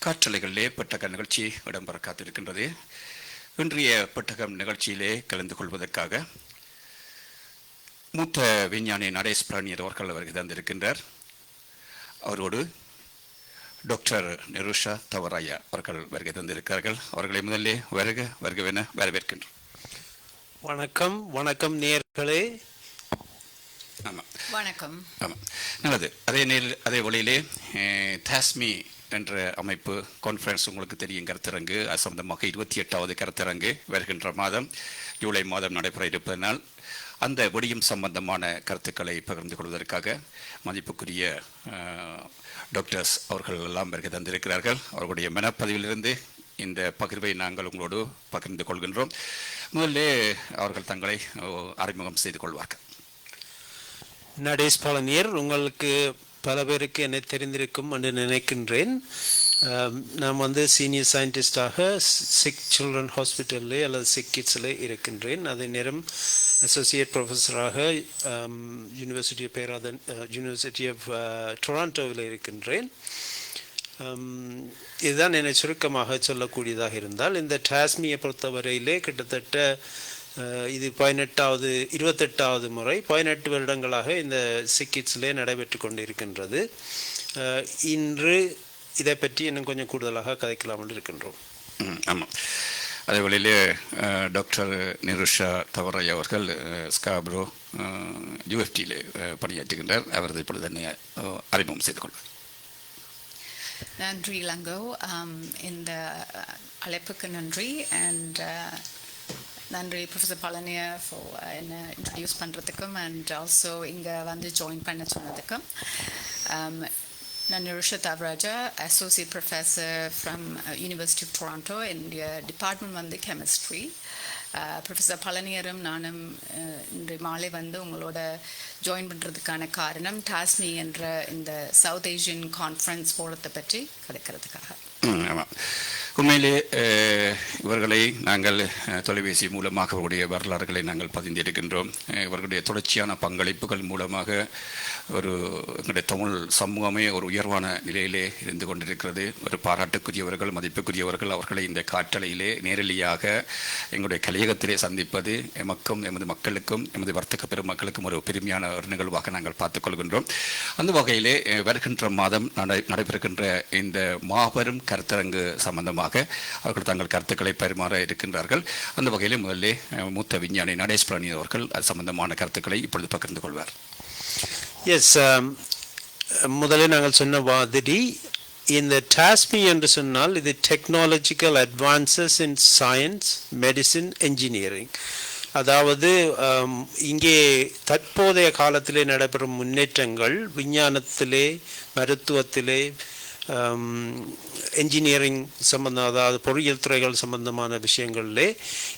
காற்றலைகளிலே பெட்டக நிகழ்ச்சி இடம்பெற காத்திருக்கின்றது. இன்றைய பெட்டகம் நிகழ்ச்சியிலே கலந்து கொள்வதற்காக மூத்த விஞ்ஞானி நடேஷ் பிராணியர் அவர்கள் வருகை தந்திருக்கின்றார். அவரோடு டாக்டர் நிருஷா தவராயா அவர்கள் வருகை தந்திருக்கிறார்கள். அவர்களை முதல்ல வருகவென வரவேற்கின்றோம். வணக்கம் வணக்கம் நேயர்களே. ஆமாம், வணக்கம். ஆமாம், நல்லது. அதே வழியிலே தாஸ்மி என்ற அமைப்பு கான்ஃபரன்ஸ் உங்களுக்கு தெரியும், கருத்தரங்கு. அது சம்பந்தமாக 28வது கருத்தரங்கு வருகின்ற மாதம் ஜூலை மாதம் நடைபெற இருப்பதனால் அந்த விடியும் சம்பந்தமான கருத்துக்களை பகிர்ந்து கொள்வதற்காக மதிப்புக்குரிய டாக்டர்ஸ் அவர்கள் எல்லாம் வருகை தந்திருக்கிறார்கள். அவர்களுடைய மனப்பதிவிலிருந்து இந்த பகிர்வை நாங்கள் உங்களோடு பகிர்ந்து கொள்கின்றோம். முதல்ல அவர்கள் தங்களை அறிமுகம் செய்து கொள்வார்கள். நடேஷ் பழனியர், உங்களுக்கு பல பேருக்கு என்னை தெரிந்திருக்கும் என்று நினைக்கின்றேன். நான் சீனியர் சயின்டிஸ்டாக சிக் சில்ட்ரன் ஹாஸ்பிட்டலில் அல்லது சிக் கிட்ஸில் இருக்கின்றேன். அதே நேரம் அசோசியேட் ப்ரொஃபஸராக யூனிவர்சிட்டி ஆஃப் டொராண்டோவில் இருக்கின்றேன். இதுதான் என்னை சுருக்கமாக சொல்லக்கூடியதாக இருந்தால், இந்த டாஸ்மியை பொறுத்தவரையிலே கிட்டத்தட்ட இது 28வது முறை 18 வருடங்களாக இந்த சிக்கிட்ஸிலே நடைபெற்று கொண்டிருக்கின்றது. இன்று இதை பற்றி இன்னும் கொஞ்சம் கூடுதலாக கதைக்கலாம் என்று இருக்கின்றோம். ஆமாம், அதே வழியிலே டாக்டர் நிருஷா தவராய் அவர்கள் ஸ்காப்ரோ யூஎஃப்டியிலே பணியாற்றுகின்றார். அவரது இப்பொழுது என்னை அறிமுகம் செய்து கொள்வார். நன்றி இளங்கோ. இந்த அழைப்புக்கு நன்றி. அண்ட் நன்றி ப்ரொஃபஸர் பழனியா என்னை இன்ட்ரடியூஸ் பண்ணுறதுக்கும் அண்ட் ஆல்சோ இங்கே ஜாயின் பண்ண சொன்னதுக்கும். நான் Nirusha Thavarajah, associate professor from University of Toronto. என்னுடைய டிபார்ட்மெண்ட் கெமிஸ்ட்ரி. ப்ரொஃபஸர் பழனியரும் நானும் இன்று மாலை உங்களோட ஜாயின் பண்ணுறதுக்கான காரணம் டாஸ்மி என்ற இந்த சவுத் ஏஷியன் கான்ஃபரன்ஸ் போகிறதை பற்றி கதைக்கிறதுக்காக. ஆமாம், உண்மையிலே இவர்களை நாங்கள் தொலைபேசி மூலமாக அவருடைய வரலாறுகளை நாங்கள் பதிந்திருக்கின்றோம். இவர்களுடைய தொடர்ச்சியான பங்களிப்புகள் மூலமாக எங்களுடைய தமிழ் சமூகமே ஒரு உயர்வான நிலையிலே இருந்து கொண்டிருக்கிறது. ஒரு பாராட்டுக்குரியவர்கள், மதிப்புக்குரியவர்கள். அவர்களை இந்த காற்றலையிலே நேரடியாக எங்களுடைய கலையகத்திலே சந்திப்பது எமக்கும் எமது மக்களுக்கும் எமது வர்த்தக பெருமக்களுக்கும் ஒரு பெருமையான ஒரு நிகழ்வாக நாங்கள் பார்த்துக்கொள்கின்றோம். அந்த வகையிலே வருகின்ற மாதம் நடைபெறுகின்ற இந்த மாபெரும் கருத்தரங்கு சம்பந்தமாக அவர்கள் தங்கள் கருத்துக்களை பரிமாற இருக்கின்றார்கள். அந்த வகையிலே முதல்ல மூத்த விஞ்ஞானி நடேஷ் பிராணியர் அவர்கள் அது சம்பந்தமான கருத்துக்களை இப்பொழுது பகிர்ந்து கொள்வார். எஸ், முதலில் நாங்கள் சொன்ன மாதிரி இந்த டாஸ்மி என்று சொன்னால் இது technological advances in science, medicine, engineering. அதாவது இங்கே தற்போதைய காலத்திலே நடைபெறும் முன்னேற்றங்கள் விஞ்ஞானத்திலே, மருத்துவத்திலே, என்ஜினியரிங் சம்பந்தம், அதாவது பொறியியல் துறைகள் சம்பந்தமான விஷயங்களிலே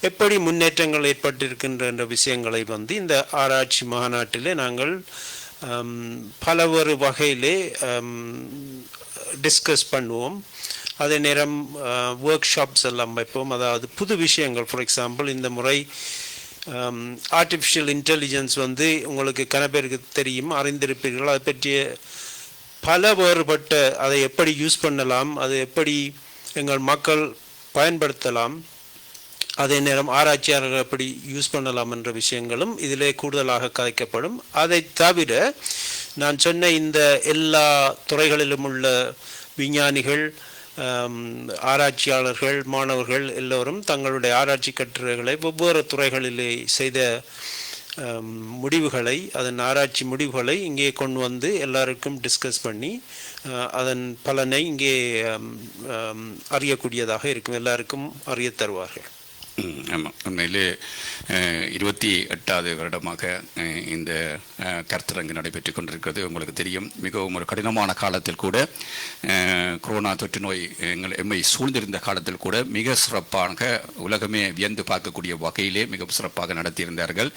எப்படி முன்னேற்றங்கள் ஏற்பட்டிருக்கின்ற விஷயங்களை இந்த ஆராய்ச்சி மாநாட்டிலே நாங்கள் பலவொரு வகையிலே டிஸ்கஸ் பண்ணுவோம். அதே நேரம் ஒர்க் ஷாப்ஸ் எல்லாம் வைப்போம். அதாவது புது விஷயங்கள், ஃபார் எக்ஸாம்பிள் இந்த முறை ஆர்டிஃபிஷியல் இன்டெலிஜென்ஸ் உங்களுக்கு கன பேருக்கு தெரியும், அறிந்திருப்பீர்கள். அதை பற்றிய பல வேறுபட்ட அதை எப்படி யூஸ் பண்ணலாம், அதை எப்படி எங்கள் மக்கள் பயன்படுத்தலாம், அதே நேரம் ஆராய்ச்சியாளர்கள் எப்படி யூஸ் பண்ணலாம் என்ற விஷயங்களும் இதிலே கூடுதலாக கதைக்கப்படும். அதை தவிர நான் சொன்ன இந்த எல்லா துறைகளிலும் உள்ள விஞ்ஞானிகள், ஆராய்ச்சியாளர்கள், மாணவர்கள் எல்லோரும் தங்களுடைய ஆராய்ச்சி கட்டுரைகளை வெவ்வேறு துறைகளிலே செய்த முடிவுகளை, அதன் ஆராய்ச்சி முடிவுகளை இங்கே கொண்டு எல்லாருக்கும் டிஸ்கஸ் பண்ணி அதன் பலனை இங்கே அறியக்கூடியதாக இருக்கும், எல்லாருக்கும் அறிய தருவார்கள். ஆமாம், உண்மையிலே 28வது வருடமாக இந்த கருத்தரங்கு நடைபெற்று கொண்டிருக்கிறது. உங்களுக்கு தெரியும், மிகவும் ஒரு கடினமான காலத்தில் கூட, கொரோனா தொற்று நோய் எம்மை சூழ்ந்திருந்த காலத்தில் கூட மிக சிறப்பாக உலகமே வியந்து பார்க்கக்கூடிய வகையிலே மிக சிறப்பாக நகர்த்தியிருந்தார்கள்.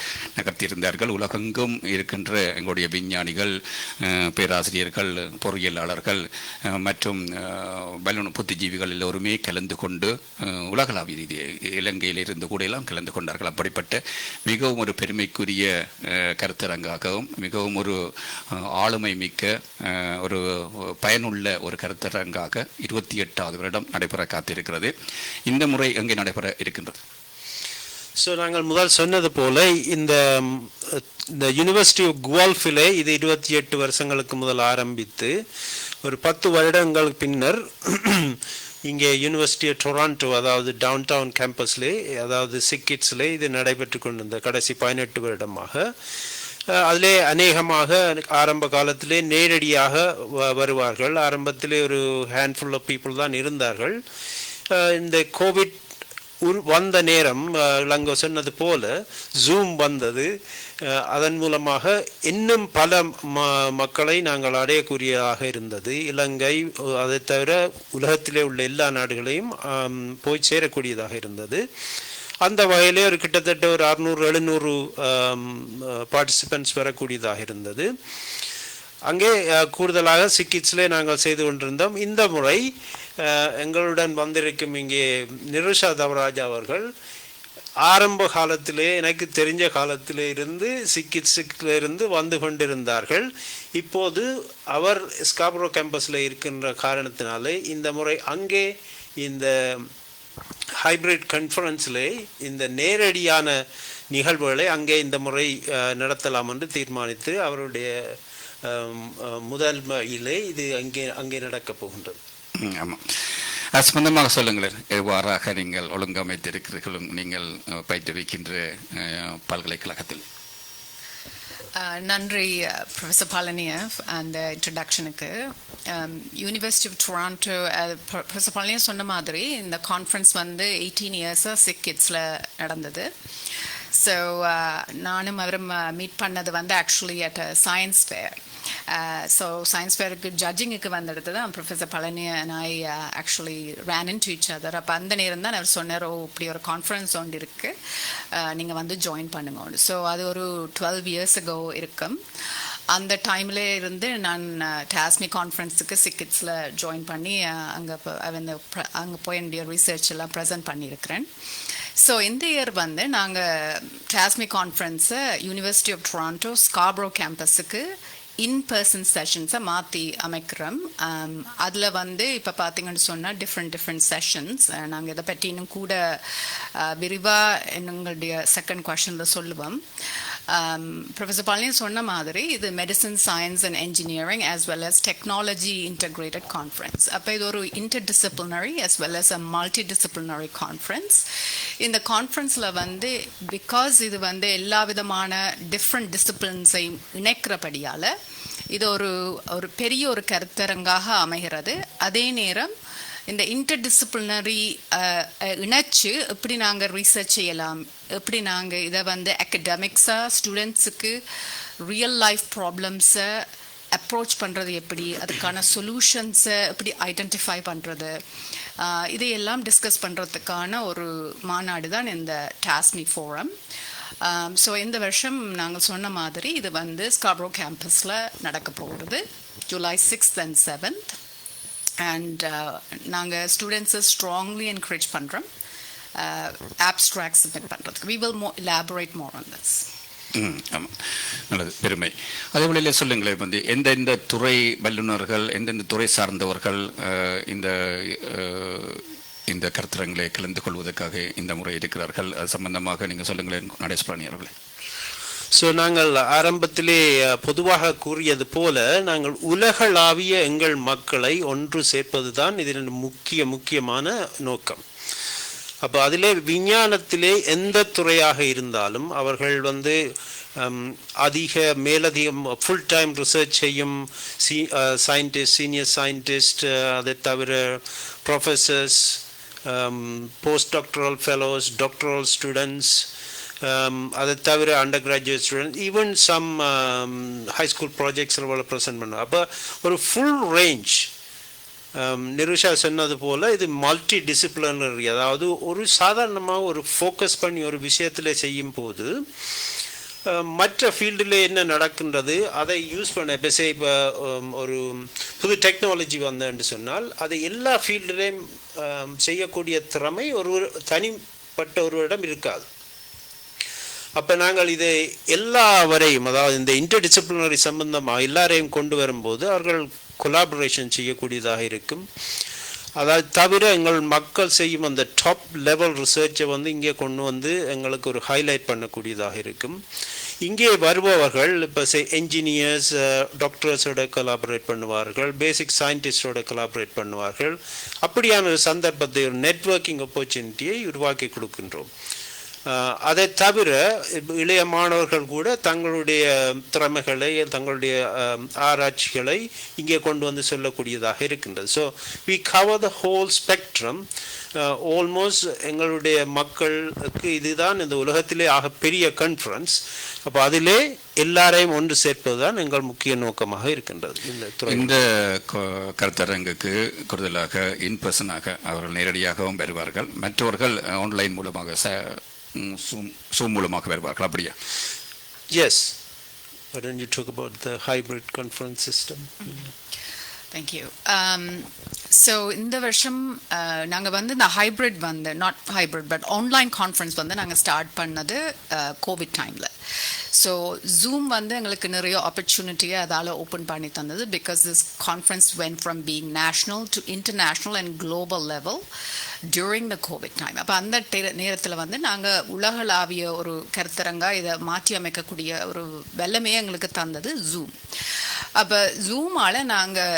உலகெங்கும் இருக்கின்ற எங்களுடைய விஞ்ஞானிகள், பேராசிரியர்கள், பொறியியலாளர்கள் மற்றும் புத்திஜீவிகள் எல்லோருமே கலந்து கொண்டு உலகளாவிய ரீதியை இலங்கை இலங்கையிலிருந்து கூட எல்லாம் கலந்து கொண்டார்கள். அப்படிப்பட்ட மிகவும் ஒரு பெருமைக்குரிய கருத்தரங்காகவும் மிகவும் ஒரு ஆளுமை மிக்க ஒரு பயனுள்ள ஒரு கருத்தரங்காக 28வது வருடம் நடைபெற காத்திருக்கிறது. இந்த முறை எங்கே நடைபெற இருக்கின்றது? ஸோ நாங்கள் முதல் சொன்னது போல இந்த யூனிவர்சிட்டி ஆஃப் குவால்ஃபிலே இது 28 வருஷங்களுக்கு முதல் ஆரம்பித்து ஒரு 10 வருடங்களுக்கு பின்னர் இங்கே யூனிவர்சிட்டி ஆஃப் டொராண்டோ, அதாவது டவுன் டவுன் கேம்பஸ்லே, அதாவது சிக்கிட்ஸ்லே இது நடைபெற்று கொண்டிருந்த கடைசி 18 வருடமாக. அதிலே அநேகமாக ஆரம்ப காலத்திலே நேரடியாக வருவார்கள். ஆரம்பத்திலே ஒரு ஹேண்ட்ஃபுல் ஆஃப் பீப்புள் தான் இருந்தார்கள். இந்த கோவிட் வந்த நேரம் இளங்கோ சொன்னது போல ஜூம் வந்தது. அதன் மூலமாக இன்னும் பல மக்களை நாங்கள் அடையக்கூடியதாக இருந்தது. இலங்கை அதை தவிர உலகத்திலே உள்ள எல்லா நாடுகளையும் போய் சேரக்கூடியதாக இருந்தது. அந்த வகையிலே ஒரு கிட்டத்தட்ட ஒரு 600-700 பார்ட்டிசிபென்ட்ஸ் வரக்கூடியதாக இருந்தது. அங்கே கூடுதலாக சிக்கிட்ஸ்லே நாங்கள் செய்து கொண்டிருந்தோம். இந்த முறை எங்களுடன் வந்திருக்கும் இங்கே நிருஷா தவராஜா அவர்கள் ஆரம்ப காலத்திலே, எனக்கு தெரிஞ்ச காலத்திலே இருந்து சிக்கிட்ஸிலிருந்து வந்து கொண்டிருந்தார்கள். இப்போது அவர் ஸ்காப்ரோ கேம்பஸில் இருக்கின்ற காரணத்தினாலே இந்த முறை அங்கே இந்த ஹைப்ரிட் கான்ஃபரன்ஸிலே இந்த நேரடியான நிகழ்வுகளை அங்கே இந்த முறை நடத்தலாம் என்று தீர்மானித்து அவருடைய முதன்மையிலே இது அங்கே நடக்கப் போகின்றது. ஆமாம், அது சம்பந்தமாக சொல்லுங்களேன். எவ்வாறாக நீங்கள் ஒழுங்கமைத்திருக்கிறீர்களும் நீங்கள் பயிற்றுவிக்கின்ற பல்கலைக்கழகத்தில்? நன்றி ப்ரொஃபஸர் பாலனிய அந்த இன்ட்ரடக்ஷனுக்கு. யூனிவர்சிட்டி ஆஃப் டொராண்டோ, ப்ரொஃபஸர் பாலனிய சொன்ன மாதிரி இந்த கான்ஃபரன்ஸ் வந்து 18 இயர்ஸாக சிக்கிட்ஸில் நடந்தது. ஸோ நானும் அவரும் மீட் பண்ணது வந்து actually at science fair. So science ஃபேருக்கு ஜட்ஜிங்குக்கு வந்தெடுத்து தான் professor Palani and I actually ran into each other. அப்போ அந்த நேரம் தான் அவர் சொன்னார், இப்படி ஒரு கான்ஃபரன்ஸ் ஒன்று இருக்குது, நீங்கள் வந்து ஜாயின் பண்ணுங்க. ஸோ அது ஒரு 12 இயர்ஸ் ago இருக்கும். அந்த டைமில் இருந்து நான் டாஸ்மி கான்ஃபரன்ஸுக்கு சிக்கிட்ஸில் ஜாயின் பண்ணி அங்கே போய் என்னுடைய ரிசர்ச் எல்லாம் ப்ரெசென்ட் பண்ணியிருக்கிறேன். ஸோ இந்த இயர் வந்து நாங்கள் டாஸ்மி கான்ஃபரன்ஸை யூனிவர்சிட்டி ஆஃப் டொராண்டோ ஸ்காப்ரோ கேம்பஸுக்கு இன்பர்சன் செஷன்ஸை மாற்றி அமைக்கிறோம். அதில் வந்து இப்போ பார்த்தீங்கன்னு சொன்னால் டிஃப்ரெண்ட் செஷன்ஸ். நாங்கள் இதை பற்றி இன்னும் கூட விரிவாக எங்களுடைய செகண்ட் கொஷனில் சொல்லுவோம். ப்ரொஃபஸர் பழனி சொன்ன மாதிரி இது medicine, science and engineering as well as technology integrated conference. அப்போ இது ஒரு interdisciplinary as well as a multi disciplinary conference. இந்த கான்ஃபரன்ஸில் வந்து பிகாஸ் இது வந்து எல்லா விதமான டிஃப்ரெண்ட் டிசிப்ளின்ஸை இணைக்கிறபடியால் இது ஒரு பெரிய ஒரு கருத்தரங்காக அமைகிறது. அதே நேரம் இந்த இன்டர்டிசிப்ளினரி இணைச்சு எப்படி நாங்கள் ரிசர்ச் செய்யலாம், எப்படி நாங்கள் இதை வந்து அகடமிக்ஸாக ஸ்டூடெண்ட்ஸுக்கு ரியல் லைஃப் ப்ராப்ளம்ஸை அப்ரோச் பண்ணுறது, எப்படி அதுக்கான சொல்யூஷன்ஸை எப்படி ஐடென்டிஃபை பண்ணுறது, இதையெல்லாம் டிஸ்கஸ் பண்ணுறதுக்கான ஒரு மாநாடு தான் இந்த டாஸ்மி ஃபோரம். ஸோ இந்த வருஷம் நாங்கள் சொன்ன மாதிரி இது வந்து ஸ்காப்ரோ கேம்பஸில் நடக்க போகிறது July 6th and 7th. And நாங்கள் ஸ்டூடெண்ட்ஸை ஸ்ட்ராங்லி என்கரேஜ் பண்ணுறோம் ஆப்ஸ்ட்ராக்ட் சப்மிட் பண்ணுறதுக்கு. We will elaborate more on this. ஆமாம், நல்லது, பெருமை. அதே வழியில் சொல்லுங்களேன், வந்து எந்தெந்த துறை வல்லுநர்கள், எந்தெந்த துறை சார்ந்தவர்கள் இந்த கருத்தரங்களை கலந்து கொள்வதற்காக இந்த முறை இருக்கிறார்கள், அது சம்பந்தமாக நீங்கள் சொல்லுங்களேன் நடேஷ் பாணி அவர்களே. ஸோ நாங்கள் ஆரம்பத்திலே பொதுவாக கூறியது போல நாங்கள் உலகளாவிய எங்கள் மக்களை ஒன்று சேர்ப்பது தான் இதில் முக்கியமான நோக்கம். அப்போ அதிலே விஞ்ஞானத்திலே எந்த துறையாக இருந்தாலும் அவர்கள் வந்து மேலதிகம் ஃபுல் டைம் ரிசர்ச் செய்யும் சயின்டிஸ்ட், சீனியர் சயின்டிஸ்ட், அதை தவிர professors, post doctoral fellows, doctoral students, அதை தவிர under graduate student, even some high school projects present பண்ணுவோம். அப்போ ஒரு ஃபுல் ரேஞ்ச், நிருஷா சொன்னது போல் இது மல்டி டிசிப்ளினரி, அதாவது ஒரு சாதாரணமாக ஒரு ஃபோக்கஸ் பண்ணி ஒரு விஷயத்தில் செய்யும் போது மற்ற ஃபீல்டில் என்ன நடக்கின்றது அதை யூஸ் பண்ண. இப்போ ஒரு புது டெக்னாலஜி வந்தேன்னு சொன்னால் அதை எல்லா ஃபீல்டுலேயும் செய்யக்கூடிய திறமை ஒரு தனி சம்பந்தப்பட்ட ஒருவரிடம் இருக்காது. அப்போ நாங்கள் இதை எல்லாவரையும், அதாவது இந்த இன்டர்டிசிப்ளினரி சம்பந்தமாக எல்லாரையும் கொண்டு வரும்போது அவர்கள் கொலாபரேஷன் செய்யக்கூடியதாக இருக்கும். அதாவது தவிர எங்கள் மக்கள் செய்யும் அந்த டாப் லெவல் ரிசர்ச்சை இங்கே கொண்டு வந்து எங்களுக்கு ஒரு ஹைலைட் பண்ணக்கூடியதாக இருக்கும். இங்கே வருபவர்கள் இப்போ என்ஜினியர்ஸ், டாக்டர்ஸோட கொலாபரேட் பண்ணுவார்கள், பேசிக் சயின்டிஸ்டோட கொலாபரேட் பண்ணுவார்கள். அப்படியான ஒரு சந்தர்ப்பத்தை, ஒரு நெட்வொர்க்கிங் ஆப்பர்ச்சுனிட்டியை உருவாக்கி கொடுக்கின்றோம். அதை தவிர இளைய மாணவர்கள் கூட தங்களுடைய திறமைகளை, தங்களுடைய ஆராய்ச்சிகளை இங்கே கொண்டு வந்து சொல்லக்கூடியதாக இருக்கின்றது. So we cover the whole spectrum. Almost எங்களுடைய மக்களுக்கு இதுதான் இந்த உலகத்திலே ஆக பெரிய கான்ஃபரன்ஸ். அப்போ அதிலே எல்லாரையும் ஒன்று சேர்ப்பது தான் எங்கள் முக்கிய நோக்கமாக இருக்கின்றது. இந்த கருத்தரங்குக்கு கூடுதலாக இன்பர்சனாக அவர்கள் நேரடியாகவும் வருவார்கள், மற்றவர்கள் ஆன்லைன் மூலமாக Zoom மூலமாக வருவார்கள், அப்படியா? Yes. Why don't you talk about the hybrid conference system? Thank you. So இந்த வருஷம் நாங்கள் இந்த hybrid not hybrid but online conference நாங்கள் ஸ்டார்ட் பண்ணது கோவிட் டைமில். ஸோ ஜூம் எங்களுக்கு நிறைய ஆப்பர்ச்சுனிட்டியை அதால் ஓப்பன் பண்ணி தந்தது. Because this conference vent from being national to international and global level during the covid time. அப்போ அந்த நேரத்தில் நாங்கள் உலகளாவிய ஒரு கருத்தரங்கா இதை மாற்றி அமைக்கக்கூடிய ஒரு வல்லமையை எங்களுக்கு தந்தது ஜூம். அப்போ ஜூமால் நாங்கள்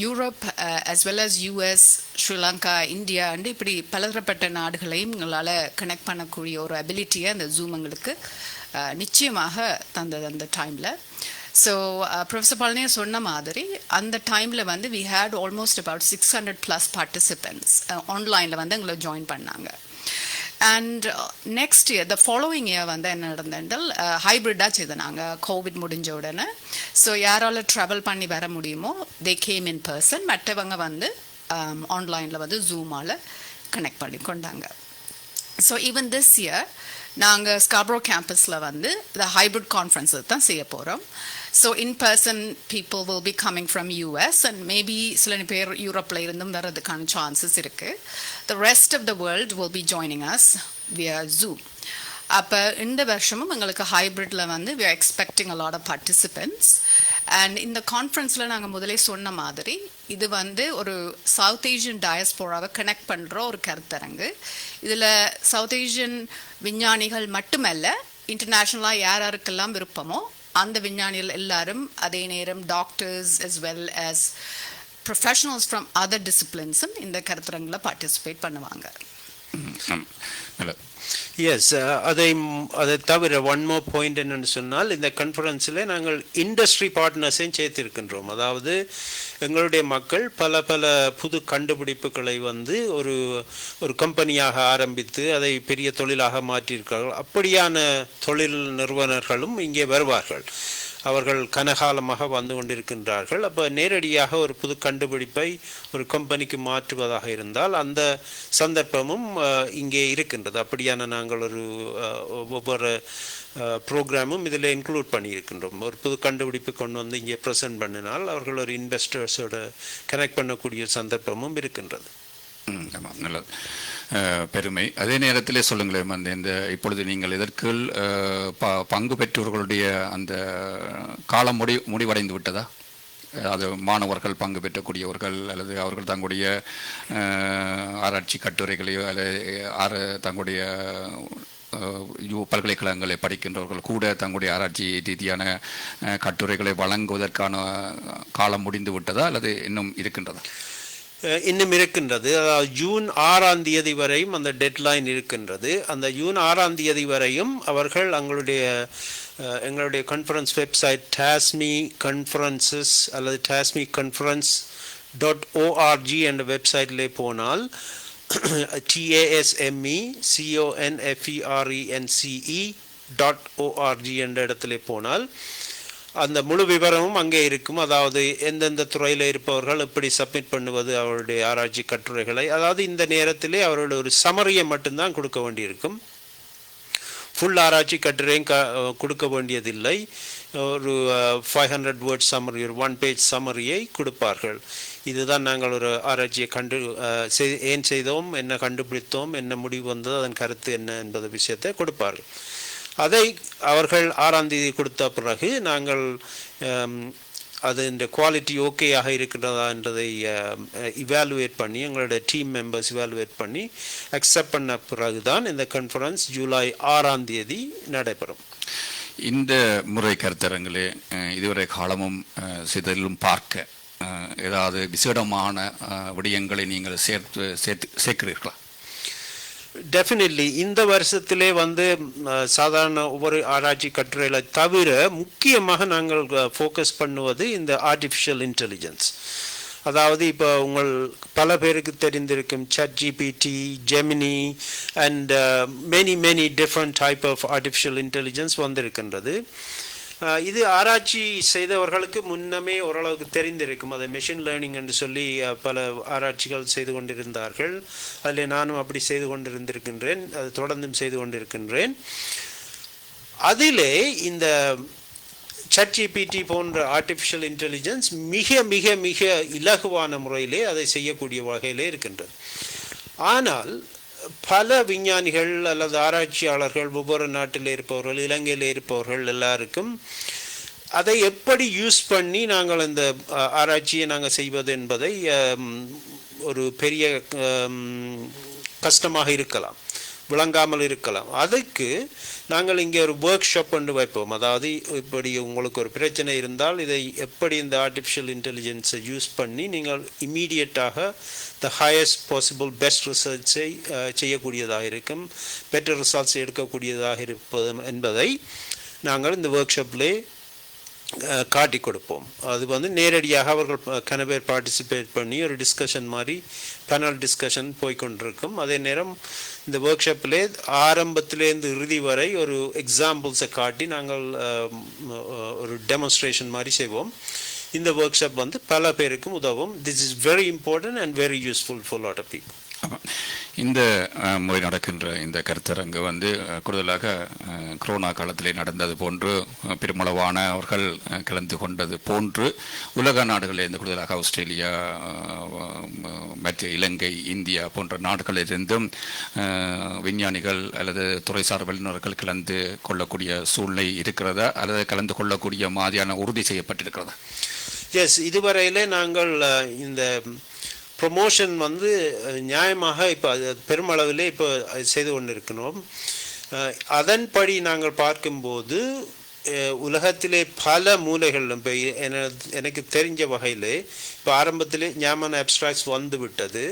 Europe as well as US, Sri Lanka, India இப்படி பலதரப்பட்ட நாடுகளையும் எங்களால் கனெக்ட் பண்ணக்கூடிய ஒரு அபிலிட்டியை அந்த ஜூம் எங்களுக்கு நிச்சயமாக தந்தது அந்த டைமில். ஸோ ப்ரொஃபஸர் பழனியா சொன்ன மாதிரி அந்த டைமில் we had almost about 600+ participants ஆன்லைனில் எங்களை ஜாயின் பண்ணாங்க. And next year, the following year என்ன நடந்தென்றால் ஹைப்ரிட்டாக செய்த நாங்கள் கோவிட் முடிஞ்ச உடனே. ஸோ யாரால் ட்ராவல் பண்ணி வர முடியுமோ தே கேம் இன் பர்சன், மற்றவங்க ஆன்லைனில் ஜூமால் கனெக்ட் பண்ணி கொண்டாங்க. ஸோ ஈவன் திஸ் இயர் நாங்கள் ஸ்காப்ரோ கேம்பஸில் இந்த ஹைப்ரிட் கான்ஃபரன்ஸஸ் தான் செய்ய போகிறோம். So in person people will be coming from US and maybe சில பேர் யூரோப்பில் இருந்தும் வர்றதுக்கான சான்சஸ் இருக்குது. The rest of the world will be joining us via Zoom. அப்போ இந்த வருஷமும் எங்களுக்கு ஹைப்ரிட்டில் we are expecting a lot of participants. And இந்த கான்ஃபரன்ஸில் நாங்கள் முதலே சொன்ன மாதிரி இது ஒரு சவுத் ஏஷியன் டயஸ்போராவை கனெக்ட் பண்ணுற ஒரு கருத்தரங்கு. இதில் சவுத் ஏஷியன் விஞ்ஞானிகள் மட்டுமல்ல, இன்டர்நேஷ்னலாக யார் யாருக்கெல்லாம் விருப்பமோ அந்த விஞ்ஞானிகள் எல்லாரும், அதே நேரம் doctors as well as professionals from other disciplines இந்த கருத்தரங்கில் பார்ட்டிசிபேட் பண்ணுவாங்க. எஸ், அதை தவிர ஒன் மோர் பாயிண்ட் என்னென்னு சொன்னால், இந்த கான்ஃபரன்ஸில் நாங்கள் இண்டஸ்ட்ரி பார்ட்னர்ஸையும் சேர்த்திருக்கின்றோம். அதாவது எங்களுடைய மக்கள் பல பல புது கண்டுபிடிப்புகளை ஒரு கம்பெனியாக ஆரம்பித்து அதை பெரிய தொழிலாக மாற்றியிருக்கிறார்கள். அப்படியான தொழில் நிறுவனர்களும் இங்கே வருவார்கள். அவர்கள் கனகாலமாக வந்து கொண்டிருக்கின்றார்கள். அப்போ நேரடியாக ஒரு புது கண்டுபிடிப்பை ஒரு கம்பெனிக்கு மாற்றுவதாக இருந்தால் அந்த சந்தர்ப்பமும் இங்கே இருக்கின்றது. அப்படியான நாங்கள் ஒவ்வொரு ப்ரோக்ராமும் இதில் இன்க்ளூட் பண்ணியிருக்கின்றோம். ஒரு புது கண்டுபிடிப்பு கொண்டு இங்கே ப்ரெசென்ட் பண்ணினால் அவர்கள் ஒரு இன்வெஸ்டர்ஸோட கனெக்ட் பண்ணக்கூடிய சந்தர்ப்பமும் இருக்கின்றது. ஆமாம், நல்லது, பெருமை. அதே நேரத்தில் சொல்லுங்களேன், இந்த இப்பொழுது நீங்கள் இதற்குள் பங்கு பெற்றவர்களுடைய அந்த காலம் முடிவடைந்து விட்டதா? அது மாணவர்கள் பங்கு பெற்றக்கூடியவர்கள் அல்லது அவர்கள் தங்களுடைய ஆராய்ச்சி கட்டுரைகளையோ அல்லது தங்களுடைய பல்கலைக்கழகங்களை படிக்கின்றவர்கள் கூட தங்களுடைய ஆராய்ச்சி ரீதியான கட்டுரைகளை வழங்குவதற்கான காலம் முடிந்து விட்டதா அல்லது இன்னும் இருக்கின்றதா? இன்னும் இருக்கின்றது. அதாவது ஜூன் 6ஆம் தேதி வரையும் அந்த டெட்லைன் இருக்கின்றது. அந்த ஜூன் 6ஆம் தேதி வரையும் அவர்கள் எங்களுடைய கான்ஃபரன்ஸ் வெப்சைட் TASME கான்ஃபரன்சஸ் அல்லது TASME conference.org என்ற வெப்சைட்டிலே போனால் TASME.org என்ற இடத்துல போனால் அந்த முழு விவரமும் அங்கே இருக்கும். அதாவது எந்தெந்த துறையில் இருப்பவர்கள் எப்படி சப்மிட் பண்ணுவது அவருடைய ஆராய்ச்சி கட்டுரைகளை. அதாவது இந்த நேரத்திலே அவர்கள் ஒரு சமரியை மட்டும்தான் கொடுக்க வேண்டியிருக்கும். ஃபுல் ஆராய்ச்சி கட்டுரையும் கொடுக்க வேண்டியதில்லை. ஒரு 500 வேர்ட் சம்மரி, ஒரு 1 பேஜ் சம்மரியை கொடுப்பார்கள். இதுதான் நாங்கள் ஒரு ஆராய்ச்சியை ஏன் செய்தோம், என்ன கண்டுபிடித்தோம், என்ன முடிவு வந்தது, அதன் கருத்து என்ன என்பது விஷயத்தை கொடுப்பார்கள். அதை அவர்கள் 6ஆம் தேதி கொடுத்த பிறகு நாங்கள் அது இந்த குவாலிட்டி ஓகேயாக இருக்கிறதா என்றதை இவாலுவேட் பண்ணி, எங்களோட டீம் மெம்பர்ஸ் இவாலுவேட் பண்ணி அக்செப்ட் பண்ண பிறகுதான் இந்த கான்ஃபரன்ஸ் ஜூலை 6ஆம் தேதி நடைபெறும். இந்த முறை கருத்தரங்களே இதுவரை காலமும் சிதறிலும் பார்க்க ஏதாவது விசேடமான விடயங்களை நீங்கள் சேர்க்கிறீர்களா? டெஃபினெட்லி இந்த வருஷத்திலே சாதாரண ஒவ்வொரு ஆராய்ச்சி கட்டுரைகளை தவிர முக்கியமாக நாங்கள் ஃபோக்கஸ் பண்ணுவது இந்த ஆர்டிஃபிஷியல் இன்டெலிஜென்ஸ். அதாவது இப்போ பல பேருக்கு தெரிந்திருக்கும் ChatGPT, Gemini and many different type of artificial intelligence வந்திருக்கின்றது. இது ஆராய்ச்சி செய்தவர்களுக்கு முன்னமே ஓரளவுக்கு தெரிந்திருக்கும். அதை மெஷின் லேர்னிங் என்று சொல்லி பல ஆராய்ச்சிகள் செய்து கொண்டிருந்தார்கள். அதில் நானும் அப்படி செய்து கொண்டிருந்திருக்கின்றேன், அது தொடர்ந்தும் செய்து கொண்டிருக்கின்றேன். அதிலே இந்த ChatGPT போன்ற ஆர்டிஃபிஷியல் இன்டெலிஜென்ஸ் மிக மிக மிக இலகுவான முறையிலே அதை செய்யக்கூடிய வகையிலே இருக்கின்றது. ஆனால் பல விஞ்ஞானிகள் அல்லது ஆராய்ச்சியாளர்கள், ஒவ்வொரு நாட்டில் இருப்பவர்கள், இலங்கையில் இருப்பவர்கள் எல்லாருக்கும் அதை எப்படி யூஸ் பண்ணி நாங்கள் இந்த ஆராய்ச்சியை நாங்கள் செய்வது என்பதை ஒரு பெரிய கஷ்டமாக இருக்கலாம், விளங்காமல் இருக்கலாம். அதுக்கு நாங்கள் இங்கே ஒரு ஒர்க் ஷாப் கொண்டு வைப்போம். அதாவது இப்படி உங்களுக்கு ஒரு பிரச்சனை இருந்தால் இதை எப்படி இந்த ஆர்டிஃபிஷியல் இன்டெலிஜென்ஸை யூஸ் பண்ணி நீங்கள் இம்மீடியட்டாக த ஹையஸ்ட் பாசிபிள் பெஸ்ட் ரிசர்ச்சை செய்யக்கூடியதாக இருக்கும், பெட்டர் ரிசல்ட்ஸ் எடுக்கக்கூடியதாக இருப்பது என்பதை நாங்கள் இந்த ஒர்க் ஷாப்லே காட்டி கொடுப்போம். அது நேரடியாக அவர்கள் கனவேர் பார்ட்டிசிபேட் பண்ணி ஒரு டிஸ்கஷன் மாதிரி பேனல் டிஸ்கஷன் போய்கொண்டிருக்கும். அதே நேரம் இந்த ஒர்க் ஷாப்பிலே ஆரம்பத்திலேருந்து இறுதி வரை ஒரு எக்ஸாம்பிள்ஸை காட்டி நாங்கள் ஒரு டெமான்ஸ்ட்ரேஷன் மாதிரி செய்வோம். இந்த ஒர்க் ஷாப் பல பேருக்கும் உதவும். This is very important and very useful for lot of people. இந்த முறை நடக்கின்ற இந்த கருத்தரங்கு கூடுதலாக கொரோனா காலத்திலே நடந்தது போன்று பெருமளவானவர்கள் கலந்து கொண்டது போன்று உலக நாடுகளிலிருந்து, கூடுதலாக ஆஸ்திரேலியா, மற்ற இலங்கை, இந்தியா போன்ற நாடுகளிலிருந்தும் விஞ்ஞானிகள் அல்லது துறைசார் வல்லுநர்கள் கலந்து கொள்ளக்கூடிய சூழ்நிலை இருக்கிறதா, அல்லது கலந்து கொள்ளக்கூடிய மாதிரியான உறுதி செய்யப்பட்டிருக்கிறதா? எஸ், இதுவரையிலே நாங்கள் இந்த ப்ரொமோஷன் நியாயமாக இப்போ பெருமளவிலே இப்போ செய்து கொண்டிருக்கிறோம். அதன்படி நாங்கள் பார்க்கும்போது உலகத்திலே பல மூலைகளிலும் இப்போ எனக்கு தெரிஞ்ச வகையிலே இப்போ ஆரம்பத்திலே ஞாபகம் அப்ஸ்ட்ராக்ட்ஸ் விட்டது.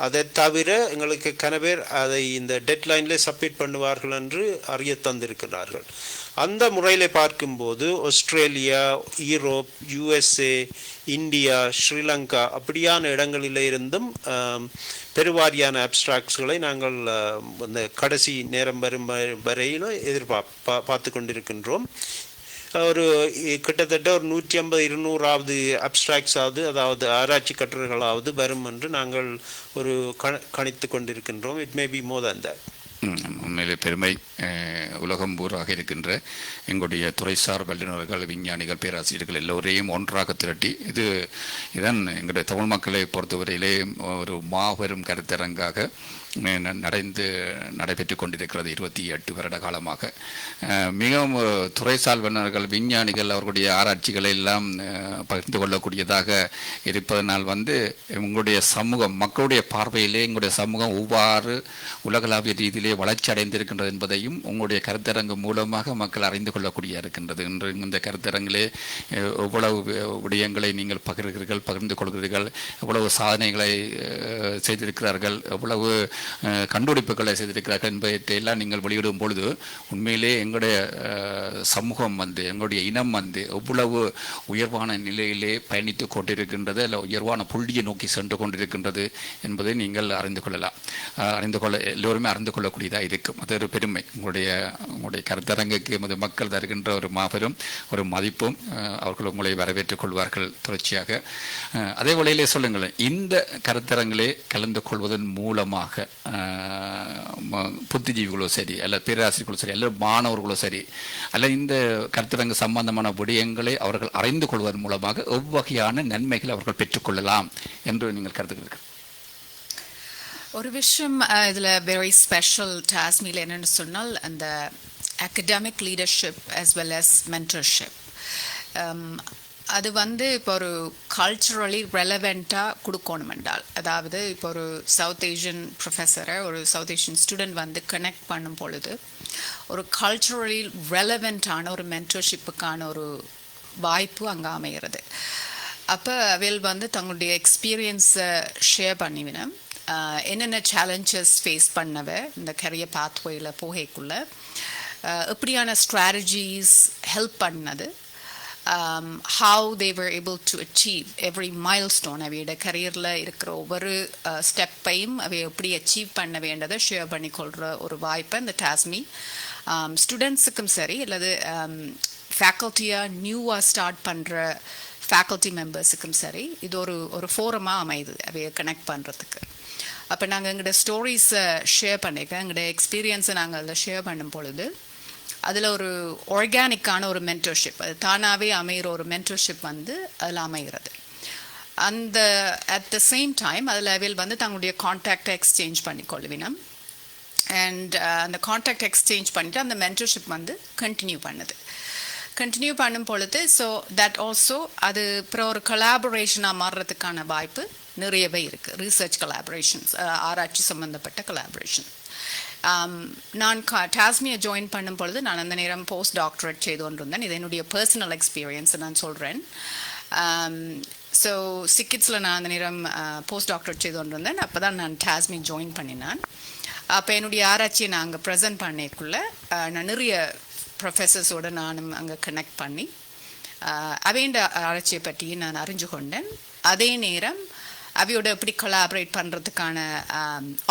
அதை தவிர எங்களுக்கு கனவேர் அதை இந்த டெட்லைனில் சப்மிட் பண்ணுவார்கள் என்று அறிய தந்திருக்கிறார்கள். அந்த முறையில் பார்க்கும்போது Australia, Europe, USA, India, Sri Lanka அப்படியான இடங்களில் இருந்தும் பெருவாரியான அப்ஸ்ட்ராக்ட்ஸ்களை நாங்கள் அந்த கடைசி நேரம் வரும் வரையில் பார்த்து கொண்டிருக்கின்றோம். ஒரு கிட்டத்தட்ட ஒரு 150-200 அப்ஸ்ட்ராக்ட்ஸாவது, அதாவது ஆராய்ச்சி கட்டுரைகளாவது வரும் என்று நாங்கள் ஒரு கணித்து கொண்டிருக்கின்றோம். It may be more than that. உண்மையிலே பெருமை. உலகம் பூராக இருக்கின்ற எங்களுடைய துறைசார் வல்லுநர்கள், விஞ்ஞானிகள், பேராசிரியர்கள் எல்லோரையும் ஒன்றாக திரட்டி இதன் எங்களுடைய தமிழ் மக்களை பொறுத்தவரையிலே ஒரு மாபெரும் கருத்தரங்காக நடைபெற்று கொண்டிருக்கிறது. 28 வருட காலமாக மிகவும் துறைசார் வல்லுநர்கள், விஞ்ஞானிகள் அவர்களுடைய ஆராய்ச்சிகளை எல்லாம் பகிர்ந்து கொள்ளக்கூடியதாக இருப்பதனால் உங்களுடைய சமூகம், மக்களுடைய பார்வையிலே எங்களுடைய சமூகம் எவ்வாறு உலகளாவிய ரீதியிலே வளர்ச்சி அடைந்திருக்கின்றது என்பதையும் உங்களுடைய கருத்தரங்கு மூலமாக மக்கள் அறிந்து கொள்ளக்கூடிய இருக்கின்றது. இன்று இந்த கருத்தரங்கிலே எவ்வளவு விடயங்களை நீங்கள் பகிர்ந்து கொள்கிறீர்கள், எவ்வளவு சாதனைகளை செய்திருக்கிறார்கள், எவ்வளவு கண்டுபிடிப்புகளை செய்திருக்கிறார்கள் என்பதையெல்லாம் நீங்கள் வெளியிடும் பொழுது உண்மையிலே எங்களுடைய சமூகம் எங்களுடைய இனம் எவ்வளவு உயர்வான நிலையிலே பயணித்துக் கொண்டிருக்கின்றது, அல்ல உயர்வான புள்ளியை நோக்கி சென்று கொண்டிருக்கின்றது என்பதை நீங்கள் எல்லோருமே அறிந்து கொள்ளக்கூடியதாக இருக்கும். அது ஒரு பெருமை. உங்களுடைய கருத்தரங்குக்கு எமது மக்கள் தருகின்ற ஒரு மாபெரும் ஒரு மதிப்பும் அவர்கள் உங்களை வரவேற்றுக் கொள்வார்கள் தொடர்ச்சியாக. அதே வேளையிலே சொல்லுங்கள், இந்த கருத்தரங்கிலே கலந்து கொள்வதன் மூலமாக புத்திஜீவிகளோ சரி, அல்ல பேராசிரியர்களோ சரி, அல்ல மாணவர்களோ சரி, அல்ல இந்த கருத்தரங்கு சம்பந்தமான விடயங்களை அவர்கள் அறிந்து கொள்வதன் மூலமாக எவ்வகையான நன்மைகளை அவர்கள் பெற்றுக்கொள்ளலாம் என்று நீங்கள் கருதுகிறீர்கள்? ஒரு விஷயம் இதில் வெரி ஸ்பெஷல் டாஸ்மியில் என்னென்னு சொன்னால் அந்த academic leadership as well as mentorship. அது வந்து இப்போ ஒரு கல்ச்சுரலி ரெலவெண்ட்டாக கொடுக்கணும் என்றால், அதாவது இப்போ ஒரு சவுத் ஏஷியன் ப்ரொஃபஸரை ஒரு சவுத் ஏஷியன் ஸ்டூடெண்ட் வந்து கனெக்ட் பண்ணும் பொழுது ஒரு கல்ச்சுரலி ரெலவெண்ட்டான ஒரு மென்டர்ஷிப்புக்கான ஒரு வாய்ப்பு அங்கே அமைகிறது. அப்போ அவையில் வந்து தங்களுடைய எக்ஸ்பீரியன்ஸை ஷேர் பண்ணிவினோம், என்னென்ன சேலஞ்சஸ் ஃபேஸ் பண்ணவ இந்த கரியர் பாத்வேயில் போகக்குள்ள எப்படியான ஸ்ட்ராட்டஜிஸ் ஹெல்ப் பண்ணது, how they were able to achieve every milestone, அவையோட கரியரில் இருக்கிற ஒவ்வொரு ஸ்டெப்பையும் அவை எப்படி அச்சீவ் பண்ண வேண்டதை ஷேர் பண்ணிக்கொள்கிற ஒரு வாய்ப்பை இந்த டாஸ்மி ஸ்டூடெண்ட்ஸுக்கும் சரி அல்லது ஃபேக்கல்ட்டியாக நியூவாக ஸ்டார்ட் பண்ணுற ஃபேக்கல்ட்டி மெம்பர்ஸுக்கும் சரி இது ஒரு ஃபோரமாக அமையுது அவையை கனெக்ட் பண்ணுறதுக்கு. அப்போ நாங்கள் எங்களோட ஸ்டோரிஸை ஷேர் பண்ணிக்க எங்களோட எக்ஸ்பீரியன்ஸை நாங்கள் அதில் ஷேர் பண்ணும் பொழுது அதில் ஒரு ஆர்கானிக்கான ஒரு மென்டர்ஷிப், அது தானாகவே அமைகிற ஒரு மென்டர்ஷிப் வந்து அதில் அமைகிறது. அந்த அட் த சேம் டைம் அதில் அவையில் வந்து தங்களுடைய கான்டாக்டை எக்ஸ்சேஞ்ச் பண்ணிக்கொள்வினோம். அண்ட் அந்த கான்டாக்ட் எக்ஸ்சேஞ்ச் பண்ணிவிட்டு அந்த மென்டர்ஷிப் வந்து கண்டினியூ பண்ணும் பொழுது ஸோ தட் ஆல்சோ அது அப்புறம் ஒரு கொலாபரேஷனாக மாறுறதுக்கான வாய்ப்பு நிறையவே இருக்குது. ரிசர்ச் கொலாபரேஷன்ஸ், ஆராய்ச்சி சம்மந்தப்பட்ட கொலாபரேஷன். நான் டாஸ்மியை ஜாயின் பண்ணும் பொழுது நான் அந்த நேரம் போஸ்ட் டாக்டரேட் செய்து கொண்டிருந்தேன். இது என்னுடைய பர்சனல் எக்ஸ்பீரியன்ஸை நான் சொல்கிறேன். ஸோ சிக்கிட்ஸில் நான் அந்த நேரம் போஸ்ட் டாக்டரேட் செய்து கொண்டிருந்தேன். அப்போ தான் நான் டாஸ்மி ஜாயின் பண்ணினேன். அப்போ என்னுடைய ஆராய்ச்சியை நான் அங்கே ப்ரெசென்ட் பண்ணிக்குள்ள நான் நிறைய ப்ரொஃபஸர்ஸோடு நானும் அங்கே கனெக்ட் பண்ணி அவைண்ட ஆராய்ச்சியை பற்றி நான் அறிஞ்சு கொண்டேன். அதே நேரம் அவையோட எப்படி கொலாபரேட் பண்ணுறதுக்கான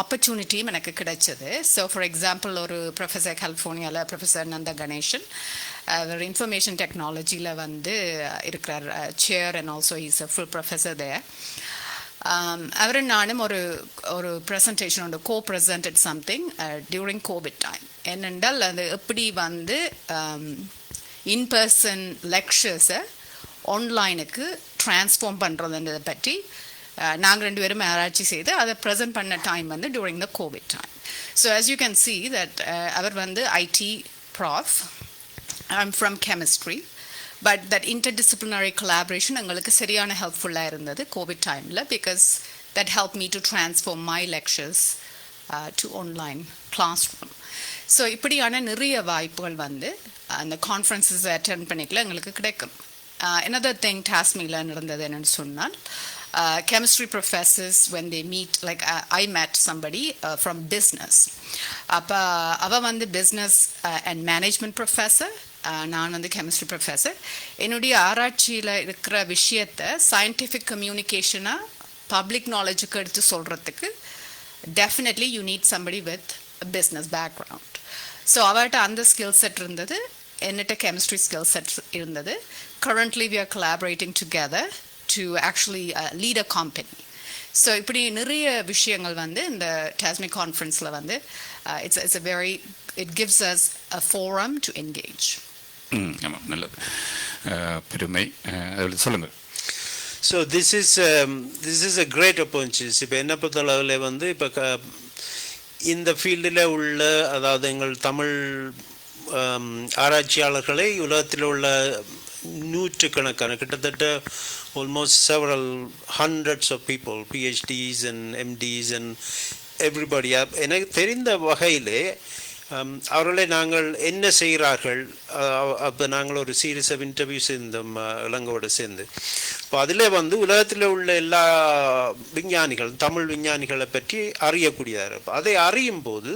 ஆப்பர்ச்சுனிட்டியும் எனக்கு கிடைச்சது. ஸோ ஃபார் எக்ஸாம்பிள் ஒரு ப்ரொஃபஸர் கலிஃபோர்னியாவில் ப்ரொஃபஸர் நந்தா கணேசன், அவர் இன்ஃபர்மேஷன் டெக்னாலஜியில் வந்து இருக்கிறார் chair and also is a full professor there. அவர் நானும் ஒரு ப்ரெசன்டேஷன் ஒன்று co presented something during covid time. என்னென்றால் அது எப்படி வந்து இன்பர்சன் லெக்சர்ஸை ஆன்லைனுக்கு ட்ரான்ஸ்ஃபார்ம் பண்ணுறதுன்றதை பற்றி நாங்கள் ரெண்டு பேரும் ஆராய்ச்சி செய்து அதை ப்ரெசென்ட் பண்ண டைம் வந்து during the covid time. So as you can see that அவர் வந்து IT prof, I'm from chemistry, but that interdisciplinary collaboration எங்களுக்கு சரியான ஹெல்ப்ஃபுல்லாக இருந்தது கோவிட் டைமில், because that help me to transform my lectures to online classroom. So இப்படியான நிறைய வாய்ப்புகள் வந்து அந்த கான்ஃபரன்ஸஸ் அட்டென்ட் பண்ணிக்கல எங்களுக்கு கிடைக்கும். another thing டாஸ்மியில் நடந்தது என்னென்னு சொன்னால், chemistry professors when they meet, like I met somebody from business. அப்போ அவள் வந்து business and management professor, நான் வந்து chemistry professor. என்னுடைய ஆராய்ச்சியில் இருக்கிற விஷயத்தை scientific communication-ஆக பப்ளிக் நாலேஜுக்கு எடுத்து சொல்கிறதுக்கு definitely you need somebody with a business background. So அவர்கிட்ட அந்த ஸ்கில் செட் இருந்தது, என்னட்ட chemistry skill set இருந்தது. Currently we are collaborating together to actually lead a company. So இப்படி நிறைய விஷயங்கள் வந்து இந்த டாஸ்மி கான்ஃபரன்ஸில் வந்து it's a very, it gives us a forum to engage. ஆமாம், நல்லது, பெருமை. சொல்லுங்கள். So this is a great opportunity. இப்போ என்ன பொறுத்தளவில் வந்து இப்போ இந்த ஃபீல்டில் உள்ள, அதாவது எங்கள் தமிழ் ஆராய்ச்சியாளர்களை உலகத்தில் உள்ள நூற்றுக்கணக்கான, கிட்டத்தட்ட almost several hundreds of people, PhDs and MDs and everybody, எனக்கு தெரிந்த வகையிலே அவர்களை நாங்கள் என்ன செய்கிறார்கள், அப்போ நாங்கள் ஒரு சீரீஸ் ஆஃப் இன்டர்வியூஸ் இருந்தோம் இளங்கோடு சேர்ந்து. இப்போ அதில் வந்து உலகத்தில் உள்ள எல்லா விஞ்ஞானிகள், தமிழ் விஞ்ஞானிகளை பற்றி அறியக்கூடியதாக இருக்கும். அதை அறியும் போது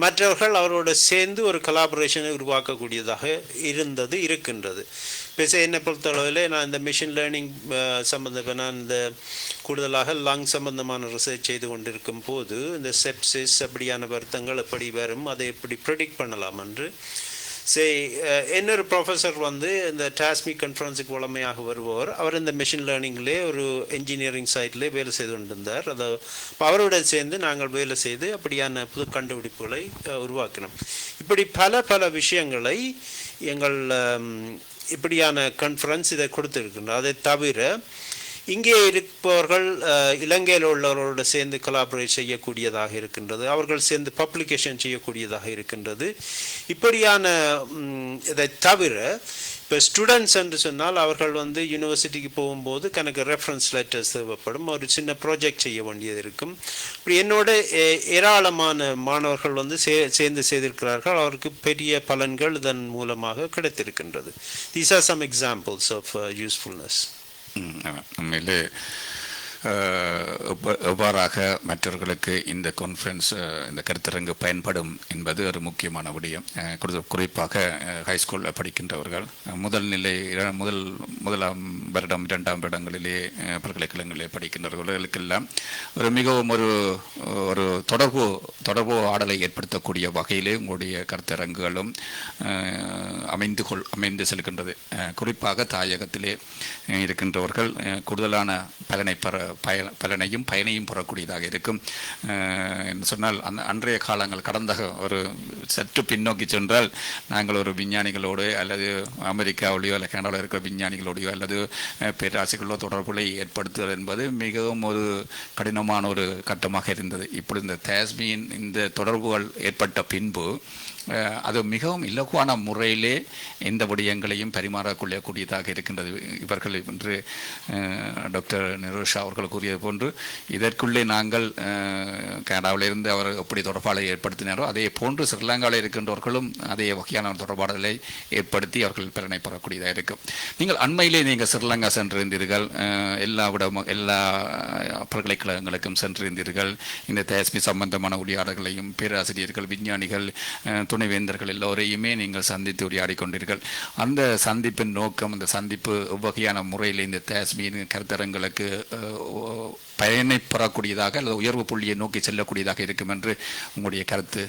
மற்றவர்கள் அவரோட சேர்ந்து ஒரு கொலாபரேஷனை உருவாக்கக்கூடியதாக இருக்கின்றது. பேச என்னை பொறுத்தளவில் நான் இந்த மிஷின் லேர்னிங் நான் இந்த கூடுதலாக லங் சம்பந்தமான ரிசர்ச் செய்து கொண்டிருக்கும் போது இந்த செப்சிஸ் அப்படியான வருத்தங்கள் எப்படி வரும், அதை எப்படி ப்ரெடிக்ட் பண்ணலாம் என்று இன்னொரு ப்ரொஃபஸர் வந்து இந்த டாஸ்மி கான்ஃபரன்ஸுக்கு வளமையாக வருபவர். அவர் இந்த மெஷின் லேர்னிங்லே ஒரு என்ஜினியரிங் சைட்லேயே வேலை செய்து கொண்டிருந்தார். அதை அவருடன் சேர்ந்து நாங்கள் வேலை செய்து அப்படியான புது கண்டுபிடிப்புகளை உருவாக்கினோம். இப்படி பல விஷயங்களை எங்கள் இப்படியான கான்ஃபரன்ஸ் இதை கொடுத்துருக்கின்றோம். அதை தவிர இங்கே இருப்பவர்கள் இலங்கையில் உள்ளவர்களோடு சேர்ந்து கொலாபரேட் செய்யக்கூடியதாக இருக்கின்றது, அவர்கள் சேர்ந்து பப்ளிகேஷன் செய்யக்கூடியதாக இருக்கின்றது. இப்படியான இதை தவிர இப்போ ஸ்டூடெண்ட்ஸ் என்று சொன்னால் அவர்கள் வந்து யூனிவர்சிட்டிக்கு போகும்போது கணக்கு ரெஃபரன்ஸ் லெட்டர்ஸ் தேவைப்படும், ஒரு சின்ன ப்ராஜெக்ட் செய்ய வேண்டியது இருக்கும். இப்படி என்னோட ஏராளமான மாணவர்கள் வந்து சேர்ந்து செய்திருக்கிறார்கள், அவருக்கு பெரிய பலன்கள் இதன் மூலமாக கிடைத்திருக்கின்றது. These are some examples of usefulness. உண்மையிலே எவ்வாறாக மற்றவர்களுக்கு இந்த கான்ஃபரன்ஸ் இந்த கருத்தரங்கு பயன்படும் என்பது ஒரு முக்கியமான விடயம். குறிப்பாக ஹைஸ்கூலில் படிக்கின்றவர்கள் முதலாம் வருடம் 2ஆம் வருடங்களிலே பல்கலைக்கழகங்களிலே படிக்கின்றவர்களுக்கெல்லாம் ஒரு மிகவும் ஒரு தொடர்பு ஆடலை ஏற்படுத்தக்கூடிய வகையிலே உங்களுடைய கருத்தரங்குகளும் அமைந்து செல்கின்றது. குறிப்பாக தாயகத்திலே இருக்கின்றவர்கள் கூடுதலான பலனையும் பயனையும் பெறக்கூடியதாக இருக்கும் என்று சொன்னால், அன்றைய காலங்கள் கடந்த ஒரு சற்று பின்னோக்கி சென்றால் நாங்கள் ஒரு விஞ்ஞானிகளோடு அல்லது அமெரிக்காவிலேயோ அல்லது கனடாவில் இருக்கிற விஞ்ஞானிகளோடையோ அல்லது பேராசிரியர்களோ தொடர்புகளை ஏற்படுத்துவது என்பது மிகவும் ஒரு கடினமான ஒரு கட்டமாக இருந்தது. இப்படி இந்த தாஸ்மியின் இந்த தொடர்புகள் ஏற்பட்ட பின்பு அது மிகவும் இலகுவான முறையிலே எந்த விடயங்களையும் பரிமாறக்கொள்ளக்கூடியதாக இருக்கின்றது. இவர்கள் என்று டாக்டர் நிரோஷா அவர்கள் கூறியது போன்று இதற்குள்ளே நாங்கள் கனடாவிலிருந்து அவர் எப்படி தொடர்பாடலை ஏற்படுத்தினாரோ அதே போன்று ஸ்ரீலங்காவில் இருக்கின்றவர்களும் அதே வகையான தொடர்பாடலை ஏற்படுத்தி அவர்கள் பலனை பெறக்கூடியதாக இருக்கும். நீங்கள் அண்மையிலே நீங்கள் ஸ்ரீலங்கா சென்றிருந்தீர்கள், எல்லா பல்கலைக்கழகங்களுக்கும் சென்றிருந்தீர்கள். இந்த தாஸ்மி சம்பந்தமான உரையாடல்களையும் பேராசிரியர்கள், விஞ்ஞானிகள், துணைவேந்தர்கள் எல்லோரையுமே நீங்கள் சந்தித்து உரையாடி கொண்டீர்கள். அந்த சந்திப்பின் நோக்கம், அந்த சந்திப்பு எவ்வகையான முறையில் இந்த தாஸ்மியின் கருத்தரங்களுக்கு பயனை பெறக்கூடியதாக அல்லது உயர்வு புள்ளியை நோக்கி செல்லக்கூடியதாக இருக்கும் என்று உங்களுடைய கருத்து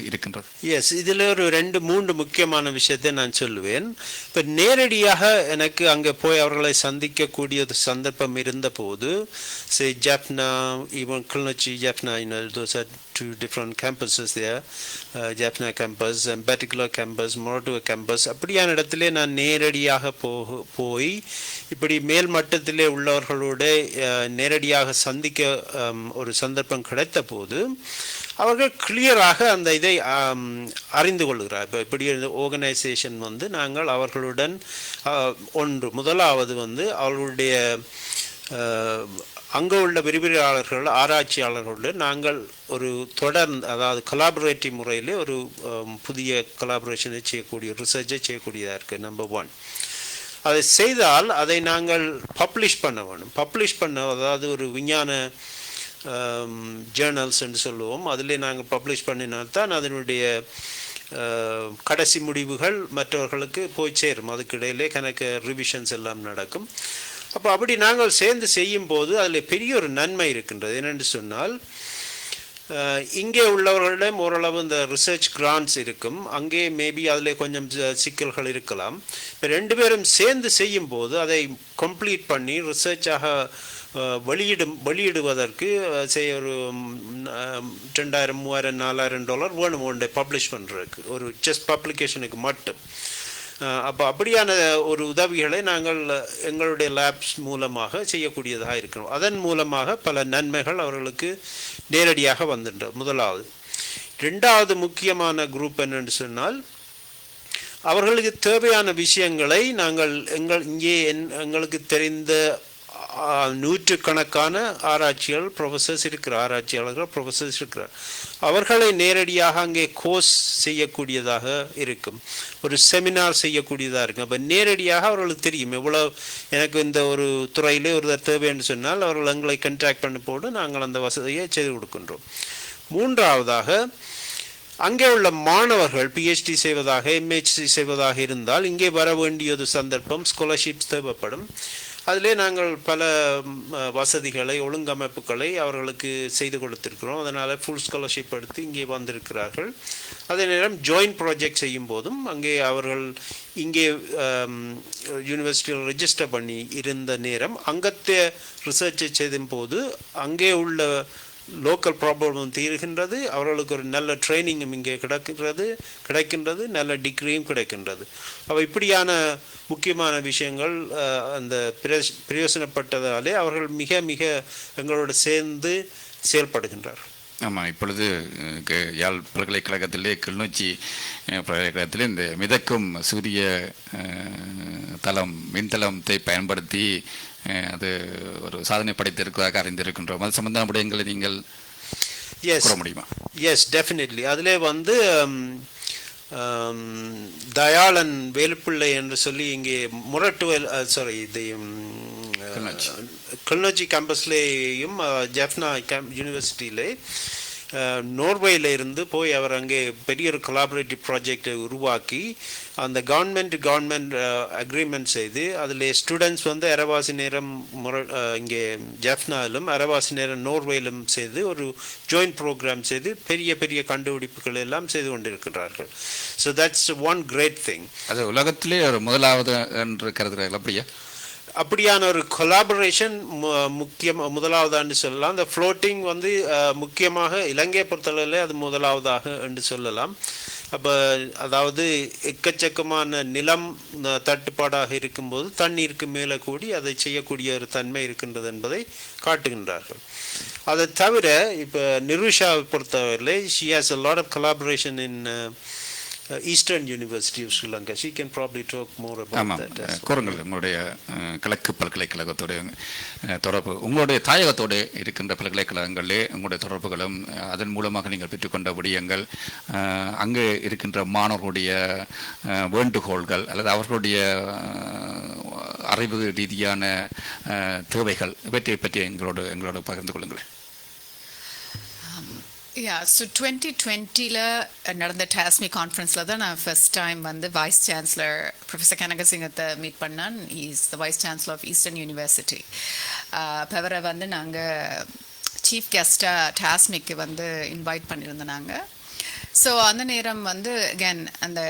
இருக்கின்றது? எஸ், இதில் ஒரு 2-3 முக்கியமான விஷயத்தை நான் சொல்லுவேன். இப்போ நேரடியாக எனக்கு அங்கே போய் அவர்களை சந்திக்கக்கூடிய சந்தர்ப்பம் இருந்த போது, Jaffna, even Kilinochchi, Jaffna, those are 2 different campuses there, Jaffna campus, பெட்டிகுலர் campus, Moratuwa campus. அப்படியான இடத்துல நான் நேரடியாக போய் இப்படி மேல் மட்டத்திலே உள்ளவர்களோட நேரடியாக சந்திக்க ஒரு சந்தர்ப்பம் கிடைத்த போது அவர்கள் கிளியராக அந்த இதை அறிந்து கொள்கிறார். இப்போ இப்படி ஆர்கனைசேஷன் வந்து நாங்கள் அவர்களுடன் முதலாவது வந்து அவர்களுடைய அங்கே உள்ள விரிவுரையாளர்கள், ஆராய்ச்சியாளர்களுடன் நாங்கள் ஒரு அதாவது கொலாபரேட்டிவ் முறையில் ஒரு புதிய கொலாபரேஷனை செய்யக்கூடிய, ரிசர்ச்சை செய்யக்கூடியதாக இருக்குது. நம்பர் 1, அதை செய்தால் அதை நாங்கள் பப்ளிஷ் பண்ண வேணும். அதாவது ஒரு விஞ்ஞான ஜேர்னல்ஸ் என்று சொல்லுவோம், அதிலே நாங்கள் பப்ளிஷ் பண்ணினால்தான் அதனுடைய கடைசி முடிவுகள் மற்றவர்களுக்கு போய் சேரும். அதுக்கு இடையிலே கணக்கு ரிவிஷன்ஸ் எல்லாம் நடக்கும். அப்போ அப்படி நாங்கள் சேர்ந்து செய்யும்போது அதில் பெரிய ஒரு நன்மை இருக்கின்றது. என்னென்று சொன்னால், இங்கே உள்ளவர்களிடம் ஓரளவு இந்த ரிசர்ச் கிராண்ட்ஸ் இருக்கும், அங்கே மேபி அதில் கொஞ்சம் சிக்கல்கள் இருக்கலாம். இப்போ 2 பேரும் சேர்ந்து செய்யும்போது அதை கம்ப்ளீட் பண்ணி ரிசர்ச்சாக வெளியிடுவதற்கு ஒரு $2000, $3000, $4000 வேணும் ஒன்றை பப்ளிஷ் பண்ணுறதுக்கு, ஒரு ஜஸ்ட் பப்ளிகேஷனுக்கு மட்டும். அப்போ அப்படியான ஒரு உதவிகளை நாங்கள் எங்களுடைய லேப்ஸ் மூலமாக செய்யக்கூடியதாக இருக்கிறோம். அதன் மூலமாக பல நன்மைகள் அவர்களுக்கு நேரடியாக வந்துட்டோம். முதலாவது. 2வது முக்கியமான குரூப் என்னென்னு சொன்னால், அவர்களுக்கு தேவையான விஷயங்களை நாங்கள் இங்கே எங்களுக்கு தெரிந்த நூற்றுக்கணக்கான ஆராய்ச்சியாளர்கள், ப்ரொஃபஸர்ஸ் இருக்கிறார். அவர்களை நேரடியாக அங்கே கோர்ஸ் செய்யக்கூடியதாக இருக்கும், ஒரு செமினார் செய்யக்கூடியதாக இருக்கும். அப்போ நேரடியாக அவர்களுக்கு தெரியும் எவ்வளோ எனக்கு இந்த ஒரு துறையிலே ஒரு தேவைன்னு சொன்னால் அவர்கள் எங்களை கண்டாக்ட் பண்ணி போட்டு நாங்கள் அந்த வசதியை செய்து கொடுக்கின்றோம். 3வதாக, அங்கே உள்ள மாணவர்கள் PhD செய்வதாக, MHC செய்வதாக இருந்தால் இங்கே வர வேண்டியது சந்தர்ப்பம், ஸ்காலர்ஷிப்ஸ் தேவைப்படும். அதிலே நாங்கள் பல வசதிகளை ஒழுங்கமைப்புகளை அவர்களுக்கு செய்து கொடுத்திருக்கிறோம். அதனால் ஃபுல் ஸ்காலர்ஷிப் எடுத்து இங்கே வந்திருக்கிறார்கள். அதே நேரம் ஜாயின்ட் ப்ராஜெக்ட் செய்யும் போதும் அங்கே அவர்கள் இங்கே யூனிவர்சிட்டியில் ரெஜிஸ்டர் பண்ணி இருந்த நேரம் அங்கത്തെ ரிசர்ச்சை செய்யும் போது அங்கே உள்ள லோக்கல் ப்ராப்ளமும் தீர்கின்றது, அவர்களுக்கு ஒரு நல்ல ட்ரைனிங்கும் இங்கே கிடைக்கின்றது, நல்ல டிகிரியும் கிடைக்கின்றது. அப்போ இப்படியான முக்கியமான விஷயங்கள் அந்த பிரயோசனப்பட்டதாலே அவர்கள் மிக மிக எங்களோடு சேர்ந்து செயல்படுகின்றார். ஆமாம், இப்பொழுது யாழ் பல்கலைக்கழகத்திலே கிளிநொச்சி பல்கலைக்கழகத்திலே இந்த மிதக்கும் சூரிய தளம் மின்தளத்தை பயன்படுத்தி அது ஒரு சாதனை படைத்திருக்கிறதாக அறிந்திருக்கின்றோம். அது சம்பந்தமான விடயங்களை நீங்கள் கூற முடியுமா? Yes, definitely. அதிலே தயாளன் வேலுப்பிள்ளை என்று சொல்லி இங்கே கிளிநொச்சி கேம்பஸ்லேயும் ஜெஃப்னா யூனிவர்சிட்டியிலே நோர்வேயில் இருந்து போய் அவர் அங்கே பெரிய ஒரு கொலாபரேட்டிவ் ப்ராஜெக்டை உருவாக்கி அந்த கவர்மெண்ட் அக்ரிமெண்ட் செய்து அதில் ஸ்டூடெண்ட்ஸ் அரவாசி நேரம் இங்கே ஜெஃப்னாவிலும் அரவாசி நேரம் நோர்வேயிலும் செய்து ஒரு ஜாயின்ட் ப்ரோக்ராம் செய்து பெரிய பெரிய கண்டுபிடிப்புகள் எல்லாம் செய்து கொண்டிருக்கிறார்கள். So that's one great thing. அது உலகத்திலே ஒரு முதலாவது என்று கருதுகிறார்கள். அப்படியா? அப்படியான ஒரு கொலாபரேஷன் முதலாவதான்னு சொல்லலாம். அந்த ஃப்ளோட்டிங் முக்கியமாக இலங்கையை பொறுத்தளவில் அது முதலாவதாக என்று சொல்லலாம். அப்போ அதாவது எக்கச்சக்கமான நிலம் தட்டுப்பாடாக இருக்கும்போது தண்ணீருக்கு மேலே கூடி அதை செய்யக்கூடிய ஒரு தன்மை இருக்கின்றது என்பதை காட்டுகின்றார்கள். அதை தவிர இப்போ நிருஷாவை பொறுத்தவரையில் she has a lot of collaboration in Eastern University of Sri Lanka. She can probably talk more about that. கூறுங்கள், உங்களுடைய கிழக்கு பல்கலைக்கழகத்தோடைய தொடர்பு, உங்களுடைய தாயகத்தோடு இருக்கின்ற பல்கலைக்கழகங்களிலே உங்களுடைய தொடர்புகளும் அதன் மூலமாக நீங்கள் பெற்றுக்கொண்ட விடயங்கள், அங்கு இருக்கின்ற மாணவர்களுடைய வேண்டுகோள்கள் அல்லது அவர்களுடைய அறிவு ரீதியான தேவைகள் இவற்றை பற்றி எங்களோட பகிர்ந்து கொள்ளுங்கள். So 2020ல நடந்த டாஸ்மி கான்ஃபரன்ஸில் தான் நான் first time vice chancellor professor கனகசிங்கத்தை மீட் பண்ணேன். Is the vice chancellor of Eastern University. அவரை நாங்கள் சீஃப் கெஸ்ட்டாக டாஸ்மிக்கு இன்வைட் பண்ணியிருந்தோம் நாங்கள். ஸோ அந்த நேரம் அகேன் அந்த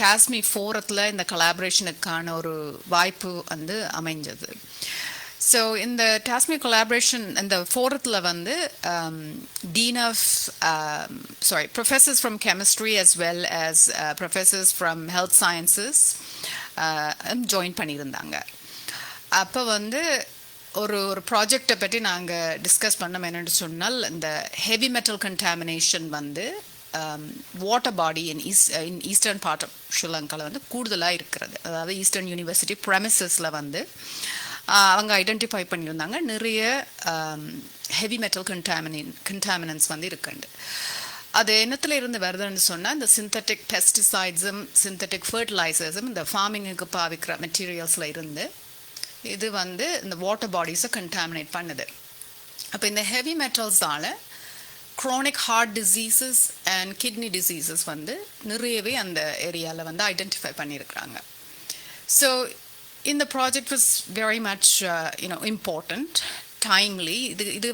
டாஸ்மி ஃபோரத்தில் இந்த கொலாபரேஷனுக்கான ஒரு வாய்ப்பு அமைஞ்சது. So in the TASMI collaboration in the fourth professors from chemistry as well as professors from health sciences join பண்ணியிருந்தாங்க. அப்போ ஒரு ப்ராஜெக்டை பற்றி நாங்கள் டிஸ்கஸ் பண்ணோம். என்னென்னு சொன்னால் இந்த heavy metal contamination water body in eastern part of ஸ்ரீலங்காவில் கூடுதலாக இருக்கிறது. அதாவது ஈஸ்டர்ன் யூனிவர்சிட்டி ப்ரெமிசஸில் அவங்க ஐடென்டிஃபை பண்ணியிருந்தாங்க நிறைய ஹெவி மெட்டல் கண்டாமினன்ஸ் இருக்குண்டு. அது என்னத்தில் இருந்து வருதுன்னு சொன்னால் இந்த சிந்தட்டிக் பெஸ்டிசைட்ஸும் சிந்தட்டிக் ஃபர்டிலைசர்ஸும் இந்த ஃபார்மிங்குக்கு பாவிக்கிற மெட்டீரியல்ஸில் இருந்து இது இந்த வாட்டர் பாடிஸை கண்டாமினேட் பண்ணுது. அப்போ இந்த ஹெவி மெட்டல்ஸால் chronic heart diseases and kidney diseases நிறையவே அந்த ஏரியாவில் ஐடென்டிஃபை பண்ணியிருக்கிறாங்க. ஸோ இந்த project was very much important, timely. இது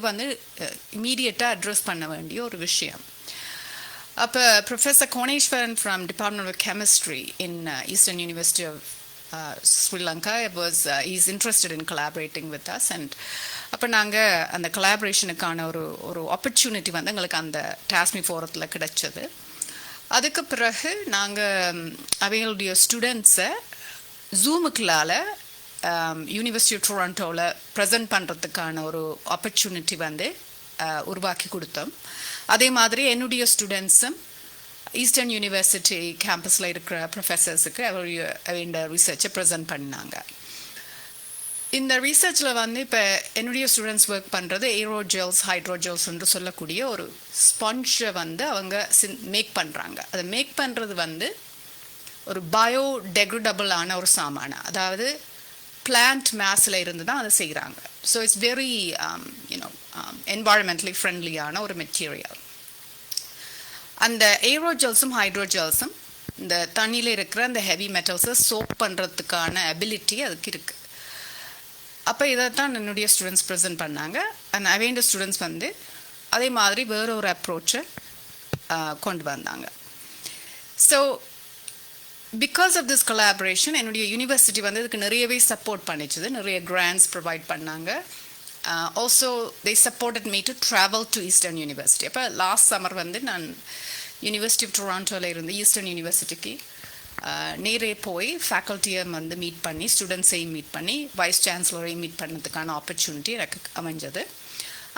இமீடியட்டாக அட்ரஸ் பண்ண வேண்டிய ஒரு விஷயம். அப்போ professor Koneswaran from department of chemistry in eastern university of Sri Lanka he's interested in collaborating with us, and அப்போ நாங்கள் அந்த கொலாபரேஷனுக்கான ஒரு ஆப்பர்ச்சுனிட்டி எங்களுக்கு அந்த டாஸ்மி ஃபோரத்தில் கிடைச்சது. அதுக்கு பிறகு நாங்கள் அவங்களுடைய ஸ்டூடெண்ட்ஸை ஜூமுக்குள்ளால் யூனிவர்சிட்டி ஆஃப் டொரண்டோவில் ப்ரெசென்ட் பண்ணுறதுக்கான ஒரு ஆப்பர்ச்சுனிட்டி உருவாக்கி கொடுத்தோம். அதே மாதிரி என்னுடைய ஸ்டூடெண்ட்ஸும் ஈஸ்டர்ன் யூனிவர்சிட்டி கேம்பஸில் இருக்கிற ப்ரொஃபஸர்ஸுக்கு அவருடைய ரிசர்ச்சை ப்ரெசென்ட் பண்ணாங்க. இந்த ரிசர்ச்சில் இப்போ என்னுடைய ஸ்டூடெண்ட்ஸ் ஒர்க் பண்ணுறது ஏரோஜெல்ஸ் ஹைட்ரோஜெல்ஸ் என்று சொல்லக்கூடிய ஒரு ஸ்பான்ஜை அவங்க மேக் பண்ணுறாங்க. அதை மேக் பண்ணுறது ஒரு பயோடெக்ரடபிளான ஒரு சாமான, அதாவது பிளான்ட் மேஸில் இருந்து தான் அதை செய்கிறாங்க. ஸோ இட்ஸ் வெரி என்வாயர்மெண்டலி ஃப்ரெண்ட்லியான ஒரு மெட்டீரியல். அந்த ஏரோஜெல்ஸும் ஹைட்ரோஜெல்ஸும் இந்த தண்ணியில் இருக்கிற அந்த ஹெவி மெட்டல்ஸை சோப் பண்ணுறதுக்கான அபிலிட்டி அதுக்கு இருக்குது. அப்போ இதைத்தான் என்னுடைய ஸ்டூடெண்ட்ஸ் ப்ரெசென்ட் பண்ணாங்க. அண்ட் அவேண்ட ஸ்டூடெண்ட்ஸ் வந்து அதே மாதிரி வேற ஒரு அப்ரோச்சை கொண்டு வந்தாங்க. So because of this collaboration என்னுடைய யூனிவர்சிட்டி வந்து இதுக்கு நிறையவே சப்போர்ட் பண்ணிச்சுது, நிறைய கிராண்ட்ஸ் ப்ரொவைட் பண்ணாங்க. Also they supported me to travel to eastern university. அப்போ லாஸ்ட் சம்மர் வந்து நான் யூனிவர்சிட்டி ஆஃப் டொராண்டோவில் இருந்து ஈஸ்டர்ன் யூனிவர்சிட்டிக்கு நேரே போய் ஃபேக்கல்ட்டியை வந்து மீட் பண்ணி, ஸ்டூடெண்ட்ஸையும் மீட் பண்ணி, வைஸ் சான்சலரையும் மீட் பண்ணதுக்கான ஆப்பர்ச்சுனிட்டி எனக்கு அமைஞ்சது.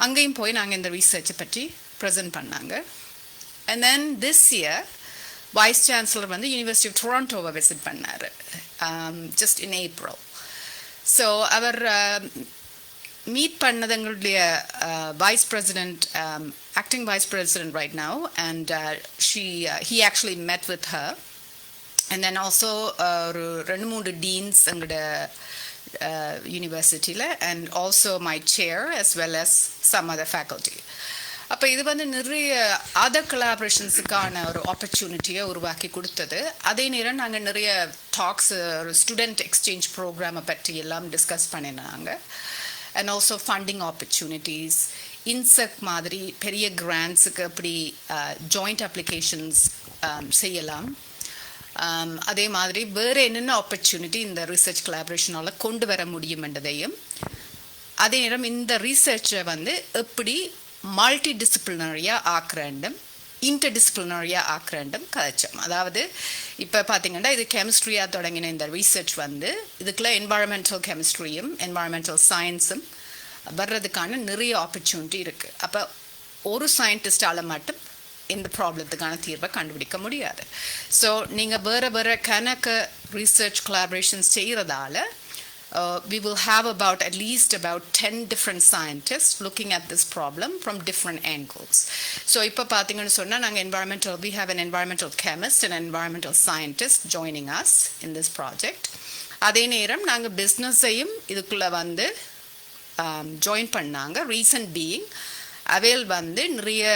அங்கேயும் போய் நாங்கள் இந்த ரிசர்ச்சை பற்றி ப்ரெசென்ட் பண்ணாங்க. And then this year vice chancellor வந்து யூனிவர்சிட்டி ஆஃப் டொராண்டோவை விசிட் பண்ணார் ஜஸ்ட் இன் ஏப்ரல். ஸோ அவர் மீட் பண்ணது எங்களுடைய vice president, acting vice president right now, and he actually met with her. And then also ஒரு 2-3 deans எங்களோட யூனிவர்சிட்டியில், and also my chair as well as some other faculty. அப்போ இது வந்து நிறைய அதர் கொலாபரேஷன்ஸுக்கான ஒரு ஆப்பர்ச்சுனிட்டியை உருவாக்கி கொடுத்தது. அதே நேரம் நாங்கள் நிறைய டாக்ஸ், ஒரு ஸ்டூடெண்ட் எக்ஸ்சேஞ்ச் ப்ரோக்ராமை பற்றி எல்லாம் டிஸ்கஸ் பண்ணினாங்க. அண்ட் ஆல்சோ ஃபண்டிங் ஆப்பர்ச்சுனிட்டிஸ், இன்செக் மாதிரி பெரிய கிராண்ட்ஸுக்கு எப்படி ஜாயிண்ட் அப்ளிகேஷன்ஸ் செய்யலாம், அதே மாதிரி வேறு என்னென்ன ஆப்பர்ச்சுனிட்டி இந்த ரிசர்ச் கொலாபரேஷனால் கொண்டு வர முடியும் என்றதையும், அதே நேரம் இந்த ரிசர்ச்சை வந்து எப்படி மல்டி டிசிப்ளினரியாக ஆக்குறேண்டும் இன்டர்டிசிப்ளினரியாக ஆக்குறேண்டும் கதைச்சோம். அதாவது இப்போ பார்த்தீங்கன்னா இது கெமிஸ்ட்ரியாக தொடங்கின இந்த ரிசர்ச் வந்து இதுக்குள்ள என்வாயர்மெண்டல் கெமிஸ்ட்ரியும் என்வாயர்மெண்டல் சயின்ஸும் வர்றதுக்கான நிறைய ஆப்பர்ச்சுனிட்டி இருக்குது. அப்போ ஒரு சயின்டிஸ்டால் மட்டும் இந்த ப்ராப்ளத்துக்கான தீர்வை கண்டுபிடிக்க முடியாது. ஸோ நீங்கள் வேறு வேறு கணக்கு ரிசர்ச் கொலாபரேஷன்ஸ் செய்கிறதால we will have at least about 10 different scientists looking at this problem from different angles. So இப்போ பார்த்தீங்கன்னு சொன்னால் நாங்கள் we have an environmental chemist and an environmental scientist joining us in this project. அதே நேரம் நாங்கள் பிஸ்னஸையும் இதுக்குள்ளே வந்து ஜாயின் பண்ணாங்க. ரீசன் பீயிங் அவைல் வந்து நிறைய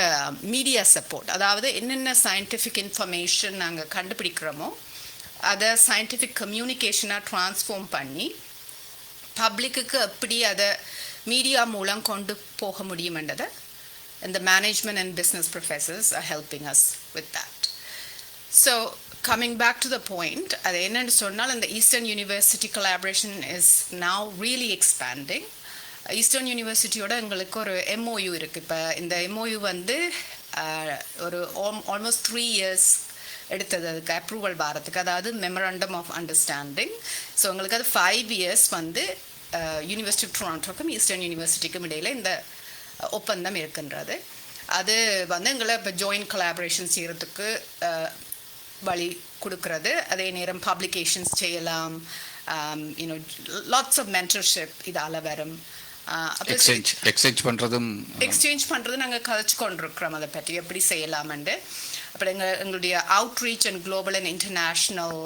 மீடியா சப்போர்ட், அதாவது என்னென்ன சயின்டிஃபிக் இன்ஃபர்மேஷன் நாங்கள் கண்டுபிடிக்கிறோமோ அதை சயின்டிஃபிக் கம்யூனிகேஷனாக ட்ரான்ஸ்ஃபார்ம் பண்ணி பப்ளிக்கு எப்படி அதை மீடியா மூலம் கொண்டு போக முடியுமென்றதை இந்த management and business professors are helping us with that. So coming back to the point, அது என்னென்னு சொன்னால் இந்த Eastern University collaboration is now really expanding. Eastern யூனிவர்சிட்டியோட எங்களுக்கு ஒரு MOU இருக்குது. இப்போ இந்த MOU வந்து ஒரு ஆல்மோஸ்ட் 3 years எடுத்தது அதுக்கு அப்ரூவல் வாரத்துக்கு, அதாவது மெமரண்டம் ஆஃப் அண்டர்ஸ்டாண்டிங். ஸோ எங்களுக்கு அது 5 years வந்து யூனிவர்சிட்டி ஆஃப் டொராண்டோக்கும் ஈஸ்டர்ன் யூனிவர்சிட்டிக்கும் இடையில் இந்த ஒப்பந்தம் இருக்கின்றது. அது வந்து எங்களை இப்போ ஜாயின்ட் கொலாபரேஷன் செய்கிறதுக்கு வழி கொடுக்கறது. அதே நேரம் பப்ளிகேஷன்ஸ் செய்யலாம், யூனோ லாட்ஸ் ஆஃப் மென்டர்ஷிப் இதால் வரும். எக்ஸ்சேஞ்ச் பண்ணுறது நாங்கள் கதைச்சு கொண்டிருக்கிறோம் அதை பற்றி எப்படி செய்யலாம்ண்டு. அப்புறம் எங்களுடைய outreach and global and international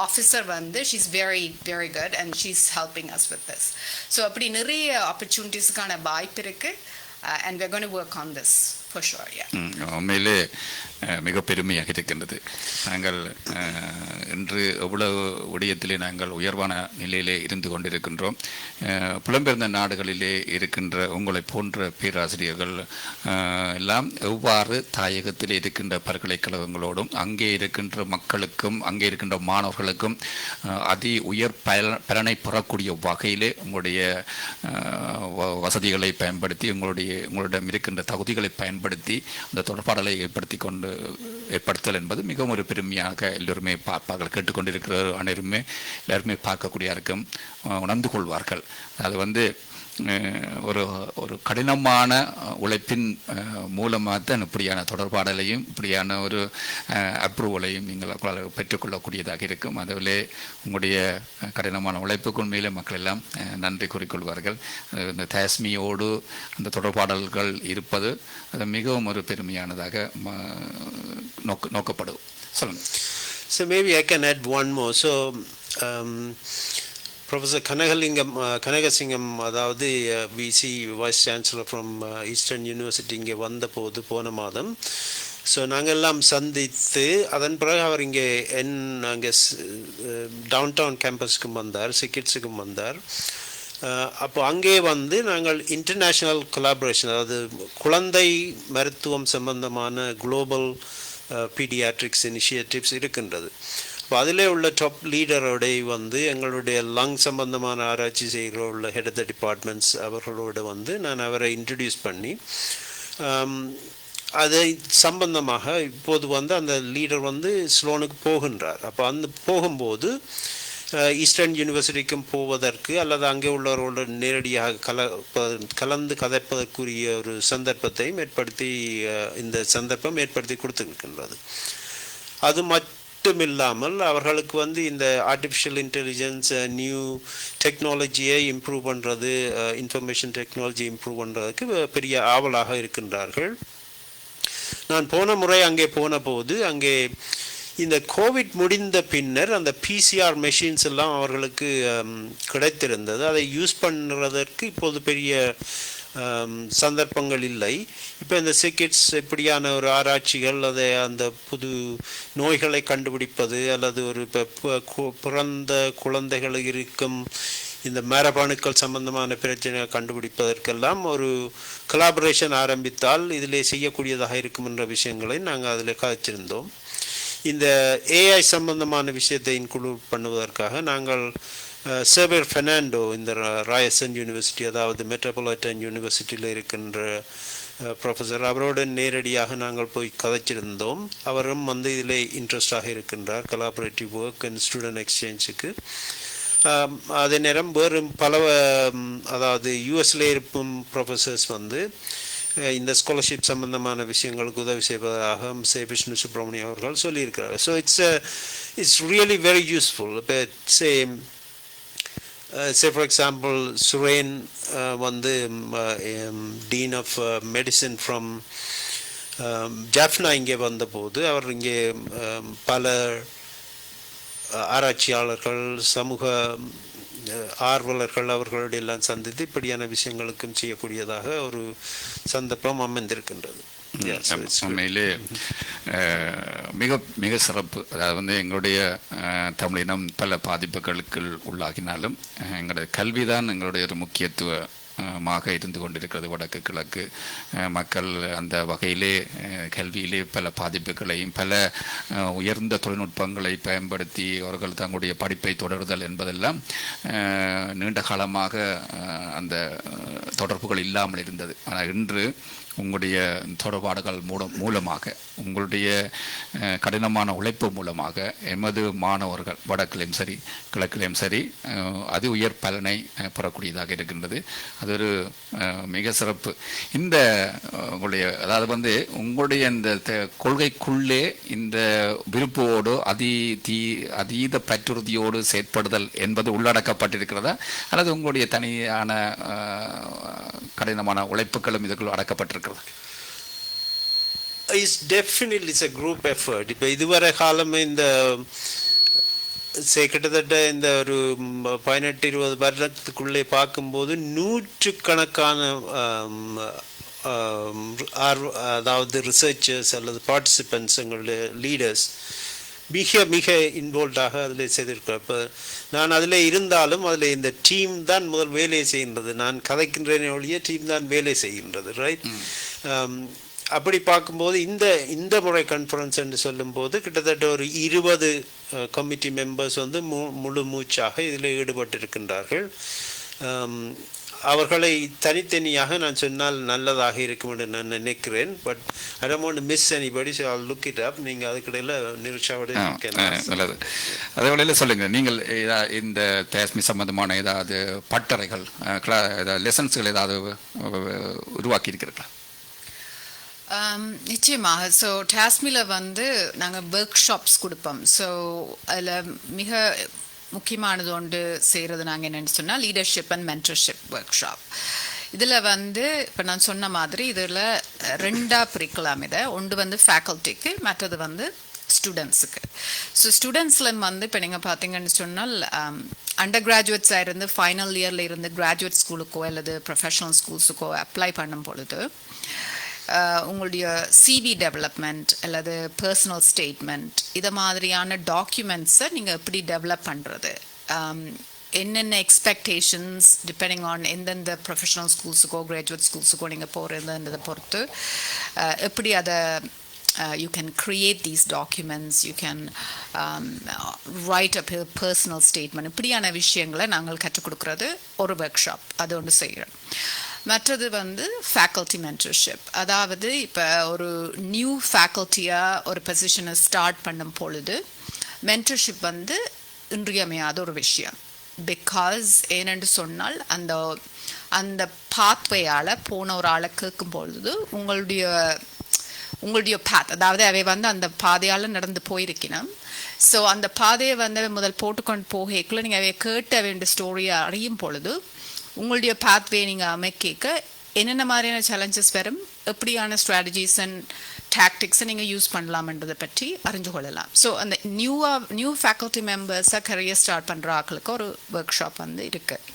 officer வந்து she's very very good and she's helping us with this. So அப்படி நிறைய ஆப்பர்ச்சுனிட்டிஸுக்கான வாய்ப்பு இருக்குது. And we're going to work on this for sure. உண்மையிலே மிக பெருமையாக இருக்கின்றது. நாங்கள் இன்று எவ்வளவு விடயத்திலே நாங்கள் உயர்வான நிலையிலே இருந்து கொண்டிருக்கின்றோம். புலம்பெயர்ந்த நாடுகளிலே இருக்கின்ற உங்களை போன்ற பேராசிரியர்கள் எல்லாம் எவ்வாறு தாயகத்திலே இருக்கின்ற பல்கலைக்கழகங்களோடும் அங்கே இருக்கின்ற மக்களுக்கும் அங்கே இருக்கின்ற மாணவர்களுக்கும் அதி உயர் பலனை பெறக்கூடிய வகையிலே உங்களுடைய வசதிகளை பயன்படுத்தி உங்களிடம் இருக்கின்ற தகுதிகளை பயன்படுத்தி அந்த தொடர்பாடலை ஏற்படுத்தல் என்பது மிகவும் ஒரு பெருமையாக எல்லோருமே பார்ப்பார்கள். கேட்டுக்கொண்டிருக்கிற அனைவருமே எல்லாருமே பார்க்கக்கூடிய இருக்கும் உணர்ந்து கொள்வார்கள். அது வந்து ஒரு கடினமான உழைப்பின் மூலமாக தான் இப்படியான தொடர்பாடலையும் இப்படியான ஒரு அப்ரூவலையும் நீங்கள் பெற்றுக்கொள்ளக்கூடியதாக இருக்கும். அதிலே உங்களுடைய கடினமான உழைப்புக்கு உண்மையிலே மக்கள் எல்லாம் நன்றி கூறிக்கொள்வார்கள். இந்த தாஸ்மியோடு அந்த தொடர்பாடல்கள் இருப்பது அது மிகவும் ஒரு பெருமையானதாக நோக்கப்படும். சொல்லுங்கள். So maybe I can add one more. So Professor Kanagasingam, அதாவது VC Vice Chancellor from Eastern University இங்கே வந்த போது போன மாதம், ஸோ நாங்கள் எல்லாம் சந்தித்து அதன் பிறகு அவர் இங்கே அங்கே டவுன் டவுன் கேம்பஸுக்கும் வந்தார், சிக்கிட்ஸுக்கும் வந்தார். அப்போ அங்கே வந்து நாங்கள் இன்டர்நேஷ்னல் கொலாபரேஷன், அதாவது குழந்தை மருத்துவம் சம்பந்தமான குளோபல் பீடியாட்ரிக்ஸ் இனிஷியேட்டிவ்ஸ் இருக்கின்றது. இப்போ அதிலே உள்ள டாப் லீடரோட வந்து எங்களுடைய லங் சம்பந்தமான ஆராய்ச்சி செய்கிற உள்ள ஹெட் ஆஃப் த டிபார்ட்மெண்ட்ஸ் அவர்களோடு வந்து நான் அவரை இன்ட்ரடியூஸ் பண்ணி அதை சம்பந்தமாக இப்போது வந்து அந்த லீடர் வந்து ஸ்லோனுக்கு போகின்றார். அப்போ அந்த போகும்போது ஈஸ்டர்ன் யூனிவர்சிட்டிக்கும் போவதற்கு அல்லது அங்கே உள்ளவர்களோடு நேரடியாக கலந்து கதைப்பதற்குரிய ஒரு சந்தர்ப்பத்தையும் ஏற்படுத்தி இந்த சந்தர்ப்பம் ஏற்படுத்தி கொடுத்துருக்கின்றது. அது மட்டுமில்லாமல் அவர்களுக்கு வந்து இந்த ஆர்டிஃபிஷியல் இன்டெலிஜென்ஸ் நியூ டெக்னாலஜியை இம்ப்ரூவ் பண்ணுறது, இன்ஃபர்மேஷன் டெக்னாலஜி இம்ப்ரூவ் பண்ணுறதுக்கு பெரிய ஆவலாக இருக்கின்றார்கள். நான் போன முறை அங்கே போன போது அங்கே இந்த கோவிட் முடிந்த பின்னர் அந்த பிசிஆர் மெஷின்ஸ் எல்லாம் அவர்களுக்கு கிடைத்திருந்தது. அதை யூஸ் பண்ணுறதற்கு இப்போது பெரிய சந்தர்ப்பங்கள் இல்லை. இப்போ இந்த சிகிட்ஸ் இப்படியான ஒரு ஆராய்ச்சிகள், அதை அந்த புது நோய்களை கண்டுபிடிப்பது அல்லது ஒரு பிறந்த குழந்தைகள் இருக்கும் இந்த மரபணுக்கள் சம்பந்தமான பிரச்சனையை கண்டுபிடிப்பதற்கெல்லாம் ஒரு கொலாபரேஷன் ஆரம்பித்தால் இதிலே செய்யக்கூடியதாக இருக்கும் என்ற விஷயங்களை நாங்கள் அதில் கதைச்சிருந்தோம். இந்த ஏஐ சம்பந்தமான விஷயத்தை இன்க்ளூட் பண்ணுவதற்காக நாங்கள் சேவியர் பெர்னாண்டோ இந்த ராயசன் யூனிவர்சிட்டி, அதாவது மெட்ரோபாலிட்டன் யூனிவர்சிட்டியில் இருக்கின்ற ப்ரொஃபஸர், அவரோடு நேரடியாக நாங்கள் போய் கதைச்சிருந்தோம். அவரும் வந்து இதில் இன்ட்ரெஸ்டாக இருக்கின்றார் கொலாபரேட்டிவ் ஒர்க் அண்ட் ஸ்டூடெண்ட் எக்ஸ்சேஞ்சுக்கு. அதே நேரம் வேறு பல, அதாவது யூஎஸ்ல இருக்கும் ப்ரொஃபஸர்ஸ் வந்து இந்த ஸ்காலர்ஷிப் சம்பந்தமான விஷயங்களுக்கு உதவி செய்வதாக விஷ்ணு சுப்ரமணியம் அவர்கள் சொல்லியிருக்கிறார். So it's really very useful. இப்போ say for example Suren வந்து dean of medicine from Jaffna இங்கே வந்தபோது அவர் இங்கே பல ஆராய்ச்சியாளர்கள், சமூக ஆர்வலர்கள் அவர்களோடு எல்லாம் சந்தித்து இப்படியான விஷயங்களுக்கும் செய்யக்கூடியதாக ஒரு சந்தர்ப்பம் அமைந்திருக்கின்றது. உண்மையிலே மிக மிக சிறப்பு. அதாவது வந்து எங்களுடைய தமிழினம் பல பாதிப்புகளுக்கு உள்ளாகினாலும் எங்களுடைய கல்விதான் எங்களுடைய ஒரு முக்கியத்துவமாக இருந்து கொண்டிருக்கிறது. வடக்கு கிழக்கு மக்கள் அந்த வகையிலே கல்வியிலே பல பாதிப்புகளையும் பல உயர்ந்த தொழில்நுட்பங்களை பயன்படுத்தி அவர்கள் தங்களுடைய படிப்பை தொடருதல் என்பதெல்லாம் நீண்ட காலமாக அந்த தொடர்புகள் இல்லாமல் இருந்தது. ஆனால் இன்று உங்களுடைய தொடர்பாடுகள் மூலமாக உங்களுடைய கடினமான உழைப்பு மூலமாக எமது மாணவர்கள் வடக்கிலையும் சரி கிழக்கிலையும் சரி அது உயர் பலனை பெறக்கூடியதாக இருக்கின்றது. அது ஒரு மிக சிறப்பு. இந்த உங்களுடைய, அதாவது வந்து உங்களுடைய இந்த கொள்கைக்குள்ளே இந்த விருப்போடு அதீத பற்றுறுதியோடு செயற்படுதல் என்பது உள்ளடக்கப்பட்டிருக்கிறதா, அல்லது உங்களுடைய தனியான கடினமான உழைப்புகளும் இதுக்குள் அடக்கப்பட்டிருக்கிறது? It's definitely it's a group effort. இப்போ இதுவரை காலம் இந்த கிட்டத்தட்ட இந்த ஒரு 18-20 வருடத்துக்குள்ளே பார்க்கும்போது நூற்றுக்கணக்கான அதாவது ரிசர்ச்சர்ஸ் அல்லது பார்ட்டிசிபென்ட்ஸ், எங்களுடைய லீடர்ஸ் மிக இன்வால்வ்டாக அதில் செய்திருக்கிறேன். இப்போ நான் அதில் இருந்தாலும் அதில் இந்த டீம் தான் முதல் வேலையை செய்கின்றது. நான் கதைக்கின்றேனே ஒழிய டீம் தான் வேலை செய்கின்றது, ரைட்? அப்படி பார்க்கும்போது இந்த முறை கான்ஃபரன்ஸ் என்று சொல்லும்போது கிட்டத்தட்ட ஒரு 20 கமிட்டி மெம்பர்ஸ் வந்து முழு மூச்சாக இதில் ஈடுபட்டிருக்கின்றார்கள். அவர்களை தனித்தனியாக நான் சொன்னால் நல்லதாக இருக்கும் என்று நான் நினைக்கிறேன். But I don't want to miss anybody, so I look it up. நீங்கள் அதுக்கிடையில் நிருஷாவோட நல்லது. அதே வேளையில் சொல்லுங்கள், நீங்கள் இந்த தேஸ்மி சம்பந்தமான ஏதாவது பட்டறைகள் லெசன்ஸ்கள் ஏதாவது உருவாக்கி இருக்கிறீர்களா? நிச்சயமாக. ஸோ டாஸ்மியில் வந்து நாங்கள் ஒர்க் ஷாப்ஸ் கொடுப்போம். ஸோ அதில் மிக முக்கியமானது ஒன்று செய்கிறது நாங்கள் என்னென்னு சொன்னால் leadership and mentorship work shop. இதில் வந்து இப்போ நான் சொன்ன மாதிரி இதில் 2 பிரிக்கலாம். இதை ஒன்று வந்து ஃபேக்கல்ட்டிக்கு, மற்றது வந்து ஸ்டூடெண்ட்ஸுக்கு. ஸோ ஸ்டூடெண்ட்ஸில் வந்து இப்போ நீங்கள் பார்த்தீங்கன்னு சொன்னால் அண்டர் கிராஜுவேட்ஸாக இருந்து ஃபைனல் இயரில் இருந்து கிராஜுவேட் ஸ்கூலுக்கோ அல்லது ப்ரொஃபஷனல் ஸ்கூல்ஸுக்கோ அப்ளை பண்ணும் பொழுது உங்களுடைய சிவி டெவலப்மெண்ட் அல்லது பர்சனல் ஸ்டேட்மெண்ட் இதை மாதிரியான டாக்குமெண்ட்ஸை நீங்கள் எப்படி டெவலப் பண்ணுறது, என்னென்ன எக்ஸ்பெக்டேஷன்ஸ் டிபெண்டிங் ஆன் எந்தெந்த ப்ரொஃபஷனல் ஸ்கூல்ஸுக்கோ கிராஜுவேட் ஸ்கூல்ஸுக்கோ நீங்கள் போகிறதுன்றதை பொறுத்து எப்படி அதை you can create these documents, you can write a personal statement. இப்படியான விஷயங்களை நாங்கள் கற்றுக் கொடுக்கறது ஒரு ஒர்க் ஷாப் அது ஒன்று செய்கிறோம். மற்றது வந்து ஃபேக்கல்ட்டி மென்டர்ஷிப். அதாவது இப்போ ஒரு நியூ ஃபேக்கல்ட்டியாக ஒரு பொசிஷனை ஸ்டார்ட் பண்ணும் பொழுது மென்டர்ஷிப் வந்து இன்றியமையாத ஒரு விஷயம். பிகாஸ் ஏனென்று சொன்னால் அந்த அந்த பாத்வேயால் போன ஒரு ஆளை கேட்கும் பொழுது உங்களுடைய பாத், அதாவது அவை வந்து அந்த பாதையால் நடந்து போயிருக்கணும். ஸோ அந்த பாதையை வந்து முதல் போட்டுக்கொண்டு போகக்குள்ள நீங்கள் அவை கேட்ட வேண்டிய ஸ்டோரியை அறியும் பொழுது உங்களுடைய பாத்வே நீங்கள் அமைக்க என்னென்ன மாதிரியான சேலஞ்சஸ் வரும், எப்படியான ஸ்ட்ராட்டஜிஸ் அண்ட் டாக்டிக்ஸை நீங்கள் யூஸ் பண்ணலாம்ன்றதை பற்றி அறிஞ்சு கொள்ளலாம். ஸோ அந்த நியூ ஃபேக்கல்ட்டி மெம்பர்ஸாக கரியர் ஸ்டார்ட் பண்ணுற ஆட்களுக்கு ஒரு ஒர்க் ஷாப் வந்து இருக்குது.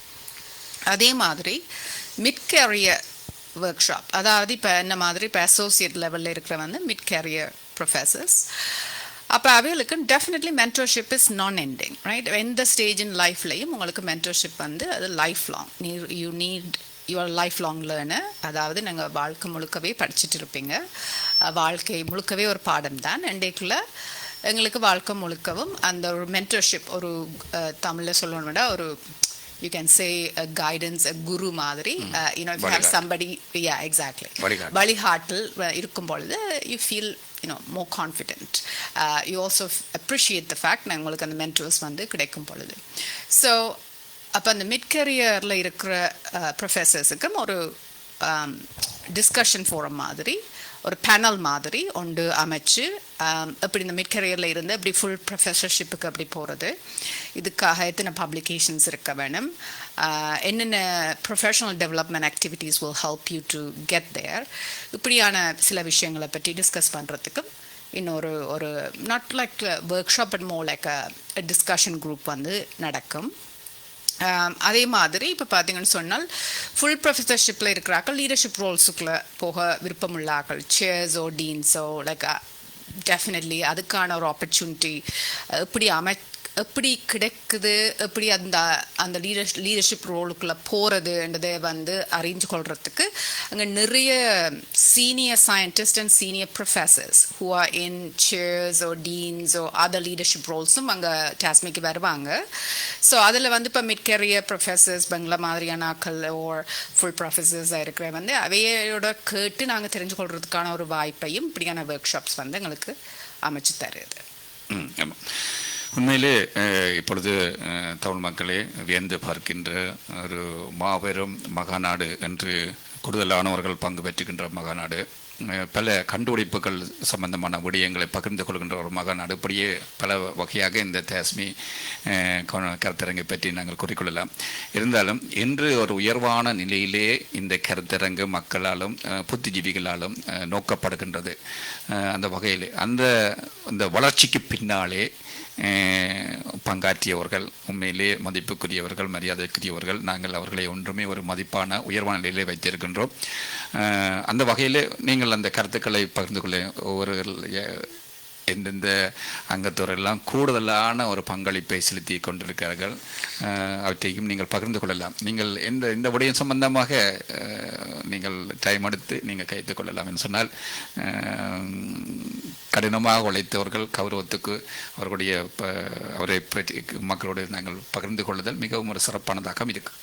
அதே மாதிரி மிட் கேரியர் ஒர்க் ஷாப், அதாவது இப்போ என்ன மாதிரி இப்போ அசோசியேட் லெவலில் இருக்கிற வந்து மிட் கேரியர் ப்ரொஃபஸர்ஸ். அப்போ அவைகளுக்கு definitely mentorship is non ending, right? எந்த ஸ்டேஜ் இன் லைஃப்லையும் உங்களுக்கு மென்டர்ஷிப் வந்து அது life long. You need your life long learner. அதாவது நாங்கள் வாழ்க்கை முழுக்கவே படிச்சுட்டு இருப்பீங்க, வாழ்க்கை முழுக்கவே ஒரு பாடம் தான். அன்றைக்குள்ள எங்களுக்கு வாழ்க்கை முழுக்கவும் அந்த ஒரு மென்டர்ஷிப், ஒரு தமிழில் சொல்லணும்னா ஒரு you can say a guidance, a guru மாதிரி, you know, if you have somebody, yeah, exactly, வழிகாட்டல் இருக்கும் பொழுது you feel, you know, more confident. You also appreciate the fact நான் உங்களுக்கு அந்த mentors வந்து கிடைக்கும் பொழுது. So அப்போ அந்த மிட் கரியரில் இருக்கிற ப்ரொஃபஸர்ஸுக்கும் ஒரு டிஸ்கஷன் ஃபோரம் மாதிரி, ஒரு பேனல் மாதிரி ஒன்று அமைச்சு எப்படி இந்த மிட் கரியரில் இருந்து எப்படி ஃபுல் ப்ரொஃபஸர்ஷிப்புக்கு அப்படி போகிறது, இதுக்காக எத்தனை பப்ளிகேஷன்ஸ் இருக்க வேணும், என்னென்ன professional development activities will help you to get there, இப்படியான சில விஷயங்களை பற்றி டிஸ்கஸ் பண்ணுறதுக்கும் இன்னொரு ஒரு not like workshop but more like a discussion group வந்து நடக்கும். அதே மாதிரி இப்போ பார்த்தீங்கன்னு சொன்னால் ஃபுல் ப்ரொஃபஸர்ஷிப்பில் இருக்கிறாக்கள் லீடர்ஷிப் ரோல்ஸுக்குள்ளே போக விருப்பமுள்ளாக்கள், சேர்ஸோ டீன்ஸோ லைக் டெஃபினெட்லி அதுக்கான ஒரு ஆப்பர்ச்சுனிட்டி எப்படி கிடைக்குது, எப்படி அந்த லீடர்ஷிப் ரோலுக்குள்ளே போகிறதுன்றதை வந்து அறிஞ்சு கொள்றதுக்கு அங்கே நிறைய senior scientist and senior professors who are in chairs or deans or other leadership ரோல்ஸும் அங்கே டாஸ்மிக்கு வருவாங்க. ஸோ அதில் வந்து இப்போ மிட் கேரியர் ப்ரொஃபஸர்ஸ் பெங்களா மாதிரியான ஆக்கள் ஓர் ஃபுல் ப்ரொஃபஸர்ஸாக இருக்கிற வந்து அவையோட கேட்டு நாங்கள் தெரிஞ்சு கொள்றதுக்கான ஒரு வாய்ப்பையும் இப்படியான ஒர்க் ஷாப்ஸ் வந்து எங்களுக்கு அமைச்சு தருது. ஆமாம், உண்மையிலே இப்பொழுது தமிழ் மக்களே வியந்து பார்க்கின்ற ஒரு மாபெரும் மகாநாடு என்று கூடுதலானவர்கள் பங்கு பெற்றுகின்ற மகாநாடு, பல கண்டுபிடிப்புகள் சம்பந்தமான விடயங்களை பகிர்ந்து கொள்கின்ற ஒரு மகாநாடு. இப்படியே பல வகையாக இந்த தாஸ்மி கருத்தரங்கை பற்றி நாங்கள் கூறிக்கொள்ளலாம். இருந்தாலும் இன்று ஒரு உயர்வான நிலையிலே இந்த கருத்தரங்கு மக்களாலும் புத்திஜீவிகளாலும் நோக்கப்படுகின்றது. அந்த வகையில் அந்த வளர்ச்சிக்கு பின்னாலே பங்காற்றியவர்கள் உண்மையிலே மதிப்புக்குரியவர்கள், மரியாதைக்குரியவர்கள். நாங்கள் அவர்களை ஒன்றுமே ஒரு மதிப்பான உயர்வான நிலையிலே வைத்திருக்கின்றோம். அந்த வகையில் நீங்கள் அந்த கருத்துக்களை பகிர்ந்து கொள்ள ஒவ்வொரு எந்தெந்த அங்கத்துறையெல்லாம் கூடுதலான ஒரு பங்களிப்பை செலுத்தி கொண்டிருக்கிறார்கள், அவற்றையும் நீங்கள் பகிர்ந்து கொள்ளலாம். நீங்கள் இந்த விடயம் சம்பந்தமாக நீங்கள் டைம் எடுத்து நீங்கள் கைத்துக் கொள்ளலாம் என்று சொன்னால், கடினமாக உழைத்தவர்கள் கௌரவத்துக்கு அவரை பற்றி மக்களோடு நாங்கள் பகிர்ந்து கொள்ளுதல் மிகவும் ஒரு சிறப்பானதாக இருக்கு.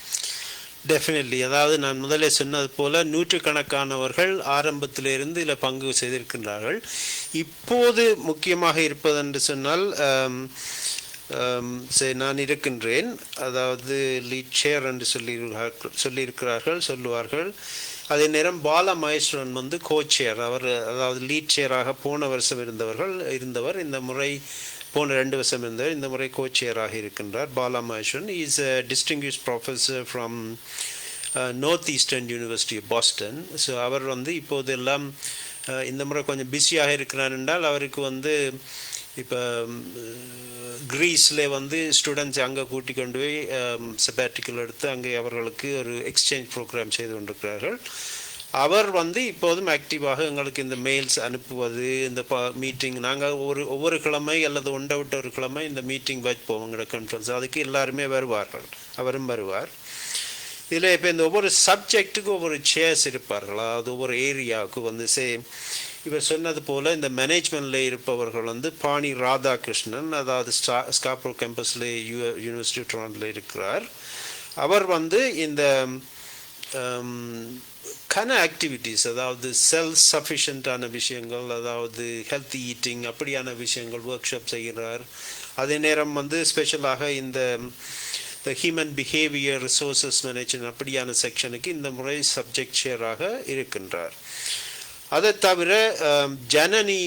டெஃபினெட்லி. அதாவது நான் முதலே சொன்னது போல நூற்றுக்கணக்கானவர்கள் ஆரம்பத்திலிருந்து இதில் பங்கு செய்திருக்கின்றார்கள். இப்போது முக்கியமாக இருப்பதென்று சொன்னால் நான் இருக்கின்றேன், அதாவது லீட் சேர் என்று சொல்லுவார்கள். அதே நேரம் பாலா மகேஸ்வரன் வந்து கோச்சேர், அவர் அதாவது லீட் சேராக போன வருஷம் இருந்தவர், இந்த முறை போன 2 வருஷம் இருந்தவர், இந்த முறை கோச்சேராக இருக்கின்றார். Bala Maheswaran is a distinguished professor from North Eastern University of Boston. So அவர் வந்து இப்போதெல்லாம் இந்த முறை கொஞ்சம் பிஸியாக இருக்கிறார் என்றால், அவருக்கு வந்து இப்போ கிரீஸில் வந்து ஸ்டூடெண்ட்ஸ் அங்கே கூட்டி கொண்டு போய் செபாட்டிக்கல் எடுத்து அங்கே அவர்களுக்கு ஒரு எக்ஸ்சேஞ்ச் ப்ரோக்ராம் செய்து கொண்டிருக்கிறார்கள். அவர் வந்து இப்போதும் ஆக்டிவாக எங்களுக்கு இந்த மெயில்ஸ் அனுப்புவது, இந்த மீட்டிங் நாங்கள் ஒவ்வொரு கிழமை அல்லது ஒன்றை விட்டு ஒரு கிழமை இந்த மீட்டிங் வைப்போம் எங்களோட கான்ஃபரன்ஸ். அதுக்கு எல்லாருமே வருவார்கள், அவரும் வருவார். இதில் இப்போ இந்த ஒவ்வொரு சப்ஜெக்ட்டுக்கு ஒவ்வொரு சேர்ஸ் இருப்பார்கள், அதாவது ஒவ்வொரு ஏரியாவுக்கு வந்து இவர் சொன்னது போல் இந்த மேனேஜ்மெண்ட்டில் இருப்பவர்கள் வந்து பாணி ராதாகிருஷ்ணன், அதாவது ஸ்காப்ரோ கேம்பஸில் யூனிவர்சிட்டி ஆஃப் டொரண்டோவில் இருக்கிறார். அவர் வந்து இந்த ஆக்டிவிட்டீஸ், அதாவது செல்ஃப் சஃபிஷியண்டான விஷயங்கள், அதாவது ஹெல்த்தி ஈட்டிங் அப்படியான விஷயங்கள் ஒர்க் ஷாப் செய்கிறார். அதே நேரம் வந்து ஸ்பெஷலாக இந்த ஹியூமன் பிஹேவியர் ரிசோர்ஸஸ் மேனேஜ்மெண்ட் அப்படியான செக்ஷனுக்கு இந்த முறை சப்ஜெக்ட் சேராக இருக்கின்றார். அதை தவிர ஜனனி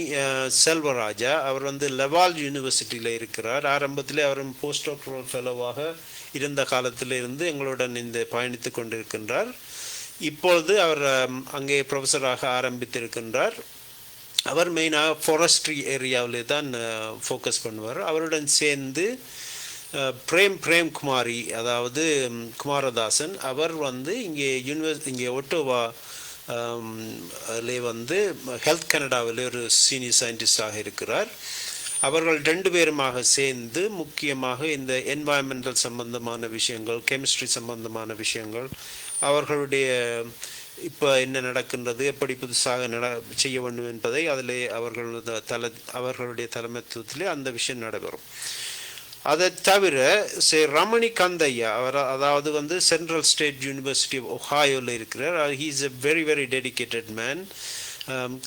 செல்வராஜா, அவர் வந்து லெவால் யூனிவர்சிட்டியில் இருக்கிறார். ஆரம்பத்தில் அவரும் போஸ்ட் டாக்டரல் ஃபெலோவாக இருந்த காலத்தில் இருந்து எங்களுடன் இந்த பயணித்து கொண்டிருக்கின்றார். இப்பொழுது அவர் அங்கே ப்ரொஃபஸராக ஆரம்பித்திருக்கின்றார். அவர் மெயினாக ஃபாரஸ்ட்ரி ஏரியாவிலே தான் ஃபோக்கஸ் பண்ணுவார். அவருடன் சேர்ந்து பிரேம் குமாரி, அதாவது குமாரதாசன், அவர் வந்து இங்கே ஒட்டோவா வந்து ஹெல்த் கனடாவில் ஒரு சீனியர் சயின்டிஸ்டாக இருக்கிறார். அவர்கள் 2 பேருமாக சேர்ந்து முக்கியமாக இந்த என்வாயன்மெண்டல் சம்பந்தமான விஷயங்கள், கெமிஸ்ட்ரி சம்பந்தமான விஷயங்கள், அவர்களுடைய இப்போ என்ன நடக்கின்றது, எப்படி புதுசாக செய்ய வேண்டும் என்பதை அதிலே அவர்களுடைய தலைமைத்துவத்திலே அந்த விஷயம் நடைபெறும். அதை தவிர ரமணி கந்தையா, அதாவது வந்து சென்ட்ரல் ஸ்டேட் யூனிவர்சிட்டி ஆஃப் ஒஹாயோவில் இருக்கிறார். He is a very very dedicated man.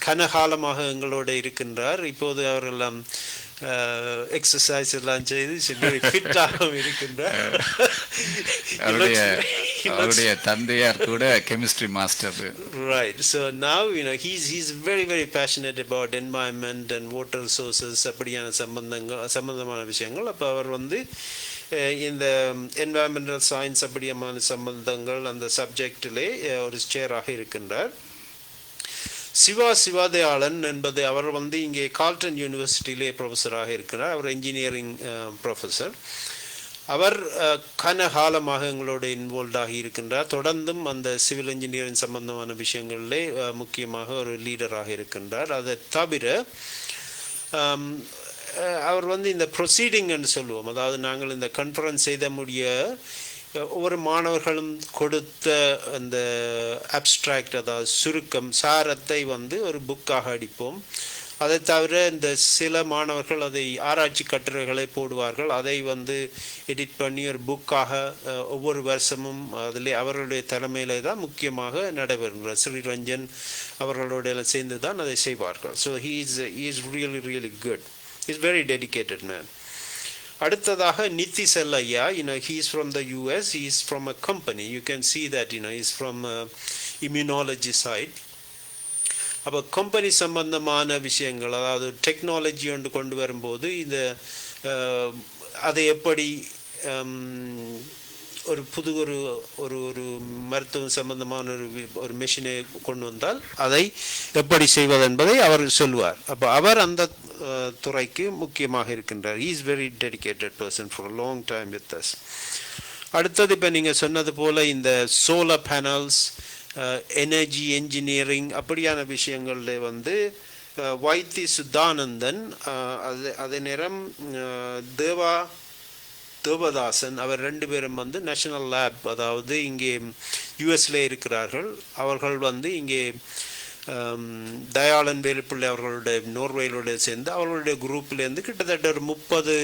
கனகாலமாக எங்களோட இருக்கின்றார். இப்போது அவரெல்லாம் எக்ஸசைஸ் எல்லாம் செய்து ஃபிட்டாகவும் இருக்கின்றார். அவருடைய தந்தையார் கூட chemistry master. Right. So now he's very very passionate about environment and water resources அப்படியான சம்பந்தமான விஷயங்கள். அப்போ அவர் வந்து இந்த என்வாயன்மெண்டல் சயின்ஸ் அப்படியான சம்பந்தங்கள் அந்த சப்ஜெக்டிலே ஒரு சேராக இருக்கின்றார். சிவாதயாளன் என்பது அவர் வந்து இங்கே கால்டன் யூனிவர்சிட்டியிலே ப்ரொஃபஸராக இருக்கிறார். அவர் இன்ஜினியரிங் ப்ரொஃபஸர். அவர் கனகாலமாக எங்களோட இன்வால்வ்டாகி இருக்கின்றார். தொடர்ந்தும் அந்த சிவில் இன்ஜினியரிங் சம்பந்தமான விஷயங்களிலே முக்கியமாக ஒரு லீடராக இருக்கின்றார். அதை தவிர அவர் வந்து இந்த ப்ரொசீடிங்னு சொல்லுவோம், அதாவது நாங்கள் இந்த கான்ஃபரன்ஸ் செய்த முடிய ஒவ்வொரு மாணவர்களும் கொடுத்த அந்த அப்ஸ்ட்ராக்ட், அதாவது சுருக்கம் சாரத்தை வந்து ஒரு புக்காக அடிப்போம். அதை தவிர இந்த சில மாணவர்கள் அதை ஆராய்ச்சி கட்டுரைகளை போடுவார்கள். அதை வந்து எடிட் பண்ணி ஒரு புக்காக ஒவ்வொரு வருஷமும் அதில் அவர்களுடைய தலைமையில தான் முக்கியமாக நடைபெறுகிறார். ஸ்ரீரஞ்சன் அவர்களோட சேர்ந்து தான் அதை செய்வார்கள். So he is really really good. He is very dedicated man. அடுத்ததாக Nithi Sellaiah, he is from the US. He is from a company. You can see that he is from immunology side. அப்போ கம்பெனி சம்பந்தமான விஷயங்கள், அதாவது technology ஒன்று கொண்டு வரும்போது இந்த அதை எப்படி ஒரு புது ஒரு மருத்துவம் சம்பந்தமான ஒரு மெஷினை கொண்டு வந்தால் அதை எப்படி செய்வது என்பதை அவர் சொல்லுவார். அப்போ அவர் அந்த துறைக்கு முக்கியமாக இருக்கின்றார். he is very dedicated person for a long time with us. அடுத்தது இப்போ நீங்கள் சொன்னது போல் இந்த சோலார் பேனல்ஸ், எனர்ஜி என்ஜினியரிங் அப்படியான விஷயங்களில் வந்து வைத்தி சுத்தானந்தன், அதே நேரம் தேவதாசன், அவர் 2 பேரும் வந்து நேஷனல் லேப், அதாவது இங்கே யூஎஸ்ல இருக்கிறார்கள். அவர்கள் வந்து இங்கே தயாளன் வேலுப்பிள்ளை அவர்களுடைய நோர்வேலுடைய சேர்ந்து அவர்களுடைய குரூப்லேருந்து கிட்டத்தட்ட ஒரு 30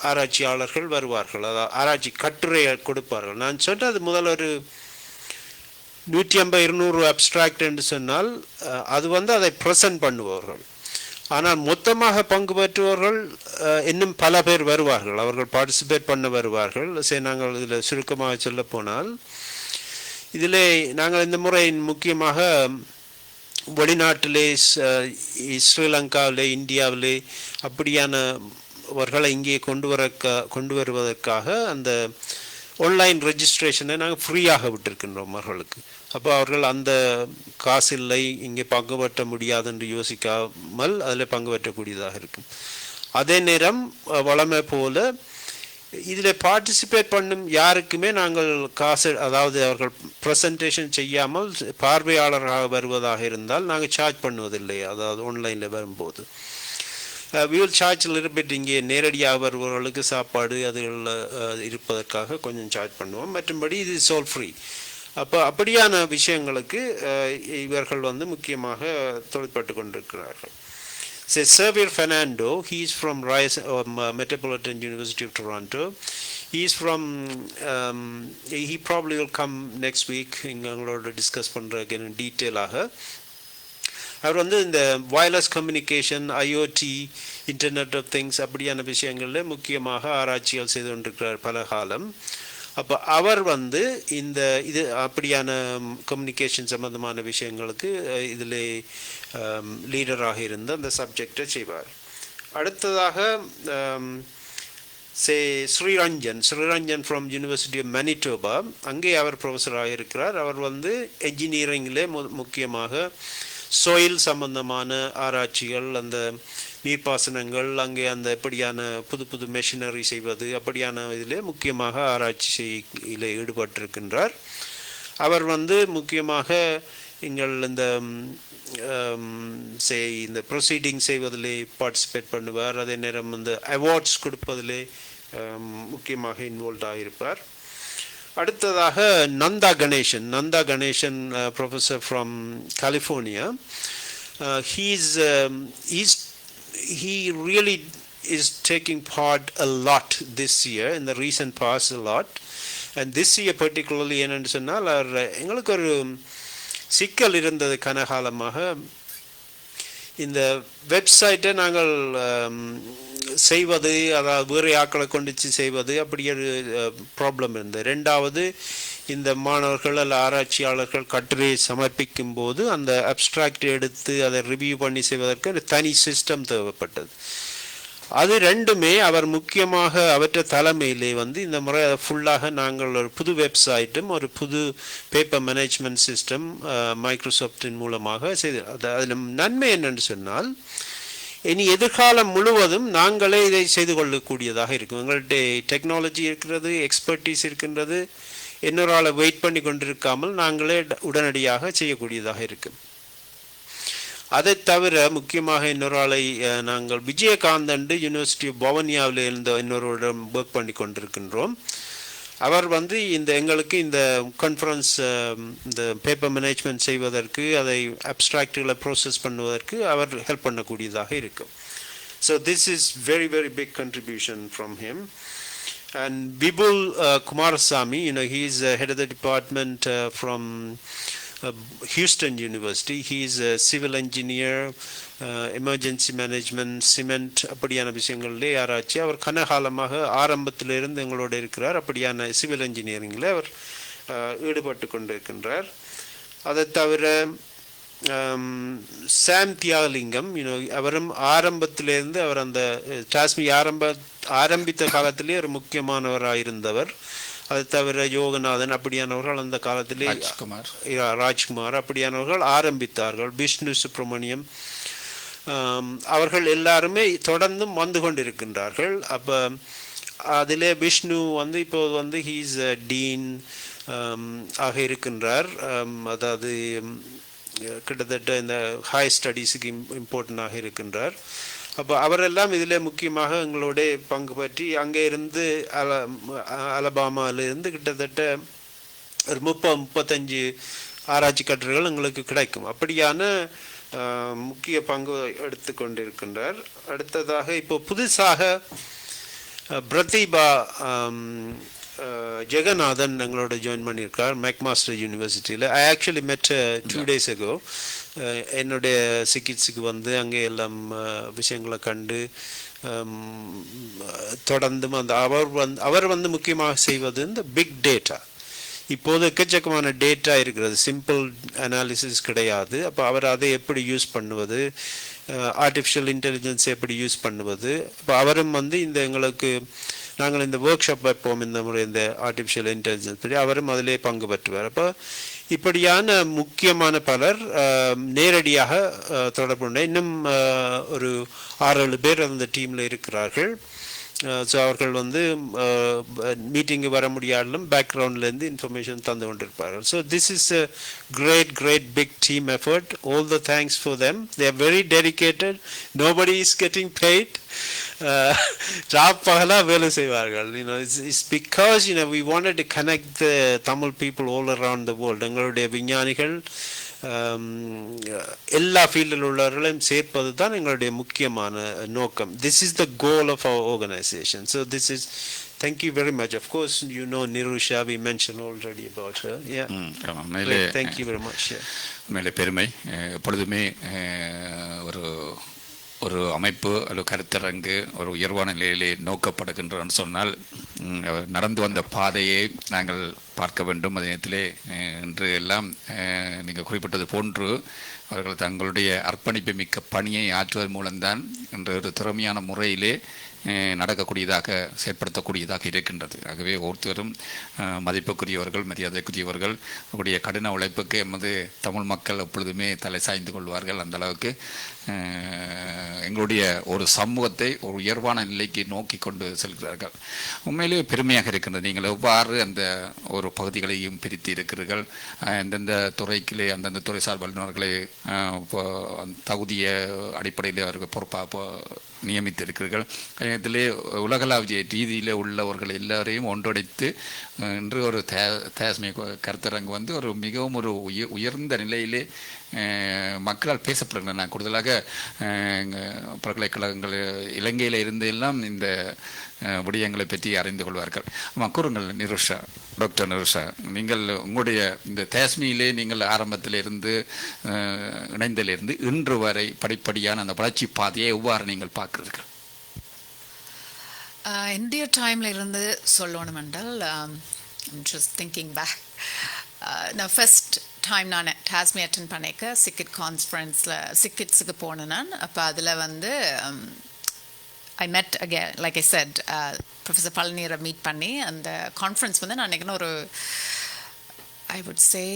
ஆராய்ச்சியாளர்கள் வருவார்கள். அதாவது ஆராய்ச்சி கட்டுரை கொடுப்பார்கள். நான் சொன்னது முதல் ஒரு 150-200 அப்ஸ்ட்ராக்ட் என்று சொன்னால் அது வந்து அதை ப்ரெசன்ட் பண்ணுவார்கள். ஆனால் மொத்தமாக பங்கு பெற்றுவர்கள் இன்னும் பல பேர் வருவார்கள். அவர்கள் பார்ட்டிசிபேட் பண்ண வருவார்கள். சரி, நாங்கள் இதில் சுருக்கமாக சொல்ல போனால் இதில் நாங்கள் இந்த முறை முக்கியமாக வெளிநாட்டிலே ஸ்ரீலங்காவிலே இந்தியாவிலே அப்படியானவர்களை இங்கே கொண்டு வருவதற்காக அந்த ஆன்லைன் ரெஜிஸ்ட்ரேஷனை நாங்கள் ஃப்ரீயாக விட்டிருக்கின்றோம் அவர்களுக்கு. அப்போ அவர்கள் அந்த காசு இல்லை, இங்கே பங்கு பெற்ற முடியாது என்று யோசிக்காமல் அதில் பங்கு பெற்றக்கூடியதாக இருக்கும். அதே நேரம் வளமை போல இதில் பார்ட்டிசிபேட் பண்ணும் யாருக்குமே நாங்கள் காசு, அதாவது அவர்கள் ப்ரெசன்டேஷன் செய்யாமல் பார்வையாளராக வருவதாக இருந்தால் நாங்கள் சார்ஜ் பண்ணுவதில்லை. அதாவது ஆன்லைனில் வரும்போது we will charge a little bit. இங்கே நேரடியாக வருபவர்களுக்கு சாப்பாடு அதுகளில் இருப்பதற்காக கொஞ்சம் சார்ஜ் பண்ணுவோம். மற்றும்படி இது இஸ் ஆல் ஃப்ரீ. அப்போ அப்படியான விஷயங்களுக்கு இவர்கள் வந்து முக்கியமாக தொழிற்பட்டு கொண்டிருக்கிறார்கள். Say Xavier Fernando, he is from Metropolitan University of Toronto. He is from he probably will come next week. எங்களோட டிஸ்கஸ் பண்ணுறதுக்கு டீட்டெயிலாக. அவர் வந்து இந்த wireless communication, IoT, internet of things அப்படியான விஷயங்களில் முக்கியமாக ஆராய்ச்சிகள் செய்து கொண்டிருக்கிறார் பல காலம். அப்போ அவர் வந்து இந்த இது அப்படியான கம்யூனிகேஷன் சம்பந்தமான விஷயங்களுக்கு இதில் லீடராக இருந்து அந்த சப்ஜெக்டை செய்வார். அடுத்ததாக ஸ்ரீரஞ்சன் ஃப்ரம் யூனிவர்சிட்டி ஆஃப் மனிட்டோபா, அங்கே அவர் ப்ரொஃபஸராக இருக்கிறார். அவர் வந்து என்ஜினியரிங்கிலே முக்கியமாக சோயில் சம்பந்தமான ஆராய்ச்சிகள், அந்த நீர்ப்பாசனங்கள், அங்கே அந்த எப்படியான புது புது மெஷினரி செய்வது அப்படியான இதில் முக்கியமாக ஆராய்ச்சி செய்யல ஈடுபட்டிருக்கின்றார். அவர் வந்து முக்கியமாக எங்கள் இந்த இந்த ப்ரொசீடிங் செய்வதிலே பார்ட்டிசிபேட் பண்ணுவார். அதே நேரம் இந்த அவார்ட்ஸ் கொடுப்பதிலே முக்கியமாக இன்வால்வ் ஆகியிருப்பார். அடுத்ததாக Nanda Ganesan professor from California. He really is taking part a lot this year, in the recent past a lot, and this year particularly என்னென்னு சொன்னால் எங்களுக்கு ஒரு சிக்கல் இருந்தது கனகாலமாக. இந்த வெப்சைட்டை நாங்கள் செய்வது, அதாவது வேறு ஆக்களை கொண்டுச்சு செய்வது, அப்படி ஒரு ப்ராப்ளம் இருந்தது. ரெண்டாவது, இந்த மாணவர்கள் அல்ல ஆராய்ச்சியாளர்கள் கட்டுரையை சமர்ப்பிக்கும் போது அந்த அப்ஸ்ட்ராக்ட் எடுத்து அதை ரிவ்யூ பண்ணி செய்வதற்கு ஒரு தனி சிஸ்டம் தேவைப்பட்டது. அது ரெண்டுமே அவர் முக்கியமாக அவற்றை தலைமையிலே வந்து இந்த முறை ஃபுல்லாக நாங்கள் ஒரு புது வெப்சைட்டும் ஒரு புது பேப்பர் மேனேஜ்மெண்ட் சிஸ்டம் மைக்ரோசாஃப்டின் மூலமாக செய்து. அதில் நன்மை என்னென்னு சொன்னால், இனி எதிர்காலம் முழுவதும் நாங்களே இதை செய்து கொள்ளக்கூடியதாக இருக்கும். எங்கள்கிட்ட டெக்னாலஜி இருக்கிறது, எக்ஸ்பர்டீஸ் இருக்கின்றது. இன்னொரு ஆளை வெயிட் பண்ணி கொண்டிருக்காமல் நாங்களே உடனடியாக செய்யக்கூடியதாக இருக்கும். அதை தவிர முக்கியமாக இன்னொரு ஆளை நாங்கள் விஜயகாந்த் யூனிவர்சிட்டி ஆஃப் பவனியாவில் இருந்த இன்னொருடன் ஒர்க் பண்ணி கொண்டிருக்கின்றோம். அவர் வந்து எங்களுக்கு இந்த கான்ஃபரன்ஸ் இந்த பேப்பர் மேனேஜ்மெண்ட் செய்வதற்கு, அதை அப்ஸ்ட்ராக்டுகளை ப்ரோசஸ் பண்ணுவதற்கு அவர் ஹெல்ப் பண்ணக்கூடியதாக இருக்கும். So this is very very big contribution from him. And Vibul Kumarasamy, he is head of the department from Houston University. He is a civil engineer, emergency management, cement அப்படியான விஷயங்களிலே ஆராய்ச்சி. அவர் கனகாலமாக ஆரம்பத்திலிருந்து எங்களோட இருக்கிறார். அப்படியான சிவில் இன்ஜினியரிங்கில் அவர் ஈடுபட்டு கொண்டிருக்கின்றார். அதை தவிர சாம் தியாகலிங்கம், அவரும் ஆரம்பத்திலேருந்து அவர் அந்த டாஸ்மி ஆரம்பித்த காலத்திலே ஒரு முக்கியமானவராக இருந்தவர். அதை தவிர யோகநாதன் அப்படியானவர்கள் அந்த காலத்திலே, ராஜ்குமார் அப்படியானவர்கள் ஆரம்பித்தார்கள். விஷ்ணு சுப்பிரமணியம், அவர்கள் எல்லாருமே தொடர்ந்து வந்து கொண்டிருக்கின்றார்கள். அப்போ அதிலே விஷ்ணு வந்து இப்போது வந்து ஹீஸ் டீன் ஆக இருக்கின்றார். அதாவது கிட்டத்தட்ட இந்த ஹை ஸ்டடீஸுக்கு இம்பார்ட்டண்டாக இருக்கின்றார். அப்போ அவரெல்லாம் இதில் முக்கியமாக எங்களோட பங்கு பற்றி அங்கே இருந்து அலபாமாவிலிருந்து கிட்டத்தட்ட ஒரு 30-35 ஆராய்ச்சி கட்டுரைகள் எங்களுக்கு கிடைக்கும். அப்படியான முக்கிய பங்கு எடுத்து கொண்டிருக்கின்றார். அடுத்ததாக இப்போ புதுசாக பிரதிபா ஜெகநாதன் எங்களோட ஜாயின் பண்ணியிருக்கார் மெக்மாஸ்டர் யூனிவர்சிட்டியில். ஐ ஆக்சுவலி மெட் 2 days ago. என்னுடைய சிகிச்சைக்கு வந்து அங்கே எல்லாம் விஷயங்களை கண்டு தொடர்ந்து அவர் வந்து முக்கியமாக செய்வது இந்த பிக் டேட்டா. இப்போது எக்கச்சக்கமான டேட்டா இருக்கிறது, சிம்பிள் அனாலிசிஸ் கிடையாது. அப்போ அவர் அதை எப்படி யூஸ் பண்ணுவது, ஆர்டிஃபிஷியல் இன்டெலிஜென்ஸ் எப்படி யூஸ் பண்ணுவது. இப்போ அவரும் வந்து எங்களுக்கு நாங்கள் இந்த ஒர்க் ஷாப் வைப்போம் இந்த முறை இந்த ஆர்டிஃபிஷியல் இன்டெலிஜென்ஸ் பற்றி, அவரும் அதிலே பங்கு பெற்றுவார். அப்போ இப்படியான முக்கியமான பலர் நேரடியாக தொடர்புடைய இன்னும் ஒரு 6-7 பேர் அந்த டீமில் இருக்கிறார்கள். ஸோ அவர்கள் வந்து மீட்டிங்கு வர முடியாலும் பேக்ரவுண்ட்லேருந்து இன்ஃபர்மேஷன் தந்து கொண்டிருப்பார்கள். So this is a great big team effort. All the thanks for them. They are very dedicated. Nobody is getting paid. ராப்பகலா வேலை செய்வார்கள். It's because we wanted to connect the Tamil people all around the world. எங்களுடைய விஞ்ஞானிகள் எல்லா ஃபீல்டில் உள்ளவர்களையும் சேர்ப்பது தான் எங்களுடைய முக்கியமான நோக்கம். This is the goal of our organization. So this is thank you very much. Of course, Nirusha, we mentioned already about her. Yeah. Thank you very much. மேலே பெருமை எப்பொழுதுமே ஒரு அமைப்பு அல்லது கருத்தரங்கு ஒரு உயர்வான நிலையிலே நோக்கப்படுகின்றன்னு சொன்னால் நடந்து வந்த பாதையை நாங்கள் பார்க்க வேண்டும். அதே நேரத்திலே இன்று எல்லாம் நீங்கள் குறிப்பிட்டது போன்று அவர்கள் தங்களுடைய அர்ப்பணிப்பு மிக்க பணியை ஆற்றுவதன் மூலம்தான் இன்று ஒரு திறமையான முறையிலே நடக்கக்கூடியதாக செயற்படுத்தக்கூடியதாக இருக்கின்றது. ஆகவே ஒவ்வொருத்தரும் மதிப்புக்குரியவர்கள், மரியாதைக்குரியவர்கள். அவருடைய கடின உழைப்புக்கு எமது தமிழ் மக்கள் எப்பொழுதுமே தலை சாய்ந்து கொள்வார்கள். அந்த அளவுக்கு எங்களுடைய ஒரு சமூகத்தை ஒரு உயர்வான நிலைக்கு நோக்கி கொண்டு செல்கிறார்கள். உண்மையிலேயே பெருமையாக இருக்கின்றது. நீங்கள் எவ்வாறு அந்த ஒரு பகுதிகளையும் பிரித்து இருக்கிறீர்கள். எந்தெந்த துறைக்கிலே அந்தந்த துறை சார் வல்லுநர்களை தகுதிய அடிப்படையில் அவர்கள் பொறுப்பாக நியமித்திருக்கிறீர்கள். இதிலே உலகளாவிய ரீதியில் உள்ளவர்கள் எல்லாரையும் ஒன்றிணைத்து இன்று ஒரு தேஸ்மை கருத்தரங்கு வந்து ஒரு மிகவும் ஒரு உயர்ந்த நிலையிலே மக்களால் பேசப்படுகின்றன. கூடுதலாக பல்கலைக்கழகங்கள் இலங்கையில் இருந்து எல்லாம் இந்த விடயங்களை பற்றி அறிந்து கொள்வார்கள். கூறுங்கள் நிருஷா, டாக்டர் நிருஷா, நீங்கள் உங்களுடைய இந்த தேஸ்மியிலே நீங்கள் ஆரம்பத்தில் இருந்து இணைந்திலிருந்து இன்று வரை படிப்படியான அந்த வளர்ச்சி பாதையை எவ்வாறு நீங்கள் பார்க்கிறீர்கள்? இந்திய டைமில் இருந்து சொல்லணும் என்றால் just thinking back, நான் ஃபர்ஸ்ட் டைம் நான் டாஸ்மி அட்டென்ட் பண்ணிக்க சிக்கிட் கான்ஃபரன்ஸில் சிக்கிட்ஸுக்கு போனேன் நான். அப்போ அதில் வந்து I met again, like I said, Professor Palanira meet பண்ணி அந்த கான்ஃபரன்ஸ் வந்து நான் நினைக்கிறேன் ஒரு I would say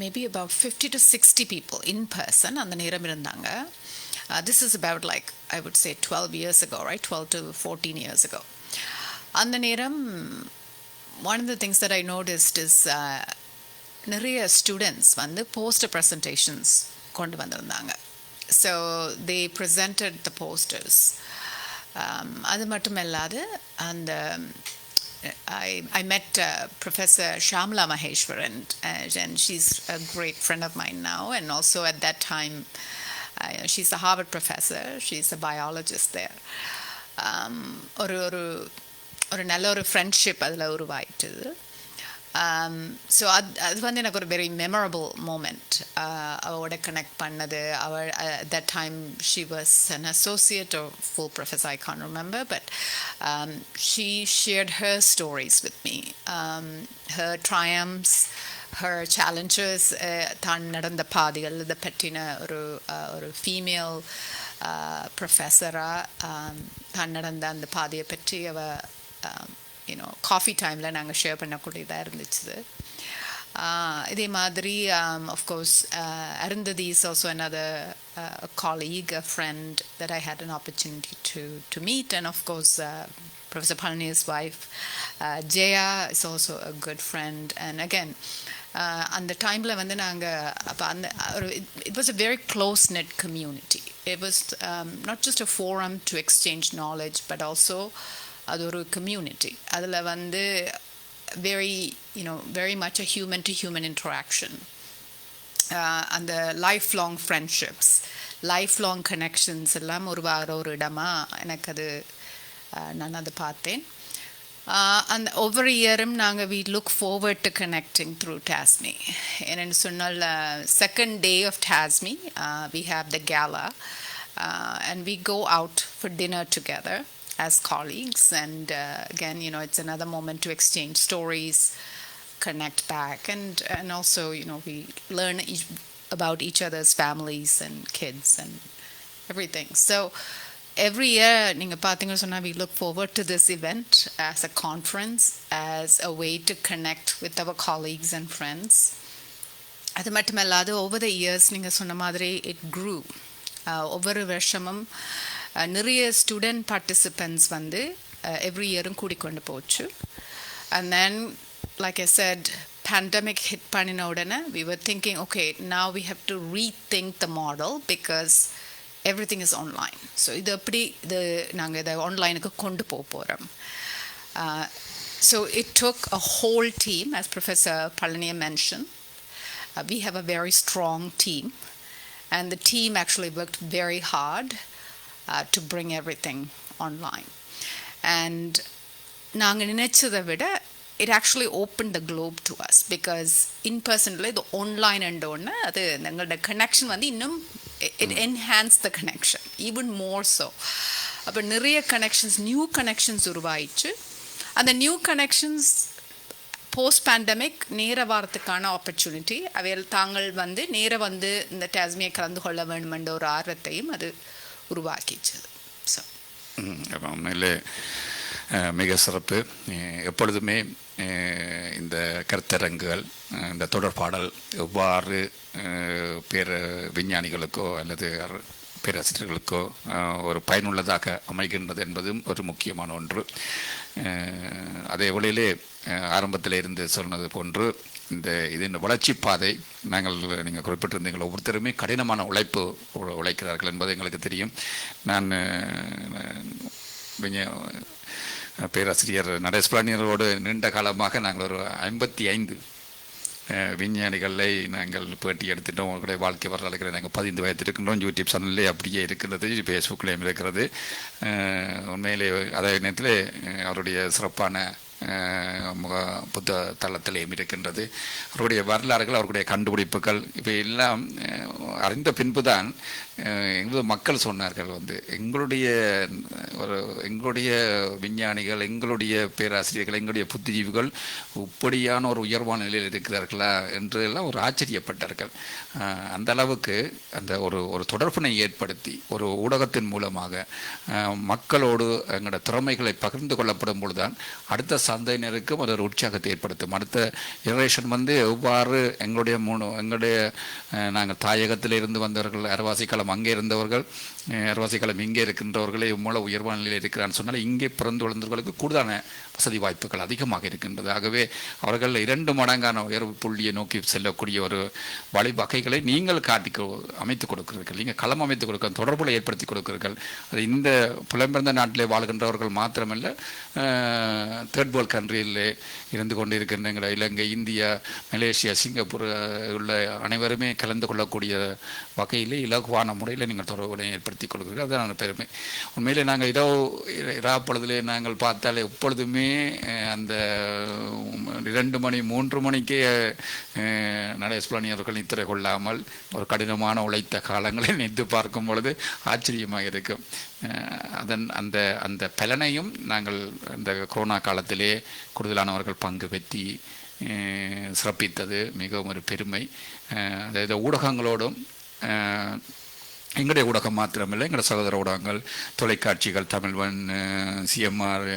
maybe about 50 to 60 people in person அந்த நேரம் இருந்தாங்க. This is about like I would say 12 years ago, right? 12 to 14 years ago. அந்த நேரம் one of the things that I noticed is நிறைய ஸ்டூடெண்ட்ஸ் வந்து poster presentations கொண்டு வந்திருந்தாங்க. So they presented the posters. அது மட்டும் இல்லாது அந்த I met Professor Shamla Maheshwaran, and she's a great friend of mine now, and also at that time she's a Harvard professor. She's a biologist there. ஒரு நல்ல ஒரு friendship அதில் உருவாயிட்டுது. So அது வந்து எனக்கு ஒரு வெரி மெமரபிள் மூமெண்ட். அவளோட connect பண்ணது. அவள் at that time she was an associate or full professor, I can't remember, but she shared her stories with me, her triumphs, her challenges, தான் நடந்த பாதைகள் இதை பற்றின ஒரு ஃபீமேல் ப்ரொஃபஸராக தான் நடந்த அந்த பாதையை பற்றி காஃபி டைமில் நாங்கள் ஷேர் பண்ணக்கூடியதாக இருந்துச்சு. இதே மாதிரி of course Arundhati is also another colleague, a friend that I had an opportunity to meet, and of course Professor Palanira's wife Jaya is also a good friend. And again அந்த டைமில் வந்து நாங்கள் அப்போ it was a very close knit community. It was not just a forum to exchange knowledge, but also அது ஒரு community. அதில் வந்து very much a human to human interaction. அந்த life long friendships, life long connections எல்லாம் உருவாகிற ஒரு இடமா எனக்கு அது நான் அதை பார்த்தேன். அந்த ஒவ்வொரு இயரும் நாங்கள் we look forward to connecting through TASME. என்னென்னு சொன்னால் second day of TASME we have the gala and we go out for dinner together as colleagues, and again it's another moment to exchange stories, connect back, and also we learn about each other's families and kids and everything. So every year ninga pathinga sonna we look forward to this event as a conference, as a way to connect with our colleagues and friends. அது மட்டுமல்லாது over the years ninga sonna மாதிரி it grew. ஒவ்வொரு வருஷமும் நிறைய student participants வந்து every இயரும் கூடிக்கொண்டு போச்சு. And then, like I said, pandemic hit panina udana, we were thinking, okay, now we have to rethink the model because everything is online. So idu appadi naanga idu online ku kondu poram. So it took a whole team, as Professor Palaniya mentioned. We have a very strong team, and the team actually worked very hard to bring everything online. And நாங்கள் நினைச்சதை விட it actually opened the globe to us because in personally the online உடனே அது எங்களோட connection வந்து இன்னும் it enhanced the connection even more so. அப்போ நிறைய கனெக்ஷன்ஸ் நியூ கனெக்ஷன்ஸ் உருவாயிடுச்சு. அந்த நியூ கனெக்ஷன்ஸ் போஸ்ட் பேண்டமிக் நேர வாரத்துக்கான ஆப்பர்ச்சுனிட்டி அவையில் தாங்கள் வந்து நேர வந்து இந்த டாஸ்மியை கலந்து கொள்ள வேண்டும் என்ற ஒரு ஆர்வத்தையும் அது உருவாக்கிச்சு. ஸோ உண்மையிலே மிக சிறப்பு. எப்பொழுதுமே இந்த கருத்தரங்குகள், இந்த தொடர்பாடல் எவ்வாறு விஞ்ஞானிகளுக்கோ அல்லது பேராசிரியர்களுக்கோ ஒரு பயனுள்ளதாக அமைகின்றது என்பதும் ஒரு முக்கியமான ஒன்று. அதே வழியிலே ஆரம்பத்தில் இருந்து சொன்னது போன்று இந்த வளர்ச்சி பாதை நீங்கள் குறிப்பிட்டிருந்தீங்கள், ஒவ்வொருத்தருமே கடினமான உழைக்கிறார்கள் என்பது எங்களுக்கு தெரியும். நான் பேராசிரியர் நடேஷ் பாலனியரோடு நீண்ட காலமாக நாங்கள் ஒரு 55 விஞ்ஞானிகளை நாங்கள் பேட்டி எடுத்துட்டோம். அவர்களுடைய வாழ்க்கை வரலாறுகளை நாங்கள் பதிந்து வைத்திருக்கின்றோம். யூடியூப் சேனல்லே அப்படியே இருக்கிறது, ஃபேஸ்புக்லேயும் இருக்கிறது. உண்மையிலே அதே நேரத்தில் அவருடைய சிறப்பான புத்த தளத்திலேயும் இருக்கின்றது. அவருடைய வரலாறுகள், அவர்களுடைய கண்டுபிடிப்புகள் இவை எல்லாம் அறிந்த பின்புதான் எங்களது மக்கள் சொன்னார்கள் எங்களுடைய விஞ்ஞானிகள், எங்களுடைய பேராசிரியர்கள், எங்களுடைய புத்திஜீவிகள் இப்படியான ஒரு உயர்வான நிலையில் இருக்கிறார்களா என்று எல்லாம் ஒரு ஆச்சரியப்பட்டார்கள். அந்த அளவுக்கு அந்த ஒரு தொடர்பினை ஏற்படுத்தி ஒரு ஊடகத்தின் மூலமாக மக்களோடு எங்களோட திறமைகளை பகிர்ந்து கொள்ளப்படும் பொழுதுதான் அடுத்த சந்தையினருக்கும் அது ஒரு உற்சாகத்தை ஏற்படுத்தும். அடுத்த ஜெனரேஷன் வந்து எவ்வாறு எங்களுடைய நாங்கள் தாயகத்தில் இருந்து வந்தவர்கள், அரவாசி காலம் அங்கே இருந்தவர்கள், அரவாசி காலம் இங்கே இருக்கின்றவர்களே மூல உயர்வான நிலையில் இருக்கிறான்னு சொன்னால் இங்கே பிறந்து வளர்ந்தவர்களுக்கு கூடுதலான வசதி வாய்ப்புகள் அதிகமாக இருக்கின்றது. ஆகவே அவர்கள் 2 மடங்கான உயர்வு புள்ளியை நோக்கி செல்லக்கூடிய ஒரு வழிவகைகளை நீங்கள் அமைத்துக் கொடுக்கிறீர்கள், நீங்கள் களம் அமைத்துக் கொடுக்க, தொடர்புகளை ஏற்படுத்தி கொடுக்கிறீர்கள். அது இந்த புலம்பெயர்ந்த நாட்டிலே வாழ்கின்றவர்கள் மாத்திரமல்ல, தேர்ட் வேர்ல்ட் கண்ட்ரியிலே இருந்து கொண்டு இருக்கின்ற இலங்கை, இந்தியா, மலேசியா, சிங்கப்பூர் உள்ள அனைவருமே கலந்து கொள்ளக்கூடிய வகையிலே இலகுவான முறையில் நீங்கள் தொடர்புகளை ஏற்படுத்தி கொடுக்கிறீர்கள். அதுதான் பெருமை. உண்மையிலே நாங்கள் பொழுதிலே நாங்கள் பார்த்தாலே எப்பொழுதுமே அந்த 2 மணி 3 மணிக்கே நடேஷ் பாலனியா அவர்கள் நித்திரை கொள்ளாமல் ஒரு கடினமான உழைத்த காலங்களை நினைத்து பார்க்கும் பொழுது ஆச்சரியமாக இருக்கும். அந்த பலனையும் நாங்கள் இந்த கொரோனா காலத்திலே கூடுதலானவர்கள் பங்கு பெற்றி சிறப்பித்தது மிகவும் ஒரு பெருமை. அதாவது ஊடகங்களோடும் எங்களுடைய ஊடகம் மாத்திரமில்லை, எங்களுடைய சகோதர ஊடகங்கள், தொலைக்காட்சிகள், தமிழ்வன், சிஎம்ஆர்,